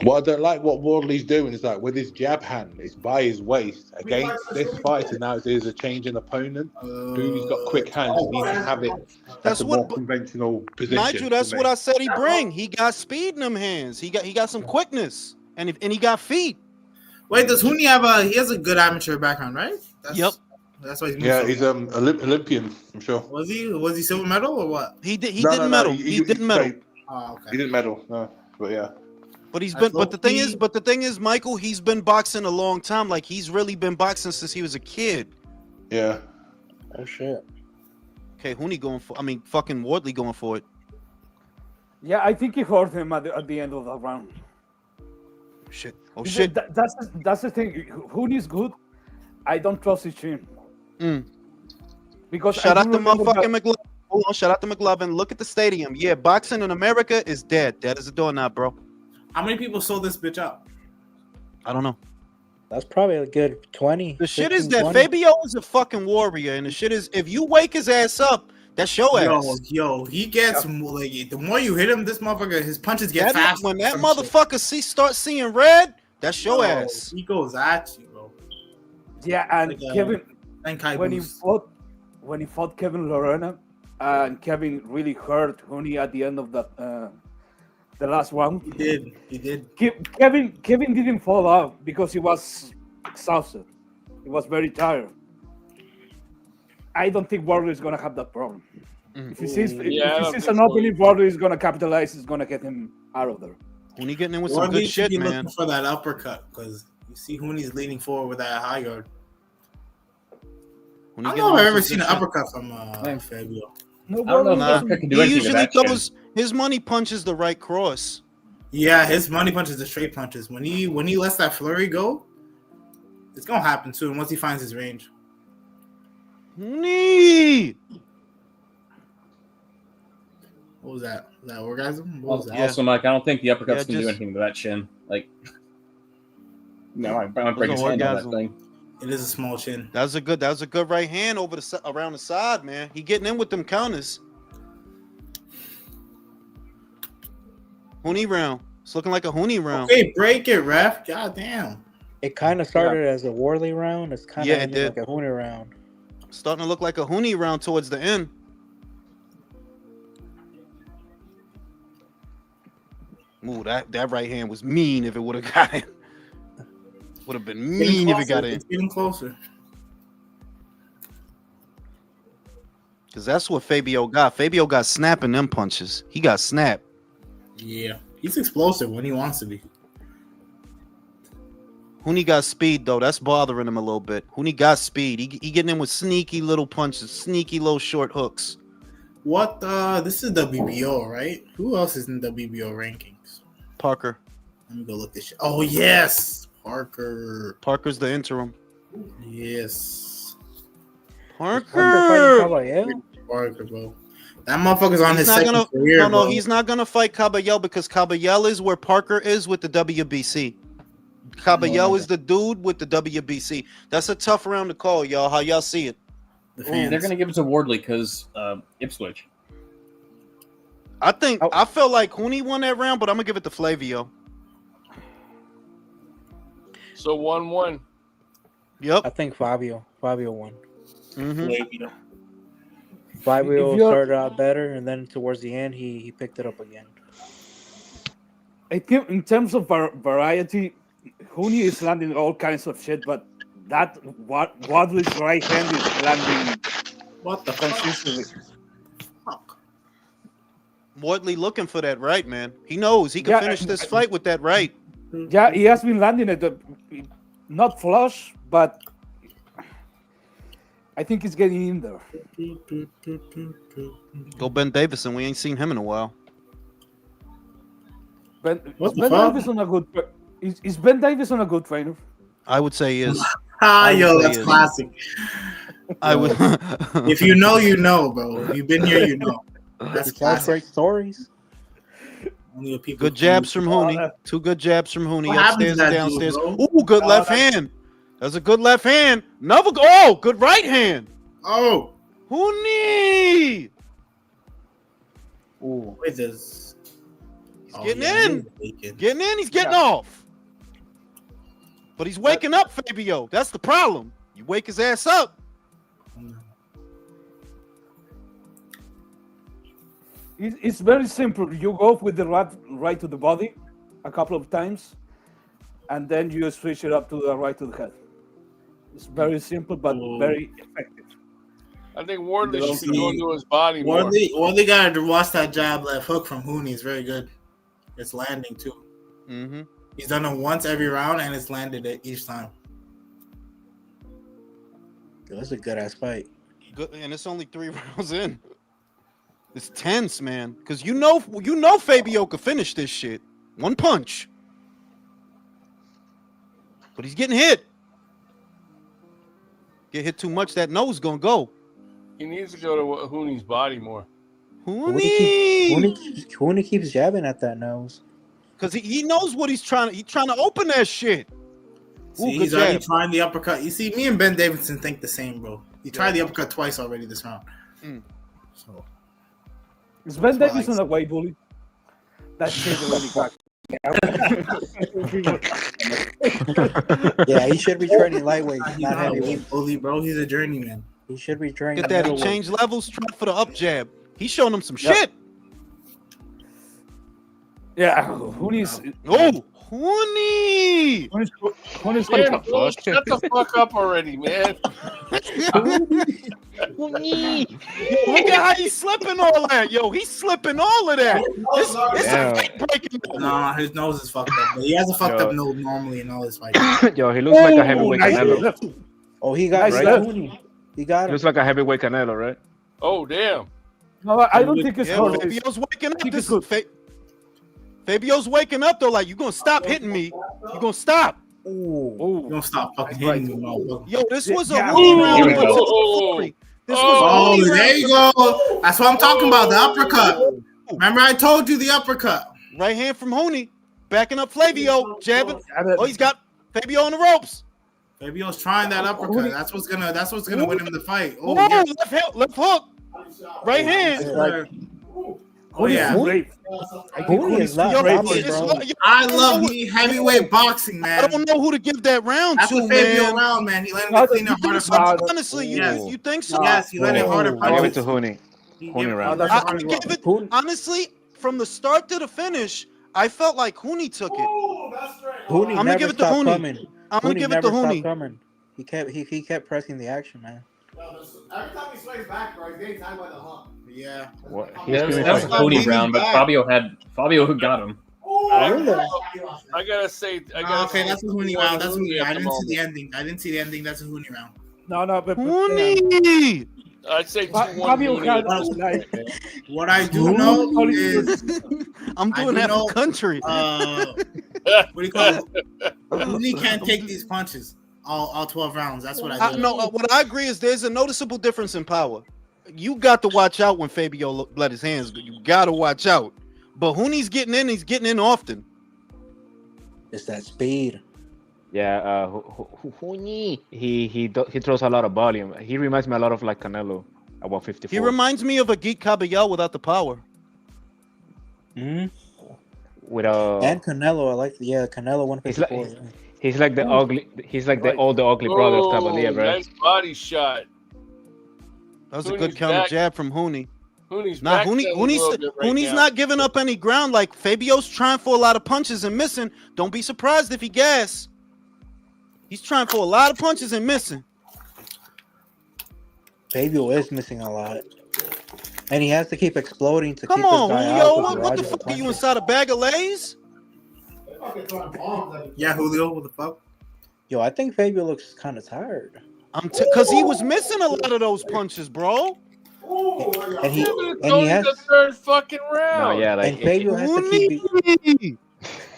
What I don't like what Wardley's doing is like with his jab hand, it's by his waist. Against this fighter now, there's a change in opponent. Who's got quick hands and he can have it. That's a more conventional position. Nigel, that's what I said he bring. He got speed in them hands. He got some quickness, and he got feet. Wait, does Huni have he has a good amateur background, right? Yep. That's why he's he's Olympian, I'm sure. Was he silver medal or what? He didn't medal. He didn't medal. Oh, okay. He didn't medal, no. But yeah. But the thing is, Michael, he's been boxing a long time. Like he's really been boxing since he was a kid. Yeah. Oh shit. Okay, Huni fucking Wardley going for it. Yeah, I think he hurt him at the end of the round. Shit. Oh shit. That's the thing. Huni's good. I don't trust his chin. Because shout out to motherfucking McLovin. Hold on, shout out to McLovin. Look at the stadium. Yeah, boxing in America is dead. Dead as a doorknob, bro. How many people sold this bitch out? I don't know. That's probably a good 20. The shit is that 20. Fabio is a fucking warrior, and the shit is if you wake his ass up, that's your ass. Yo, he gets like the more you hit him, this motherfucker, his punches get faster. When that motherfucker start seeing red, that's your ass. He goes at you, bro. Yeah, and Kevin, when he fought Kevin Lorena, and Kevin really hurt Huni at the end of the last round. He did. Kevin didn't fall out because he was exhausted. He was very tired. I don't think Wardley is gonna have that problem. If he sees an opening, Wardley is gonna capitalize. Is gonna get him out of there. Huni getting in with some good shit, man. Looking for that uppercut because you see Huni's leaning forward with that high guard. I don't know if I've ever seen an uppercut from Fabio. He usually throws his money punches the right cross. Yeah, his money punches the straight punches. When he lets that flurry go, it's gonna happen soon once he finds his range. What was that? Was that orgasm? What was that? Also, Mike, I don't think the uppercut's gonna do anything to that chin. Like, no, I'm breaking his hand on that thing. It is a small chin. That was a good right hand around the side, man. He getting in with them counters. Huni round. It's looking like a Huni round. Okay, break it, ref. God damn. It kind of started as a Wardley round. It's kind of like a Huni round. Starting to look like a Huni round towards the end. Ooh, that right hand was mean if it would have got in. Would have been mean if it got in. It's getting closer. Because that's what Fabio got. Fabio got snapping them punches. He got snapped. Yeah. He's explosive when he wants to be. Huni got speed, though. That's bothering him a little bit. Huni got speed. He getting in with sneaky little punches, sneaky little short hooks. What? This is WBO, right? Who else is in WBO rankings? Parker. Let me go look this shit. Oh yes, Parker. Parker's the interim. Yes. Parker, bro. That motherfucker's on his second career. No, he's not gonna fight Caballel because Caballel is where Parker is with the WBC. Caballel is the dude with the WBC. That's a tough round to call, y'all. How y'all see it? They're gonna give it to Wardley because Ipswich. I felt like Huni won that round, but I'm gonna give it to Flavio. So 1-1. Yep. I think Fabio won. Mm-hmm. Fabio started out better, and then towards the end, he picked it up again. I think in terms of variety, Huni is landing all kinds of shit, but Wardley's right hand is landing consistently. Wardley looking for that right, man. He knows he can finish this fight with that right. Yeah, he has been landing it, not flush, but I think he's getting in there. Go Ben Davison. We ain't seen him in a while. Ben Davison a good. Is Ben Davison a good trainer? I would say he is. Yo, that's classic. I would. If you know, you know, bro. If you've been here, you know. That's classic. Great stories. Good jabs from Huni. 2 good jabs from Huni. Upstairs and downstairs. Ooh, good left hand. That's a good left hand. Another good right hand. Oh, Huni. Ooh, what is this? He's getting in. Getting in. He's getting off. But he's waking up, Fabio. That's the problem. You wake his ass up. It's very simple. You go with the right to the body a couple of times, and then you switch it up to the right to the head. It's very simple, but very effective. I think Wardley should be going to his body more. Wardley got to watch that jab left hook from Huni. It's very good. It's landing, too. Mm-hmm. He's done it once every round, and it's landed it each time. That's a good-ass fight. Good, and it's only 3 rounds in. It's tense, man, because you know Fabio could finish this shit. 1 punch. But he's getting hit. Get hit too much, that nose gonna go. He needs to go to Huni's body more. Huni keeps jabbing at that nose. Because he knows what he's trying to open that shit. See, he's already trying the uppercut. You see, me and Ben Davidson think the same, bro. He tried the uppercut twice already this round. So is Ben Davison a white bully? That shit already got. Yeah, he should be training lightweight, not heavyweight. Bully, bro. He's a journeyman. He should be training. Get that. He changed levels. Tried for the up jab. He's showing him some shit. Yeah, Huni's. Oh, Huni! Huni's Damn, bro, shut the fuck up already, man. Look at how he's slipping all that, yo. He's slipping all of that. This is breaking. Nah, his nose is fucked up. But he has a fucked up nose normally in all his fights. Yo, he looks like a heavyweight Canelo. Oh, he got Huni. He got him. Looks like a heavyweight Canelo, right? Oh, damn. No, I don't think it's Fabio's waking up. Fabio's waking up though, like, you gonna stop hitting me. You gonna stop. Ooh. You gonna stop fucking hitting me, motherfucker. Yo, this was a round. There you go. That's what I'm talking about. The uppercut. Remember, I told you the uppercut. Right hand from Huni, backing up Flavio, jabbing. Oh, he's got Fabio on the ropes. Fabio's trying that uppercut. That's what's gonna win him the fight. Oh, yes. left hook, right hand. Oh yeah, I love me heavyweight boxing, man. I don't know who to give that round to, man. Fabio round, man. He let him clean up harder punches. Honestly, you think so? Yes, he let him harder punches. I'll give it to Huni. Huni round. I give it, honestly, from the start to the finish, I felt like Huni took it. Huni I'm gonna give it to Huni. I'm gonna give it to Huni. He kept pressing the action, man. Every time he sways back, bro, he's getting tied by the hump. Yeah. What? That was a Huni round, but Fabio who got him. I gotta say, okay, that's a Huni round. That's a Huni. I didn't see the ending. That's a Huni round. No, but Huni. I'd say Fabio got what I do know is I'm doing that for country. What do you call it? Huni can't take these punches all 12 rounds. That's what I do. No, what I agree is there's a noticeable difference in power. You got to watch out when Fabio let his hands go. You got to watch out. But Huni's getting in. He's getting in often. It's that speed. Yeah, Huni. He throws a lot of volume. He reminds me a lot of like Canelo at 154. He reminds me of a Geek Caballel without the power. Mm-hmm. With and Canelo, I like Canelo 154. He's like the ugly. He's like the ugly brother of Caballel, bro. Nice body shot. That was a good counter jab from Huni. Huni's Huni's not giving up any ground. Like Fabio's trying for a lot of punches and missing. Don't be surprised if he gas. He's trying for a lot of punches and missing. Fabio is missing a lot. And he has to keep exploding to keep his guy Julio, out. what the fuck are you inside a bag of Lays? Yeah, Julio, what the fuck? Yo, I think Fabio looks kind of tired. Because he was missing a lot of those punches, bro. And he has the third fucking round. No, yeah, like and Fabio has to keep.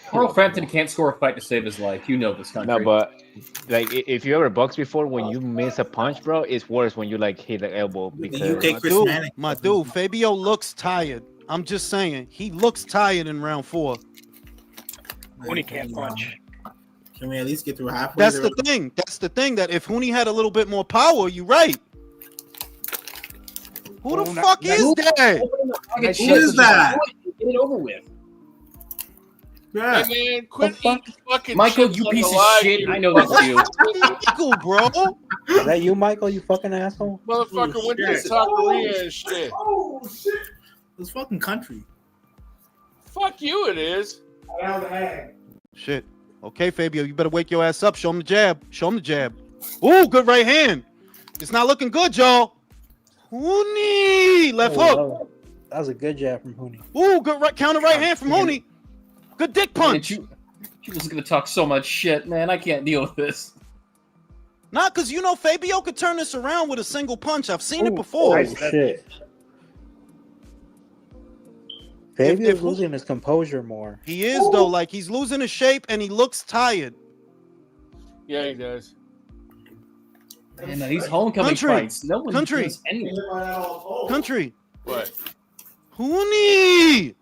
Carl Frampton can't score a fight to save his life. You know this country. No, but like if you ever boxed before, when you miss a punch, bro, it's worse when you like hit the elbow. Because my dude, Fabio looks tired. I'm just saying, he looks tired in round 4. Huni can't punch. Can we at least get through halfway? That's the thing. That's the thing. That if Huni had a little bit more power, you're right. Who the fuck is that? Who is that? Get it over with. Yeah. Hey man, quit eating fucking Michael, chips you like piece a of live shit. dude. I know that's you. Michael, bro. Is that you, Michael? You fucking asshole. Motherfucker went to South Korea and shit. Oh shit! This fucking country. Fuck you, it is. Shit. Okay, Fabio, you better wake your ass up. Show him the jab. Show him the jab. Ooh, good right hand. It's not looking good, y'all. Huni, left hook. That was a good jab from Huni. Ooh, good right counter right hand from Huni. Good dick punch. You was gonna talk so much shit, man. I can't deal with this. Not because you know Fabio could turn this around with a single punch. I've seen it before. Oh shit. Fabio's losing his composure more. He is though, like he's losing his shape and he looks tired. Yeah, he does. And these homecoming fights, no one does anything. Country. What? Huni.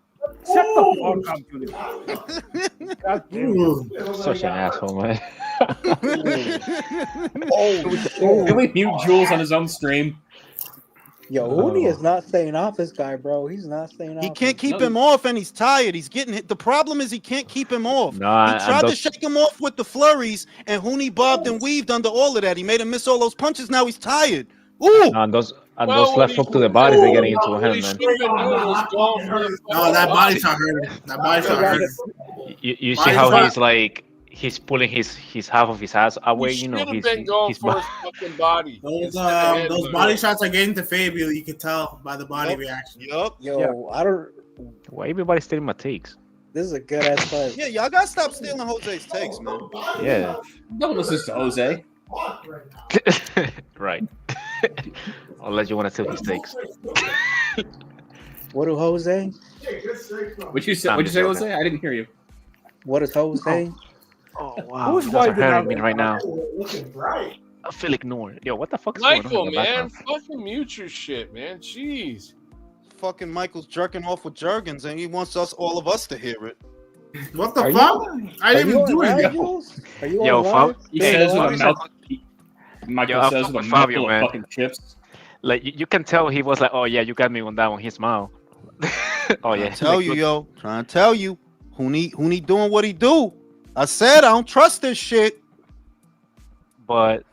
Shut the fuck up, dude. Such an asshole, man. Can we mute Jules on his own stream? Yo, Huni is not staying off this guy, bro. He's not staying off. He can't keep him off, and he's tired. He's getting hit. The problem is he can't keep him off. Nah, he tried to shake him off with the flurries, and Huni bobbed and weaved under all of that. He made him miss all those punches. Now he's tired. Ooh! And those left hook to the body, they're getting into him, man. No, that body shot hurt him. That body shot hurt him. You see how he's like he's pulling his half of his ass away. You know, he's been going for his fucking body. Those body shots are getting to Fabio. You can tell by the body reaction. Yup. Yo, I don't. Why everybody's stealing my takes? This is a good ass fight. Yeah, y'all gotta stop stealing Jose's takes, man. Yeah. Don't listen to Jose. Right. Unless you want to steal his takes. What do Jose? What'd you say, Jose? I didn't hear you. What is Jose? Oh wow. Who's You guys are wiping hurting out me that right now. Looking bright. I feel ignored. Yo, what the fuck is going on Michael, in the man, background? fucking mute your shit, man. Jeez. Fucking Michael's jerking off with Jergens, and he wants all of us to hear it. What the fuck? I didn't even do anything. Are you Yo, on He says with a mouth. Michael says with a mouthful of fucking chips. Like you can tell he was like, oh yeah, you got me on that one. He smiled. Oh yeah. Tell you, yo, trying to tell you, Huni doing what he do. I said I don't trust this shit. But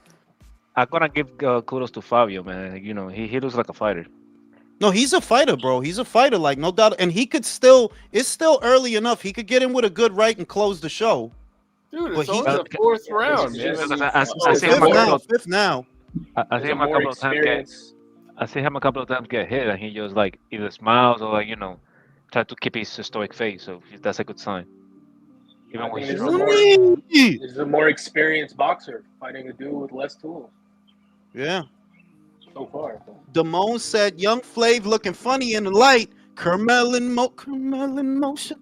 I'm gonna give kudos to Fabio, man. You know, he looks like a fighter. No, he's a fighter, bro. He's a fighter, like no doubt. And he could still. It's still early enough. He could get in with a good right and close the show. Dude, But it's only the fourth round, man. I see him a couple of fifth now. I see him a couple of times I see him a couple of times get hit, and he just like either smiles or like try to keep his stoic face. So that's a good sign. Even when he's a more experienced boxer fighting a dude with less tools. Yeah. So far. Damone said, "Young Flav looking funny in the light. Carmel in motion.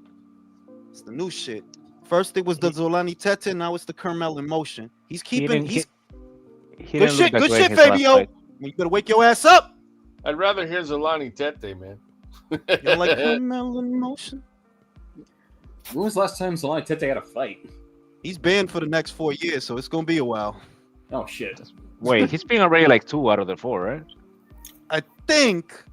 It's the new shit. First it was the Zolani Tete, now it's the Carmel in motion. He's keeping. He Good shit, Fabio. You better wake your ass up. I'd rather hear Zolani Tete, man. You don't like Carmel in motion? When was the last time Zolani Tete had a fight? He's banned for the next 4 years, so it's gonna be a while. Oh shit! Wait, he's been already like 2 out of the 4, right? I think.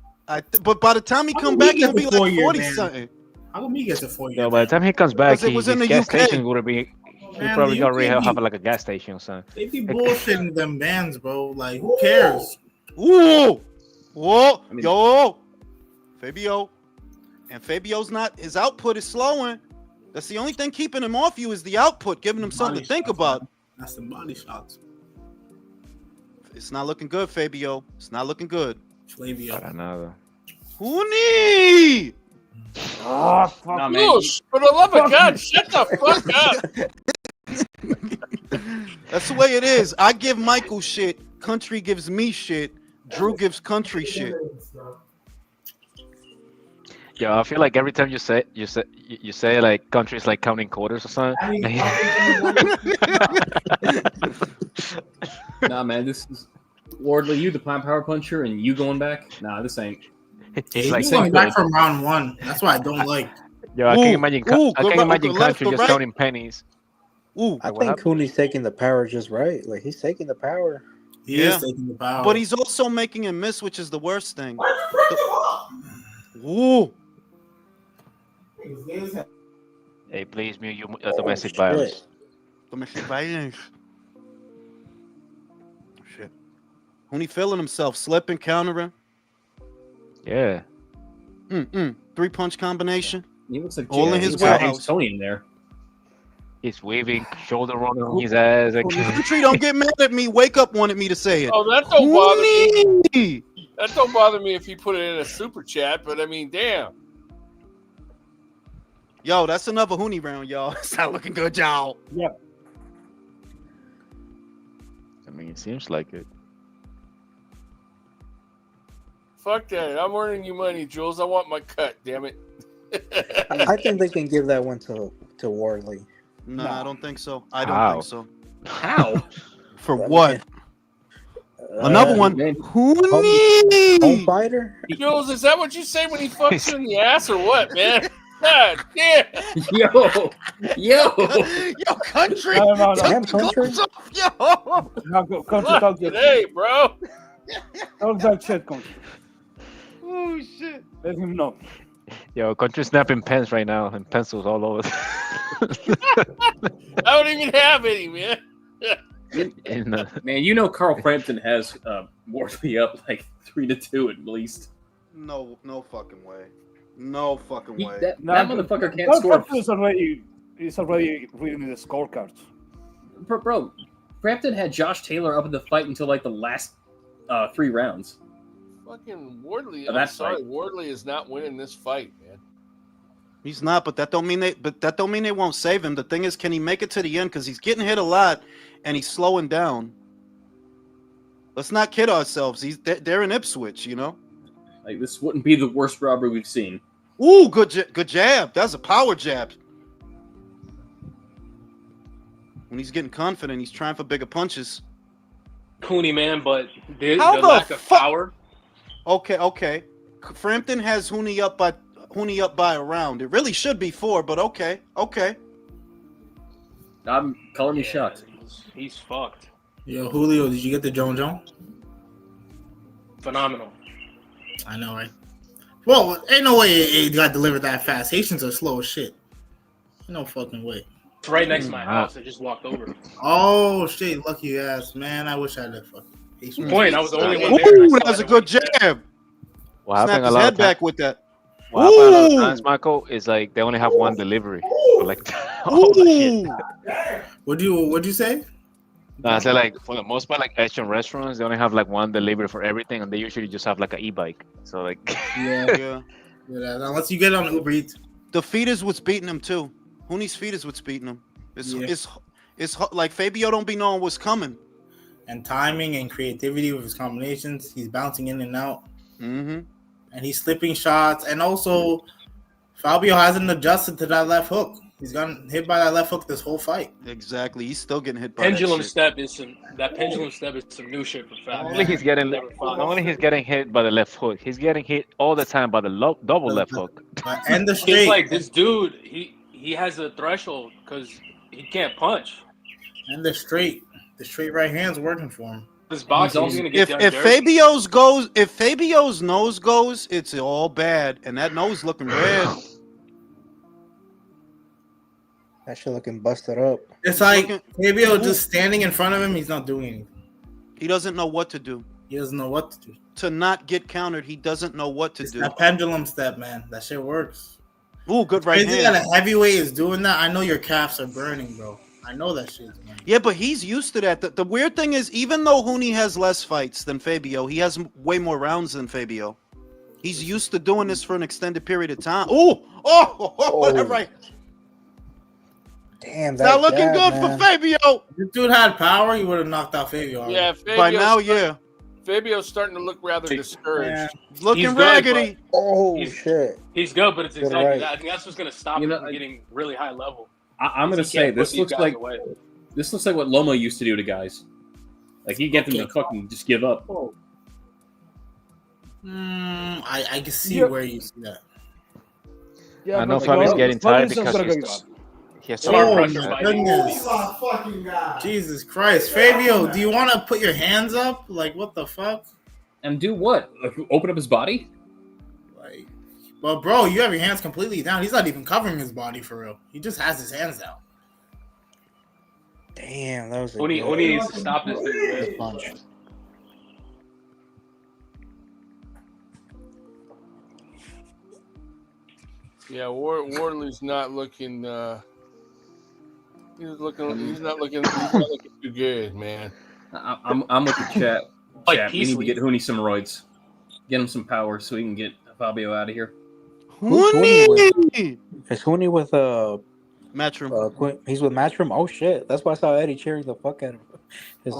But by the time he come back, he'll be like 40 something. How come he gets a 4 year? No, by the time he comes back, it was in the gas UK. station would be. He probably already have like a gas station or something. They be bullshitting them bands, bro. Like, who cares? Ooh, whoa, yo, Fabio, and Fabio's not. His output is slowing. That's the only thing keeping him off you is the output, giving him something to think about. That's the body shots. It's not looking good, Fabio. It's not looking good. Flavio. Para nada. Huni! Oh, fuck. Nah, man. Goose, for the love of God, shut the fuck up. That's the way it is. I give Michael shit. Country gives me shit. Drew gives country shit. Yeah, I feel like every time you say like countries like counting quarters or something. Nah, man, this is Wardley. You the power puncher, and you going back? Nah, this ain't. He's like going back from round 1. That's why I don't like. Yo, I can't imagine. I can't imagine country just counting pennies. Ooh, I think Huni's taking the power just right. Like he's taking the power. He is taking the power, but he's also making him miss, which is the worst thing. Ooh. Hey, please mute you domestic violence. Domestic violence. Shit. Huni feeling himself, slipping, countering. Yeah. 3-punch combination. He looks like all in his warehouse. Tony in there. He's waving, shoulder rolling on his ass. Country, don't get mad at me. Wake Up wanted me to say it. Oh, that don't bother me. That don't bother me if you put it in a super chat, but I mean, damn. Yo, that's another Huni round, y'all. It's not looking good, y'all. Yep. I mean, it seems like it. Fuck that. I'm earning you money, Jules. I want my cut, damn it. I think they can give that one to Wardley. No, I don't think so. I don't think so. How? For what? Another one. Huni! Home fighter? Jules, is that what you say when he fucks you in the ass or what, man? God damn. Yo, country. Country. Yo. Country, talk today, bro. Talk that shit, country. Oh shit. Let him know. Yo, country snapping pens right now and pencils all over. I don't even have any, man. Man, you know Carl Frampton has Wardley up like 3-2 at least. No fucking way. No fucking way. That motherfucker can't score. He's already reading the scorecards. Bro, Frampton had Josh Taylor up in the fight until like the last 3 rounds. Fucking Wardley. Oh, I'm sorry, Wardley is not winning this fight, man. He's not, but that don't mean they won't save him. The thing is, can he make it to the end? Because he's getting hit a lot and he's slowing down. Let's not kid ourselves. They're in Ipswich, you know. Like this wouldn't be the worst robbery we've seen. Ooh, good jab. That's a power jab. When he's getting confident, he's trying for bigger punches. Huni, man, but the lack of power. Okay. Frampton has Huni up by a round. It really should be 4, but okay. I'm calling me shocked. He's fucked. Yo, Julio, did you get the Joan? Phenomenal. I know, right? Well, ain't no way it got delivered that fast. Haitians are slow as shit. No fucking way. It's right next to my house. I just walked over. Oh shit, lucky ass, man. I wish I had that fucking Haitian. Point. I was the only one there. Ooh, that was a good jab. What Snap happened a his lot head of back with that. What happened a lot of times, Michael, is like they only have one delivery. Like all the shit. What'd you say? No, I said like for the most part, like Asian restaurants, they only have like one delivery for everything, and they usually just have like an e-bike. So like, yeah. Unless you get it on Uber Eats. The feet is what's beating him too. Huni's feet is what's beating him. It's like Fabio don't be knowing what's coming. And timing and creativity with his combinations, he's bouncing in and out. Mm-hmm. And he's slipping shots, and also Fabio hasn't adjusted to that left hook. He's gotten hit by that left hook this whole fight. Exactly. He's still getting hit by pendulum that step is some new shit for Fab. Only he's getting hit by the left hook. He's getting hit all the time by the double left hook. And the straight. It's like this dude, he has a threshold because he can't punch. And the straight right hand's working for him. This boxing is gonna get if Fabio's nose goes, it's all bad, and that nose looking red. That shit looking busted up. It's like Fabio just standing in front of him. He's not doing anything. He doesn't know what to do. He doesn't know what to do. To not get countered, he doesn't know what to do. That pendulum step, man. That shit works. Ooh, good right hand. Crazy that a heavyweight is doing that. I know your calves are burning, bro. I know that shit. Man. Yeah, but he's used to that. The weird thing is, even though Huni has less fights than Fabio, he has way more rounds than Fabio. He's used to doing this for an extended period of time. That right. Damn, that's not looking good for Fabio. If this dude had power, he would have knocked out Fabio already. Yeah, by now, yeah. Fabio's starting to look rather discouraged. Looking raggedy. Shit. He's good, but it's exactly that. I think that's what's going to stop him from getting really high level. I'm going to say this looks like what Loma used to do to guys. Like he get them to fucking just give up. I can see where you see that. Yeah, I know Fabio's getting tired because he has so much pressure. Jesus Christ, Fabio, do you want to put your hands up? Like what the fuck? And do what? Like, open up his body? Well, bro, you have your hands completely down. He's not even covering his body for real. He just has his hands down. Damn, that was Huni needs to stop this punch. Yeah, Wardley's not looking. He's not looking too good, man. I'm with the chat. Chat. We need to get Huni some roids. Get him some power so he can get Fabio out of here. Huni! Is Huni with Matchroom? He's with Matchroom. Oh shit! That's why I saw Eddie cheering the fuck out of him. And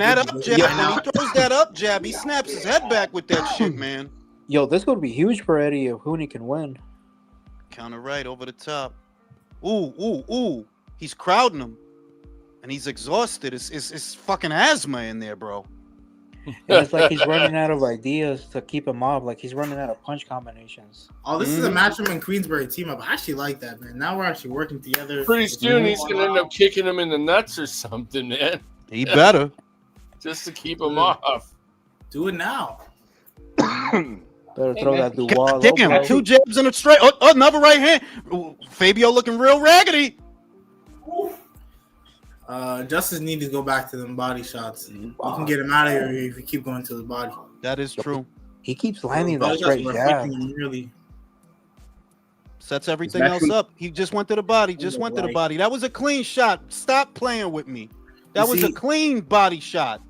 that up jab, when he throws that up jab, he snaps his head back with that shit, man. Yo, this would be huge for Eddie if Huni can win. Counter right over the top. Ooh. He's crowding him. And he's exhausted. It's fucking asthma in there, bro. And it's like he's running out of ideas to keep him off. Like he's running out of punch combinations. Oh, this is a Matchroom and Queensberry team up. I actually like that, man. Now we're actually working together. Pretty soon he's going to end up kicking him in the nuts or something, man. He better. Just to keep him off. Do it now. Better throw that Duval. Damn, 2 jabs in a straight. Another right hand. Fabio looking real raggedy. Justice needs to go back to them body shots. You can get him out of here if you keep going to the body. That is true. He keeps landing that straight jab. Really sets everything else up. He just went to the body. That was a clean shot. Stop playing with me. That was a clean body shot.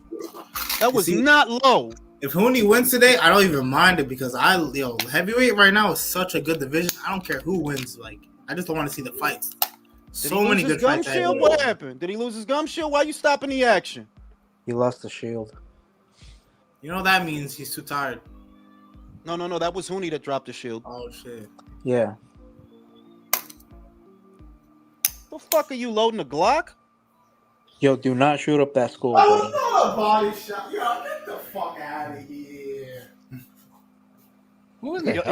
That was not low. If Huni wins today, I don't even mind it because heavyweight right now is such a good division. I don't care who wins. Like, I just don't want to see the fights. So many good fights. What happened? Did he lose his gum shield? Why are you stopping the action? He lost the shield. You know what that means? He's too tired. No. That was Huni that dropped the shield. Oh shit. Yeah. The fuck are you loading a Glock? Yo, do not shoot up that school. Oh, not a body shot. Yo, get the fuck out of here. Who is that?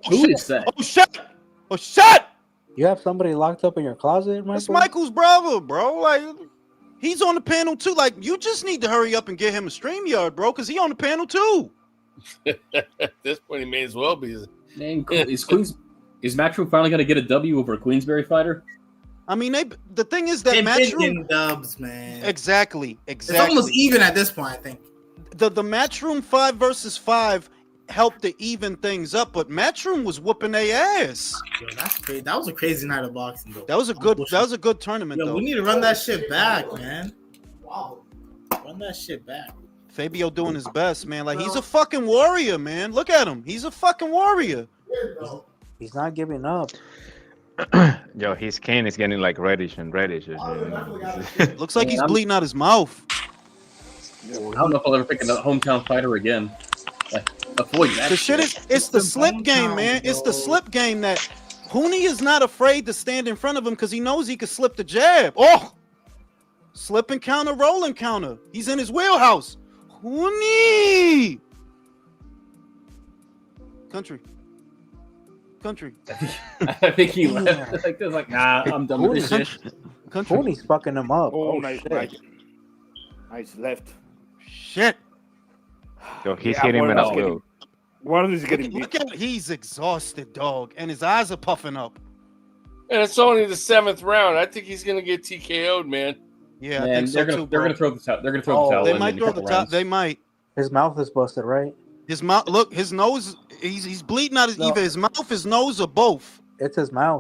Who is that? Oh shit! You have somebody locked up in your closet, Michael? It's Michael's brother, bro. Like, he's on the panel too. Like, you just need to hurry up and get him a StreamYard, bro, because he on the panel too. At this point, he may as well be. Man, is Matchroom finally going to get a W over a Queensberry fighter? I mean, the thing is that Matchroom dubs, man. Exactly. It's almost even at this point, I think. The Matchroom 5 versus 5 helped to even things up, but Matchroom was whooping their ass. Yo, that's crazy. That was a crazy night of boxing, though. That was a good tournament, though. We need to run that shit back, man. Wow. Run that shit back. Fabio doing his best, man. Like, he's a fucking warrior, man. Look at him. He's a fucking warrior. He's not giving up. Yo, his cane is getting like reddish. Looks like he's bleeding out his mouth. I don't know if I'll ever pick a hometown fighter again. Avoid that. The shit is, it's the slip game, man. It's the slip game that Huni is not afraid to stand in front of him because he knows he could slip the jab. Oh, slip and counter, roll and counter. He's in his wheelhouse. Huni. Country. I think he left. Like, nah, I'm done with this shit. Huni's fucking him up. Oh, shit. Nice left. Shit. Yo, he's hitting him in a field. Wardley's getting Look at he's exhausted, dog, and his eyes are puffing up. And it's only the 7th round. I think he's gonna get TKO'd, man. Yeah, I think so too. They're gonna throw the towel. They're gonna throw the towel. They might throw the towel. They might. His mouth is busted, right? His mouth. Look, his nose. He's bleeding out. Either his mouth, his nose, or both. It's his mouth.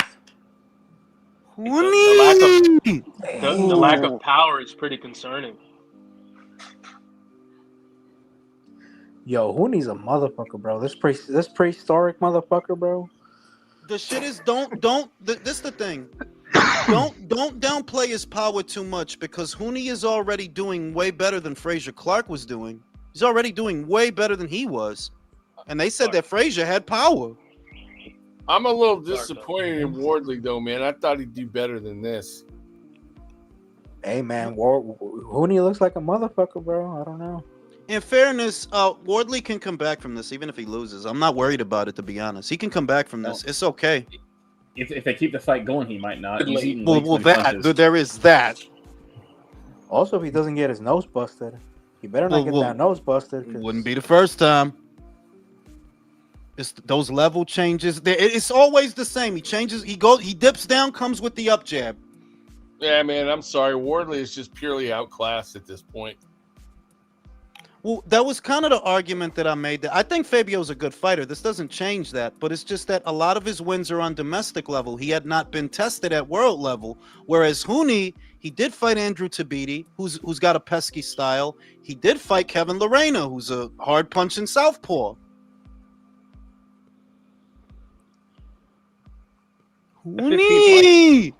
The lack of power is pretty concerning. Yo, Huni's a motherfucker, bro. This prehistoric motherfucker, bro. The shit is this the thing. Don't downplay his power too much because Huni is already doing way better than Frazier Clark was doing. He's already doing way better than he was. And they said that Frazier had power. I'm a little disappointed in Wardley though, man. I thought he'd do better than this. Hey man, Huni looks like a motherfucker, bro. I don't know. In fairness, Wardley can come back from this even if he loses. I'm not worried about it, to be honest. He can come back from this. It's okay. If they keep the fight going, he might not. Well, there is that. Also, if he doesn't get his nose busted, he better not get that nose busted. Wouldn't be the first time. It's those level changes. It's always the same. He changes. He dips down, comes with the up jab. Yeah, man. I'm sorry. Wardley is just purely outclassed at this point. Well, that was kind of the argument that I made. I think Fabio's a good fighter. This doesn't change that, but it's just that a lot of his wins are on domestic level. He had not been tested at world level, whereas Huni, he did fight Andrew Tabiti, who's got a pesky style. He did fight Kevin Lorena, who's a hard punching southpaw. Huni!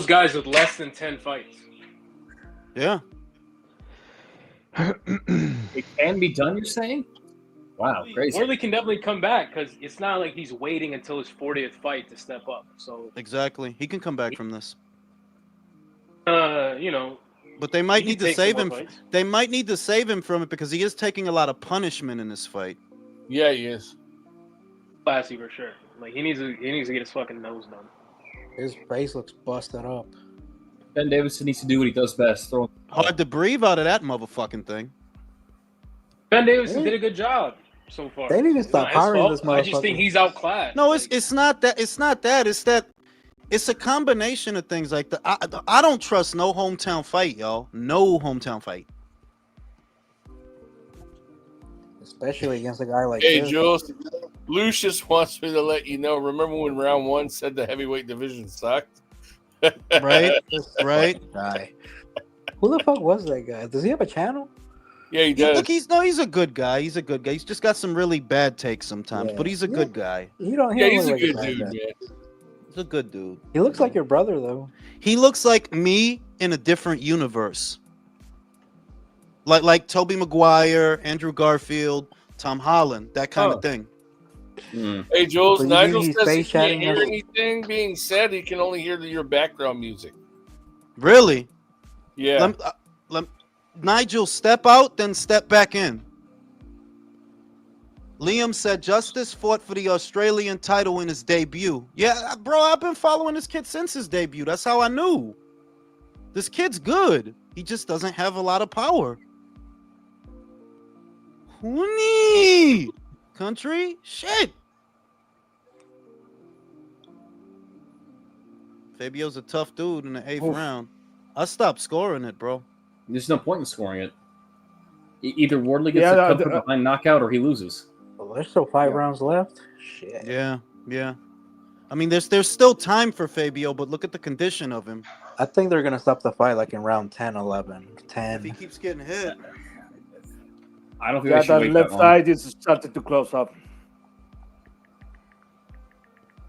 Guys with less than 10 fights. Yeah. It can be done, you're saying? Wow, crazy. Wardley can definitely come back because it's not like he's waiting until his 40th fight to step up. So exactly, he can come back from this. You know. But they might need to save him. They might need to save him from it because he is taking a lot of punishment in this fight. Yeah, he is. Classy for sure. Like he needs to get his fucking nose done. His face looks busted up. Ben Davidson needs to do what he does best. Hard to breathe out of that motherfucking thing. Ben Davidson did a good job so far. They need to stop hiring this motherfucker. I just think he's outclassed. No, it's not that. It's not that. It's that. It's a combination of things like that. I don't trust no hometown fight, y'all. No hometown fight. Especially against a guy like Hey, this. Jules. Lucius wants me to let you know. Remember when round 1 said the heavyweight division sucked? Right? Guy. Who the fuck was that guy? Does he have a channel? Yeah, he does. Look, he's a good guy. He's a good guy. He's just got some really bad takes sometimes, but he's a good guy. He's a good dude, man. He's a good dude. He looks like your brother, though. He looks like me in a different universe. Like Tobey Maguire, Andrew Garfield, Tom Holland, that kind of thing. Hey, Jules, So you Nigel mean he's says he face can't chatting hear us? anything being said. He can only hear your background music. Really? Yeah. Nigel, step out, then step back in. Liam said Justice fought for the Australian title in his debut. Yeah, bro, I've been following this kid since his debut. That's how I knew. This kid's good. He just doesn't have a lot of power. Huni! Country? Shit! Fabio's a tough dude in the 8th round. I stopped scoring it, bro. There's no point in scoring it. Either Wardley gets a cover behind knockout or he loses. Well, there's still 5 rounds left. Shit. Yeah. I mean, there's still time for Fabio, but look at the condition of him. I think they're going to stop the fight like in round 10, 11, 10. If he keeps getting hit. I don't think they should that wait left that long. side is started to close up.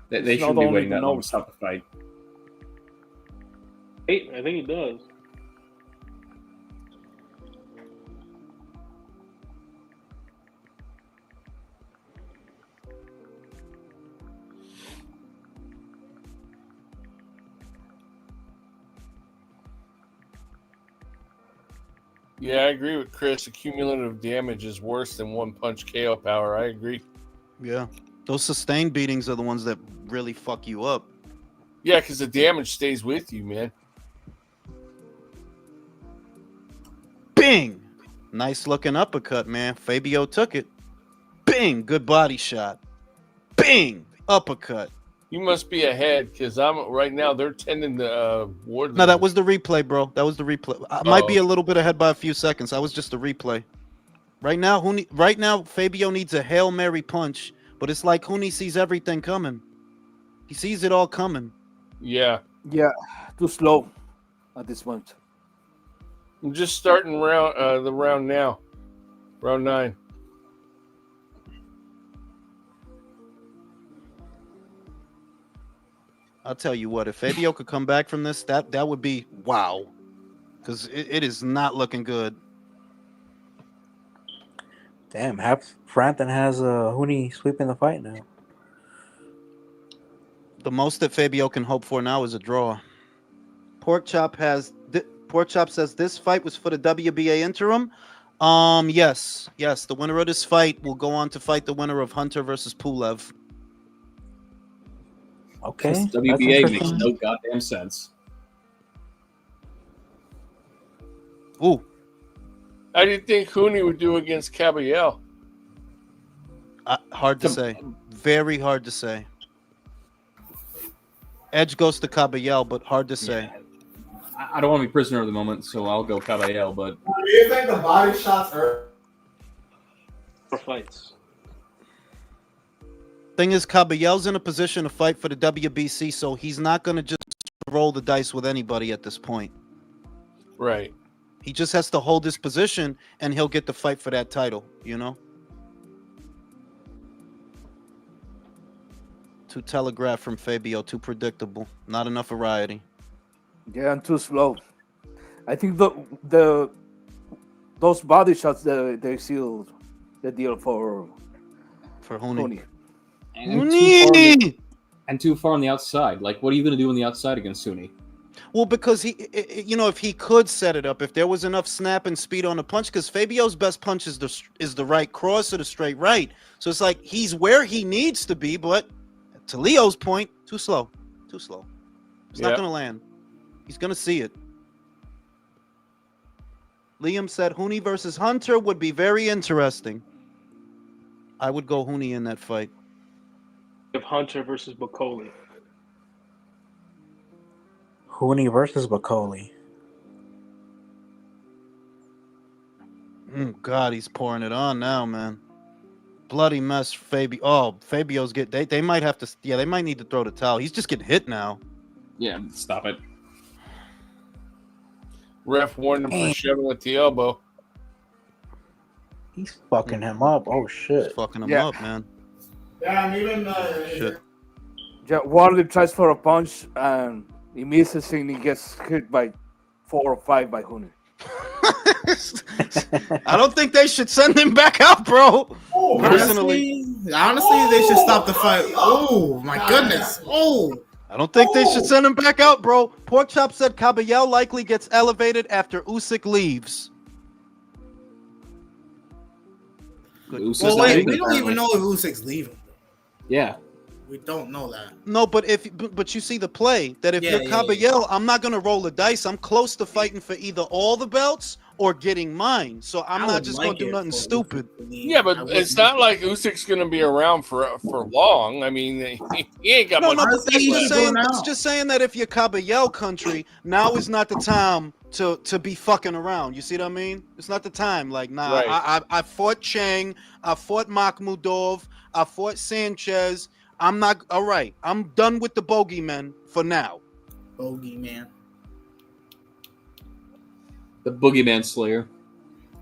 They shouldn't be waiting that long to stop the fight. I think he does. Yeah, I agree with Chris. Accumulative damage is worse than one punch KO power. I agree. Yeah. Those sustained beatings are the ones that really fuck you up. Yeah, because the damage stays with you, man. Bing! Nice looking uppercut, man. Fabio took it. Bing! Good body shot. Bing! Uppercut. You must be ahead because I'm right now. They're tending to Wardley. No, that was the replay, bro. That was the replay. I might be a little bit ahead by a few seconds. I was just the replay. Right now, Fabio needs a Hail Mary punch, but it's like Huni sees everything coming. He sees it all coming. Yeah. Yeah, too slow at this point. I'm just starting the round now. Round 9. I'll tell you what, if Fabio could come back from this, that would be wow. Because it is not looking good. Damn, Frampton has Huni sweeping the fight now. The most that Fabio can hope for now is a draw. Pork Chop says this fight was for the WBA interim. Yes. The winner of this fight will go on to fight the winner of Hunter versus Pulev. Okay. This WBA makes no goddamn sense. Ooh. How do you think Huni would do against Caballero? Hard to say. Very hard to say. Edge goes to Caballero, but hard to say. I don't want to be prisoner of the moment, so I'll go Caballero, but... Do you think the body shots hurt? For fights. Thing is, Caballero's in a position to fight for the WBC, so he's not going to just roll the dice with anybody at this point. Right. He just has to hold his position, and he'll get the fight for that title, you know? Too telegraphed from Fabio, too predictable. Not enough variety. Yeah, and too slow. I think those body shots, they sealed the deal for Huni. And too far on the outside. Like, what are you going to do on the outside against Huni? Well, because if he could set it up, if there was enough snap and speed on the punch, because Fabio's best punch is the right cross or the straight right. So it's like he's where he needs to be, but to Leo's point, too slow. It's not going to land. He's going to see it. Liam said Huni versus Hunter would be very interesting. I would go Huni in that fight. Of Hunter versus Bacoli. Huni versus Bacoli. God, he's pouring it on now, man. Bloody mess, Fabio. Oh, Fabio's they might have to. Yeah, they might need to throw the towel. He's just getting hit now. Yeah, stop it. Ref warned him for shoving with the elbow. He's fucking him up. Oh shit. He's fucking him up, man. Yeah, even shit. Yeah, Wardley tries for a punch and he misses and he gets hit by 4 or 5 by Huni. I don't think they should send him back out, bro. Honestly, they should stop the fight. Oh my goodness. Oh. I don't think they should send him back out, bro. Pork Chop said Caballero likely gets elevated after Usyk leaves. Well, wait, we don't even know if Usyk's leaving. Yeah. We don't know that. No, but you see the play that if you're Caballero, I'm not gonna roll the dice. I'm close to fighting for either all the belts or getting mine. So I'm not just gonna do nothing stupid. Yeah, but it's not like Usyk's gonna be around for long. I mean, he ain't got much. No, but it's just saying that if you're Caballero country, now is not the time to be fucking around. You see what I mean? It's not the time. Like, nah, right. I fought Chang, I fought Makhmudov, I fought Sanchez. I'm not all right. I'm done with the bogeyman for now. Bogeyman. The boogeyman slayer.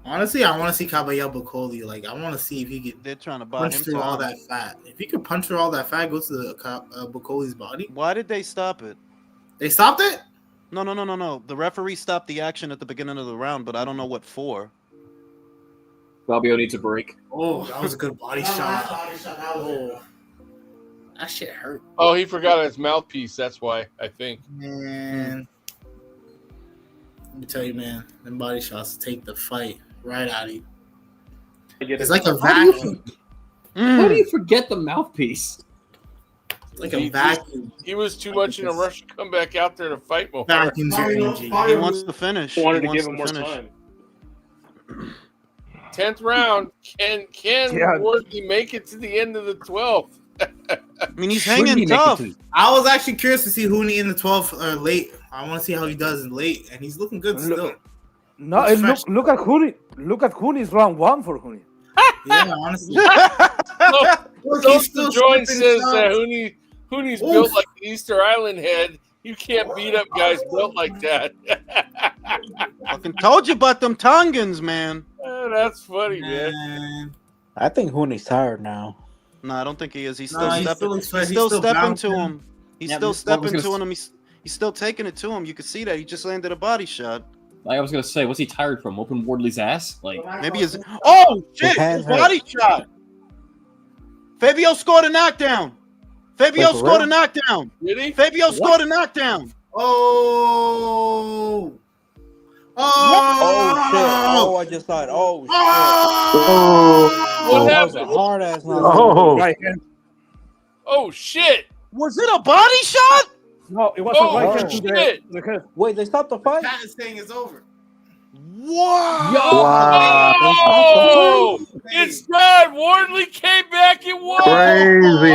Honestly, I want to see Caballero Bacoli. Like, I want to see if he could. They're trying to buy punch him through all that fat. If he could punch through all that fat, go to the Bacoli's body. Why did they stop it? They stopped it? No. The referee stopped the action at the beginning of the round, but I don't know what for. Fabio needs a break. Oh, that was a good body shot. Oh. That shit hurt. Oh, he forgot his mouthpiece. That's why, I think. Man. Let me tell you, man, them body shots take the fight right out of you. It's like a vacuum. How do you forget the mouthpiece? Like a vacuum. He was too much in a rush to come back out there to fight more. Vacuums your energy. He wants to finish. Wanted He to wants give him to more finish. time. 10th round. Can Wardley make it to the end of the 12th? I mean, he's hanging tough. I was actually curious to see Huni in the 12th or late. I want to see how he does in late, and he's looking good still. No, look at Huni. Look at Huni's round 1 for Huni. Yeah, honestly. Social Joint says that Huni's built like an Easter Island head. You can't beat up guys built like that. Fucking told you about them Tongans, man. That's funny, man. I think Huni's tired now. No, I don't think he is. He's Nah, still he's stepping. still He's still stepping bouncing. to him. He's still stepping to him. He's still taking it to him. You can see that he just landed a body shot. Like I was gonna say, what's he tired from? Whooping Wardley's ass? Like maybe his. Oh shit! His body shot. Fabio scored a knockdown. Fabio scored a knockdown. Really? Fabio scored a knockdown. Oh. Oh shit! Oh, I just saw it. Oh shit! What That was a happened? hard ass knockdown. Right hand. Oh shit! Was it a body shot? No, it was Oh, a right hand to shit. the head. Wait, they stopped the fight. Cat is saying it's over. Wow! Oh! It's done! Wardley came back and won! Crazy.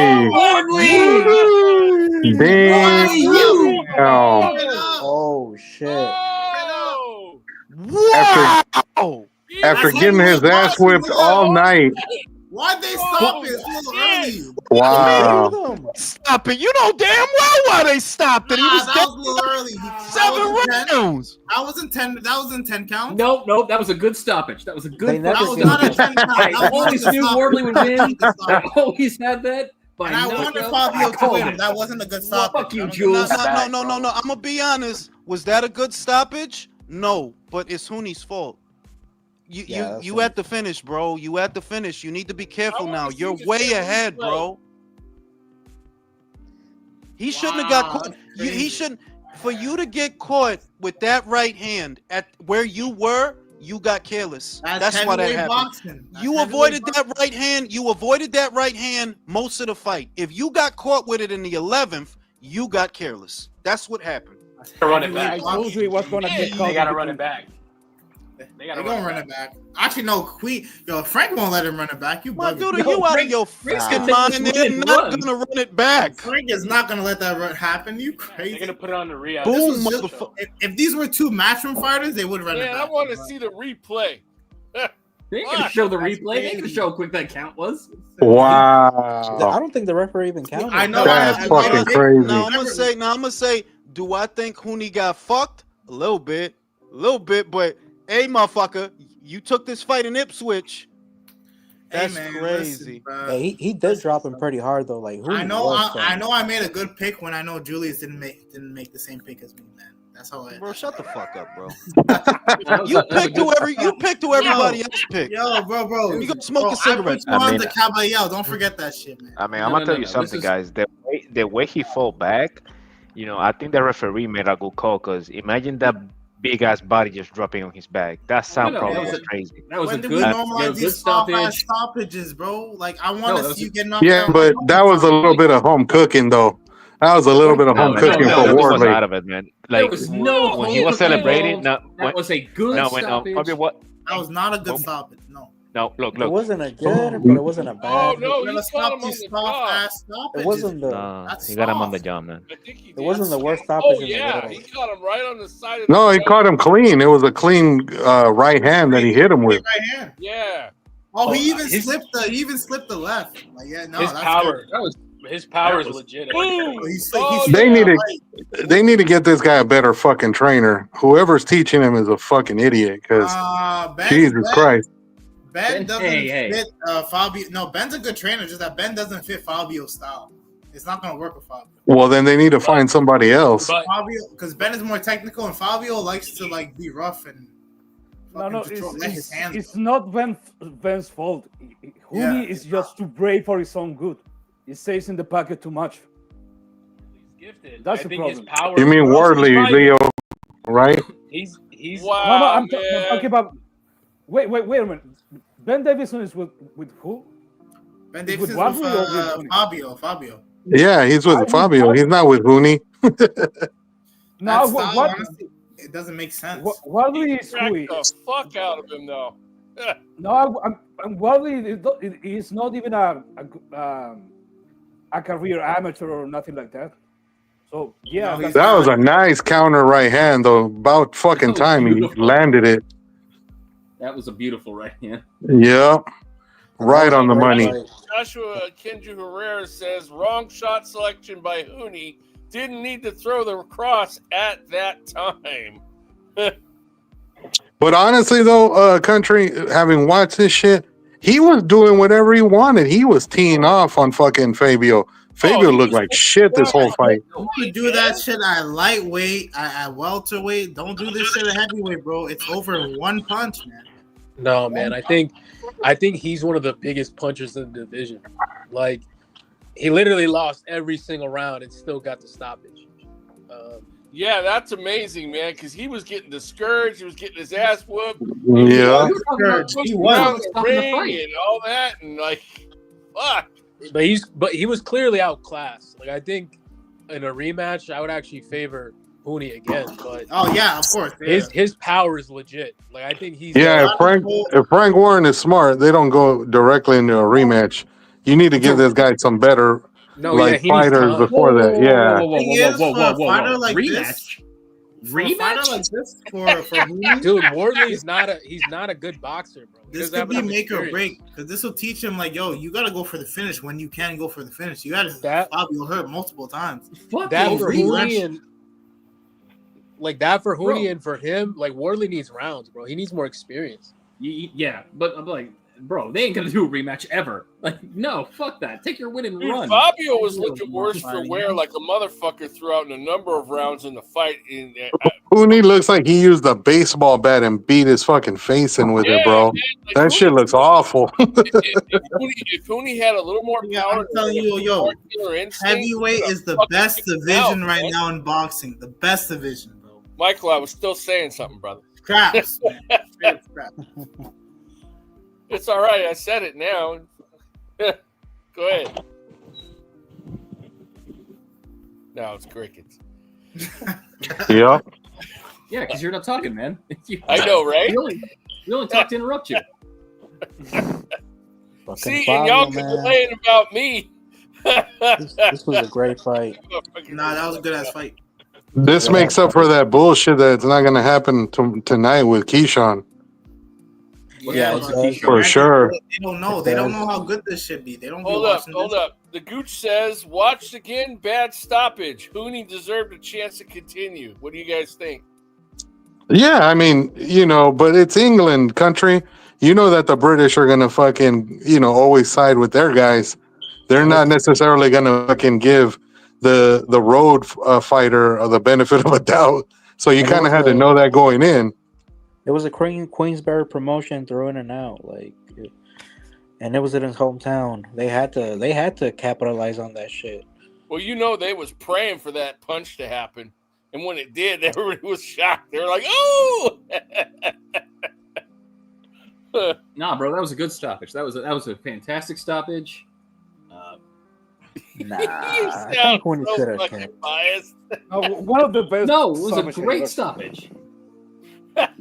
Damn. Oh shit! Oh! After getting his ass whipped all night. Why'd they stop it so early? Wow. Stop it! You know damn well why they stopped it. He was that was a little early. 7 rounds. That was in 10. That was in 10 counts. No, that was a good stoppage. That was a good. That was not a 10 count. I always knew Wardley would win. I always had that. And I wanted Fabio to win. That wasn't a good stoppage. Fuck you, Jules. No. I'm gonna be honest. Was that a good stoppage? No, but it's Huni's fault. You at the finish, bro. You at the finish. You need to be careful now. You're way ahead, bro. He shouldn't have got caught. He shouldn't. For you to get caught with that right hand at where you were, you got careless. That's why that happened. You avoided that right hand. You avoided that right hand most of the fight. If you got caught with it in the 11th, you got careless. That's what happened. Run it back. I told you it was gonna get caught. They gotta run it back. They gonna run it back. Actually, no. Frank won't let him run it back. You dude, you out of your fucking mind? They're not gonna run it back. Frank is not gonna let that happen. You crazy? They're gonna put it on the re-out. Boom, motherfucker. If these were two matchroom fighters, they would run it back. I want to see the replay. They ain't gonna show the replay. They ain't gonna show how quick that count was. Wow. I don't think the referee even counted. I know. That's fucking crazy. Now I'm gonna say, do I think Huni got fucked? A little bit, but hey, motherfucker, you took this fight in Ipswich. That's crazy. Yeah, he did drop him pretty hard though. Like I know I made a good pick when I know Julius didn't make the same pick as me, man. That's how I. Bro, shut the fuck up, bro. you picked who everybody else picked. Yo, bro. You gonna smoke a cigarette? The Caballero. Don't forget that shit, man. I mean, I'm gonna tell you something, guys. The way he fought back, I think the referee made a good call. Cause imagine that big ass body just dropping on his back. That sound probably was crazy. That was when a did good, we normalize good these stoppages, bro? Like I want to see you get knocked Yeah, out. but that was a little bit of home cooking, though. That was a little bit of home cooking for Wardley. Out of it, man. Like there was no when he was celebrating. That was a good stoppage. That was not a good stoppage. No, look. It wasn't a good, but it wasn't a bad. Oh no, he caught him on the jaw. It wasn't the. He got him on the jaw, man. It wasn't the worst stoppage. Oh yeah, he caught him right on the side of. No, he caught him clean. It was a clean right hand that he hit him with. Right hand. Yeah. Oh, he even slipped the left. Like no, his power. His power is legit. They need to get this guy a better fucking trainer. Whoever's teaching him is a fucking idiot. Because Jesus Christ. Ben doesn't fit Fabio. No, Ben's a good trainer. Just that Ben doesn't fit Fabio's style. It's not going to work with Fabio. Well, then they need to find somebody else. Fabio, because Ben is more technical, and Fabio likes to be rough and. It's not Ben's fault. Huni is just too brave for his own good. He stays in the pocket too much. He's gifted. That's the problem. His power. You mean Wardley, Leo? Right? He's I'm talking about. Wait a minute. Ben Davison is with who? Ben Davison is with Fabio. Yeah, he's with Fabio. He's not with Huni. No, honestly, it doesn't make sense. Wardley is who the fuck out of him though. No, I'm Wardley is not even a career amateur or nothing like that. So yeah, that was a nice counter right hand though. About fucking time he landed it. That was a beautiful right hand. Yeah, right on the money. Joshua Kenju Herrera says wrong shot selection by Huni. Didn't need to throw the cross at that time. But honestly, though, Country, having watched this shit, he was doing whatever he wanted. He was teeing off on fucking Fabio. Fabio looked like shit this whole fight. You could do that shit at lightweight, at welterweight. Don't do this shit at heavyweight, bro. It's over in one punch, man. No, man. I think he's one of the biggest punchers in the division. Like, he literally lost every single round and still got the stoppage. Yeah, that's amazing, man, because he was getting discouraged. He was getting his ass whooped. Yeah. He was the ring and all that, and like, fuck. But he was clearly outclassed. Like, I think in a rematch, I would actually favor Huni again. But oh yeah, of course. Yeah. His power is legit. Like, I think he's if Frank Warren is smart, they don't go directly into a rematch. You need to give this guy some better fighters before that. Yeah. Whoa. Like rematch. Rematch like this for Huni? Dude, Wardley's not a good boxer, bro. This could be make or break because this will teach him like, yo, you gotta go for the finish when you can go for the finish. You gotta Fabio hurt multiple times. That for Huni and like that for Huni and for him, like Wardley needs rounds, bro. He needs more experience. Yeah, but I'm like, bro, they ain't gonna do a rematch ever. Like, no, fuck that. Take your win and run. Fabio was looking worse for wear, like a motherfucker throughout in a number of rounds in the fight. Huni looks like he used a baseball bat and beat his fucking face in with it, bro. Man, like, that shit looks awful. if Huni had a little more power, I'm telling you, heavyweight is the best division right now in boxing. The best division, bro. Michael, I was still saying something, brother. Craps, man. Crap. It's all right. I said it now. Go ahead. No, it's crickets. Yeah. Yeah, because you're not talking, man. I know, right? We only talk to interrupt you. See, and y'all complaining about me. This was a great fight. Nah, that was a good ass fight. This makes up for that bullshit that's not going to happen tonight with Keyshawn. Yeah, for sure. They don't know. They don't know how good this should be. They don't. Hold up. The Gooch says, "Watched again. Bad stoppage. Huni deserved a chance to continue." What do you guys think? Yeah, I mean, but it's England, Country. You know that the British are gonna fucking, always side with their guys. They're not necessarily gonna fucking give the road fighter the benefit of a doubt. So you kind of had to know that going in. It was a Queensberry promotion through in and out, and it was in his hometown. They had to capitalize on that shit. Well, they was praying for that punch to happen, and when it did, everybody was shocked. They were like, "Oh!" Nah, bro, that was a good stoppage. That was a fantastic stoppage. Nah, I think when he should have kept. One of the best. No, it was a great stoppage.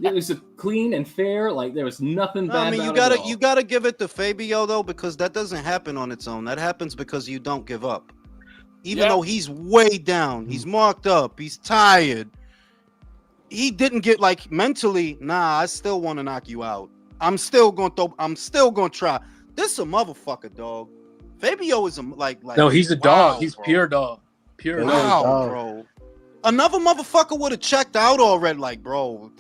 It was a clean and fair. Like, there was nothing bad. I mean, you gotta give it to Fabio though, because that doesn't happen on its own. That happens because you don't give up. Even though he's way down, he's marked up, he's tired. He didn't get mentally. Nah, I still want to knock you out. I'm still gonna try. This is a motherfucker, dog. Fabio is no, he's a dog. He's pure dog. Pure dog, bro. Another motherfucker would have checked out already. Like, bro,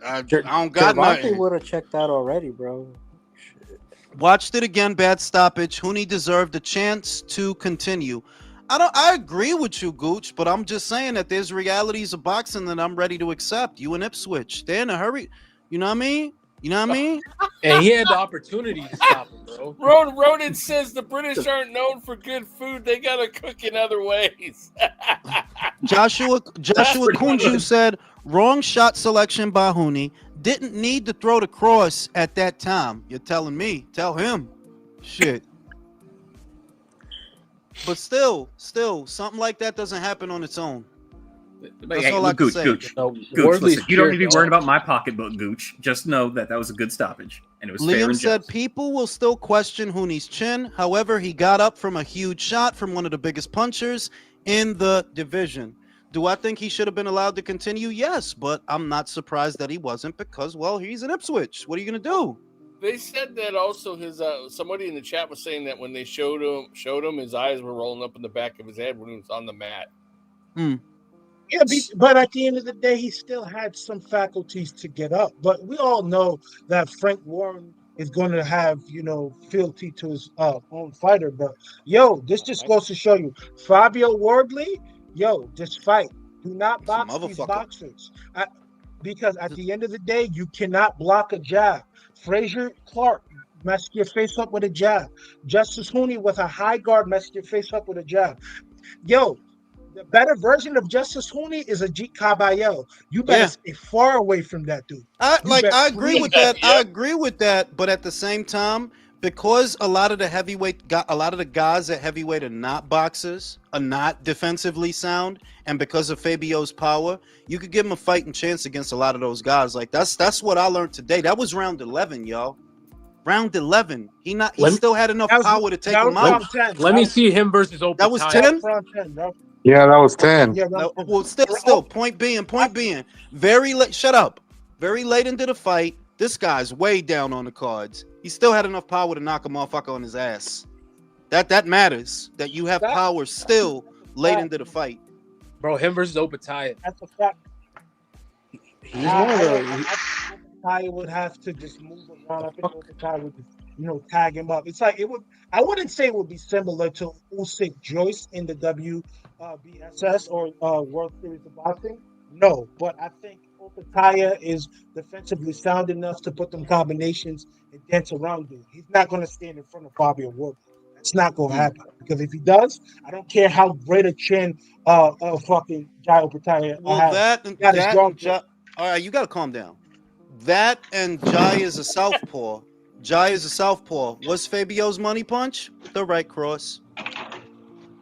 I don't got nothing. Would have checked out already, bro. Shit. Watched it again. Bad stoppage. Huni deserved a chance to continue. I agree with you, Gooch, but I'm just saying that there's realities of boxing that I'm ready to accept. You and Ipswich, they're in a hurry. You know what I mean? And he had the opportunity to stop him, bro. Ronan says the British aren't known for good food. They gotta cook in other ways. Joshua Kunju said Wrong shot selection by Huni. Didn't need to throw the cross at that time. You're telling me. Tell him. Shit. But still, something like that doesn't happen on its own. That's all I can say. Gooch, listen, you don't need to be worried about my pocketbook, Gooch. Just know that was a good stoppage, and it was fair Liam and said just. people will still question Huni's chin. However, he got up from a huge shot from one of the biggest punchers in the division. Do I think he should have been allowed to continue? Yes, but I'm not surprised that he wasn't because, well, he's in Ipswich. What are you going to do? They said that also his somebody in the chat was saying that when they showed him, his eyes were rolling up in the back of his head when he was on the mat. Yeah, but at the end of the day, he still had some faculties to get up. But we all know that Frank Warren is going to have, fealty to his own fighter. But, this just goes to show you, Fabio Wardley, just fight. Do not box these boxers. Because at the end of the day, you cannot block a jab. Frazier Clark messed your face up with a jab. Justice Huni with a high guard messed your face up with a jab. The better version of Justice Huni is a Jeet Caballero. You better stay far away from that dude. I agree with that. I agree with that. But at the same time, because a lot of the guys at heavyweight are not boxers, are not defensively sound, and because of Fabio's power, you could give him a fighting chance against a lot of those guys. Like that's what I learned today. That was round 11, y'all. Round 11. He still had enough power to take him out. Let me see him versus Open. That was 10. Yeah, that was 10. Well, still, point being, very late. Shut up. Very late into the fight, this guy's way down on the cards. He still had enough power to knock a motherfucker on his ass. That matters. That you have power still late into the fight. Bro, him versus Opataya. That's a fact. He's one of the. Opataya would have to just move around. I think Opataya would just, tag him up. It's like it would. I wouldn't say it would be similar to Usyk Joyce in the WBSS or World Series of Boxing. No, but I think Opataya is defensively sound enough to put them combinations and dance around it. He's not going to stand in front of Fabio Wardley. That's not going to happen because if he does, I don't care how great a chin fucking Jai Opataya has. All right, you got to calm down. That and Jai is a southpaw. What's Fabio's money punch? The right cross.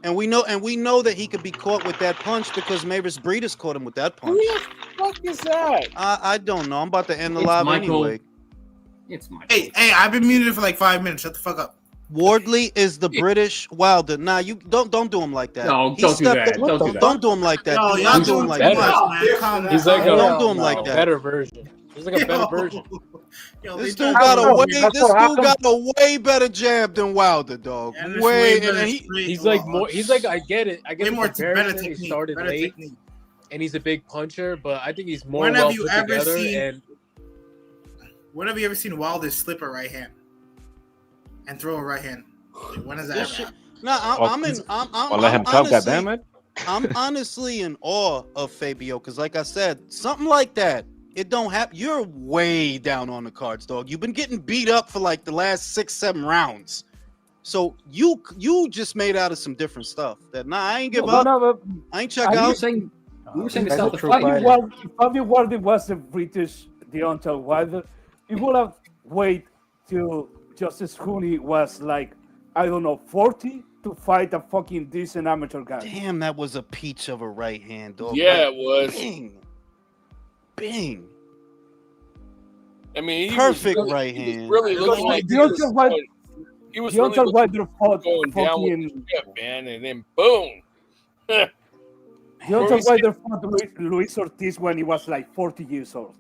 And we know that he could be caught with that punch because Mavis Breeders caught him with that punch. Who the fuck is that? I don't know. I'm about to end the live anyway. It's Michael. Hey, I've been muted for like 5 minutes. Shut the fuck up. Wardley is the British Wilder. Nah, you don't do him like that. No, don't do that. Don't do him like that. No, y'all do him like that. He's like don't do him like that. Better version. He's like a better version. This dude got a way better jab than Wilder, dog. He's like more. He's like I get it. I get it. He started late, and he's a big puncher, but I think he's more well put together. When have you ever seen Wilder slip a right hand and throw a right hand? When has that ever happened? No, let him come. Goddammit. I'm honestly in awe of Fabio because, like I said, something like that. It don't happen. You're way down on the cards, dog. You've been getting beat up for like the last 6-7 rounds. So you just made out of some different stuff. I ain't give up. I ain't check out. We were saying to stop the fight. Fabio Wardley was a British Deontay Wilder. You would have waited till Justice Huni was like, I don't know, 40 to fight a fucking decent amateur guy. Damn, that was a peach of a right hand, dog. Yeah, it was. Bing. I mean, perfect right hand. Really looking like he was really going down with the ship, man, and then boom. Deontay Wilder fought Luis Ortiz when he was like 40 years old.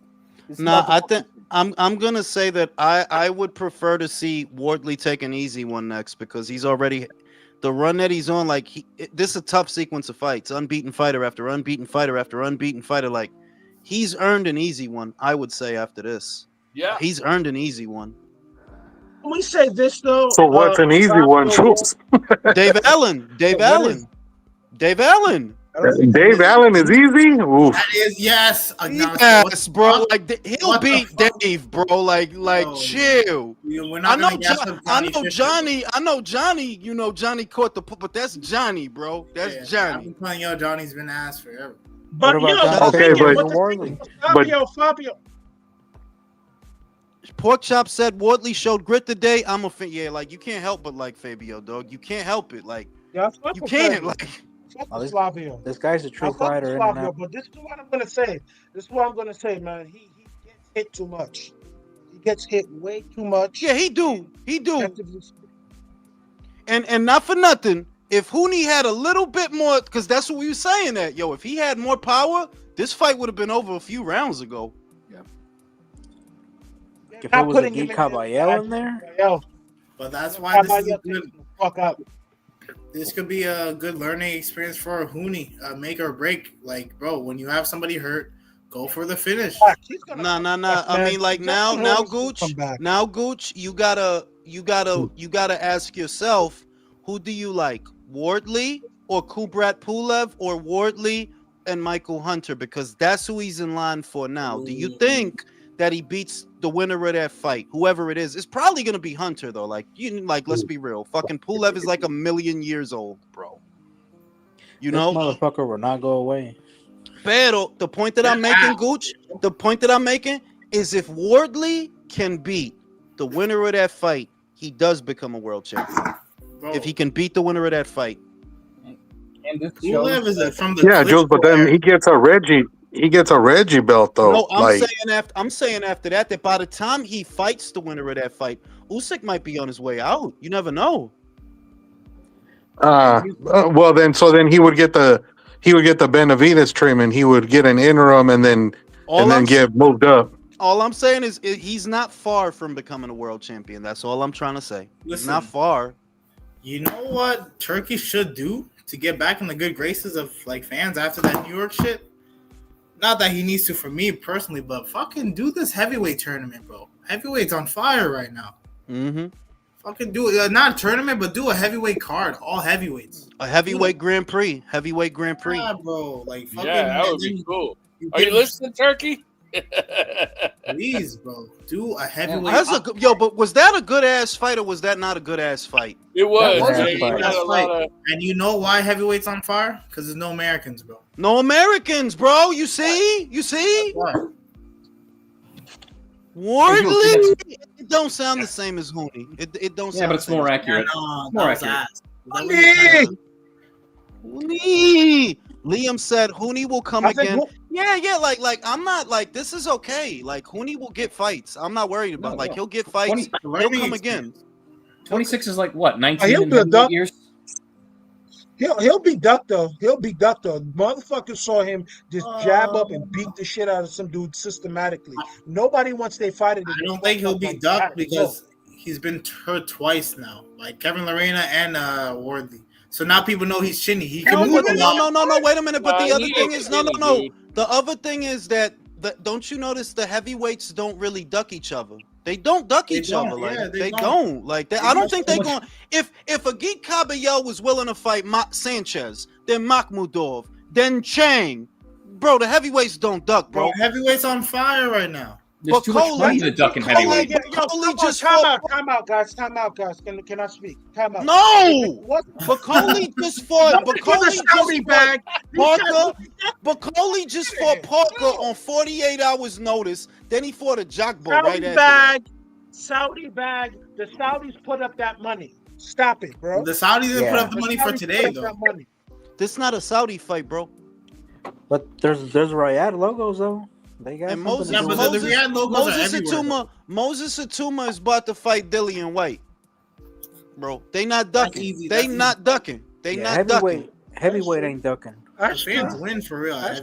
I think I'm gonna say that I would prefer to see Wardley take an easy one next because he's already the run that he's on. Like this is a tough sequence of fights, unbeaten fighter after unbeaten fighter after unbeaten fighter. Like he's earned an easy one. I would say after this, he's earned an easy one. Can we say this though? So what's an easy one, Schultz? Dave Allen. Dave Allen is easy. Oof. That is yes, bro. Like he'll beat Dave, bro. Like chill. I know Johnny. You know Johnny caught the but that's Johnny, bro. That's Johnny. I've been telling y'all Johnny's been asked forever. But what about yo, Okay, Fabio. Pork Chop said Wardley showed grit today. I'm a fan. Yeah, like you can't help but like Fabio, dog. You can't help it. Like you can't. Like Flavio. This guy's a true fighter. Flavio, but this is what I'm gonna say. Man. He gets hit too much. He gets hit way too much. Yeah, he do. And not for nothing. If Huni had a little bit more, because that's what we were saying that, yo, if he had more power, this fight would have been over a few rounds ago. Yeah. If it was a Guy Caballero in there. But that's why this is good. Fuck up. This could be a good learning experience for Huni, make or break. Like, bro, when you have somebody hurt, go for the finish. Nah. I mean, like now, Gooch, you gotta ask yourself, who do you like, Wardley or Kubrat Pulev, or Wardley and Michael Hunter? Because that's who he's in line for now. Do you think that he beats the winner of that fight, whoever it is? It's probably gonna be Hunter though. Like let's be real. Fucking Pulev is like 1,000,000 years old, bro. You know, this motherfucker will not go away. Pero the point that I'm making, Gooch, is if Wardley can beat the winner of that fight, he does become a world champion. Bro. If he can beat the winner of that fight. And this from the Jules, but then he gets a Reggie belt though. No, I'm saying after that by the time he fights the winner of that fight, Usyk might be on his way out. You never know. Well then he would get the Benavidez treatment. He would get an interim and then get moved up. All I'm saying is he's not far from becoming a world champion. That's all I'm trying to say. He's not far. You know what Turkey should do to get back in the good graces of like fans after that New York shit? Not that he needs to for me personally, but fucking do this heavyweight tournament, bro. Heavyweight's on fire right now. Mm-hmm. Fucking do it. Not a tournament, but do a heavyweight card. All heavyweights. A heavyweight Grand Prix. Heavyweight Grand Prix. Yeah, bro. Like, fucking, that would be cool. Are you listening, Turkey? Please, bro. Do a heavyweight. But was that a good ass fight or was that not a good ass fight? It was. And you know why heavyweight's on fire? Because there's no Americans, bro. No Americans, bro. You see? Wardley. It don't sound the same as Huni. It don't sound. Yeah, but it's more accurate. More accurate. Huni. Liam said Huni will come again. Yeah. Like I'm not like this is okay. Like Huni will get fights. I'm not worried about. Like he'll get fights. He'll come again. 26 is like what? 19 years. He'll be ducked though. Motherfuckers saw him just jab up and beat the shit out of some dude systematically. Nobody wants their fighter to. I don't think he'll be ducked because he's been hurt twice now, like Kevin Lorena and Wardley. So now people know he's chinny. He can move a lot. No. Wait a minute. But the other thing is, no. The other thing is that don't you notice the heavyweights don't really duck each other? They don't duck each other. Like they don't. Like I don't think they're going. If a Geek Caballero was willing to fight Sanchez, then Makhmudov, then Chang, bro, the heavyweights don't duck, bro. Heavyweights on fire right now. There's too much money to duck in heavyweight. Time out, guys. Can I speak? Time out. No! Bacoli just fought. Bacoli just fought Parker on 48 hours notice. Then he fought a Jogbo right after that. Saudi bag. The Saudis put up that money. Stop it, bro. The Saudis didn't put up the money for today, though. This is not a Saudi fight, bro. But there's Riyadh logos though. They got and Moses Atuma is about to fight Dillian White, bro. They not ducking. They not ducking. Heavyweight ain't ducking. Fans win for real. That's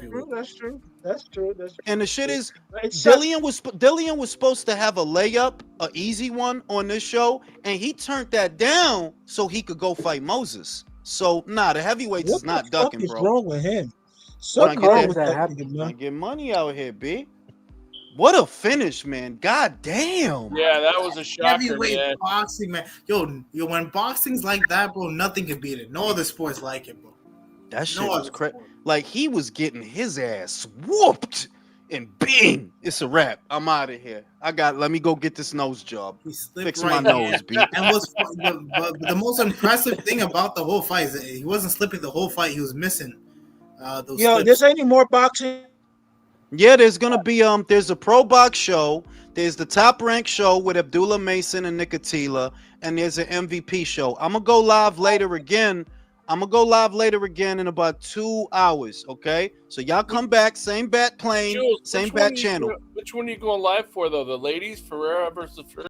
true. And the shit is, Dillian was supposed to have a layup, an easy one on this show, and he turned that down so he could go fight Moses. So the heavyweights is not ducking, bro. What's wrong with him? I get money out here, B. What a finish, man! God damn. Yeah, that was a shocker. Heavyweight boxing, man. Yo, when boxing's like that, bro, nothing can beat it. No other sports like it, bro. That shit was crazy. Like he was getting his ass whooped, and bing, it's a wrap. I'm out of here. Let me go get this nose job. Fix my nose, B. And the most impressive thing about the whole fight is that he wasn't slipping the whole fight. He was missing Yo, there's any more boxing? Yeah, there's gonna be there's a pro box show, there's the Top Rank show with Abdullah Mason and Nicotila, and there's an MVP show. I'm gonna go live later again. In about 2 hours. Okay, so y'all come back, same bat plane, Jules, same bat channel. Which one are you going live for though? The ladies, Ferreira versus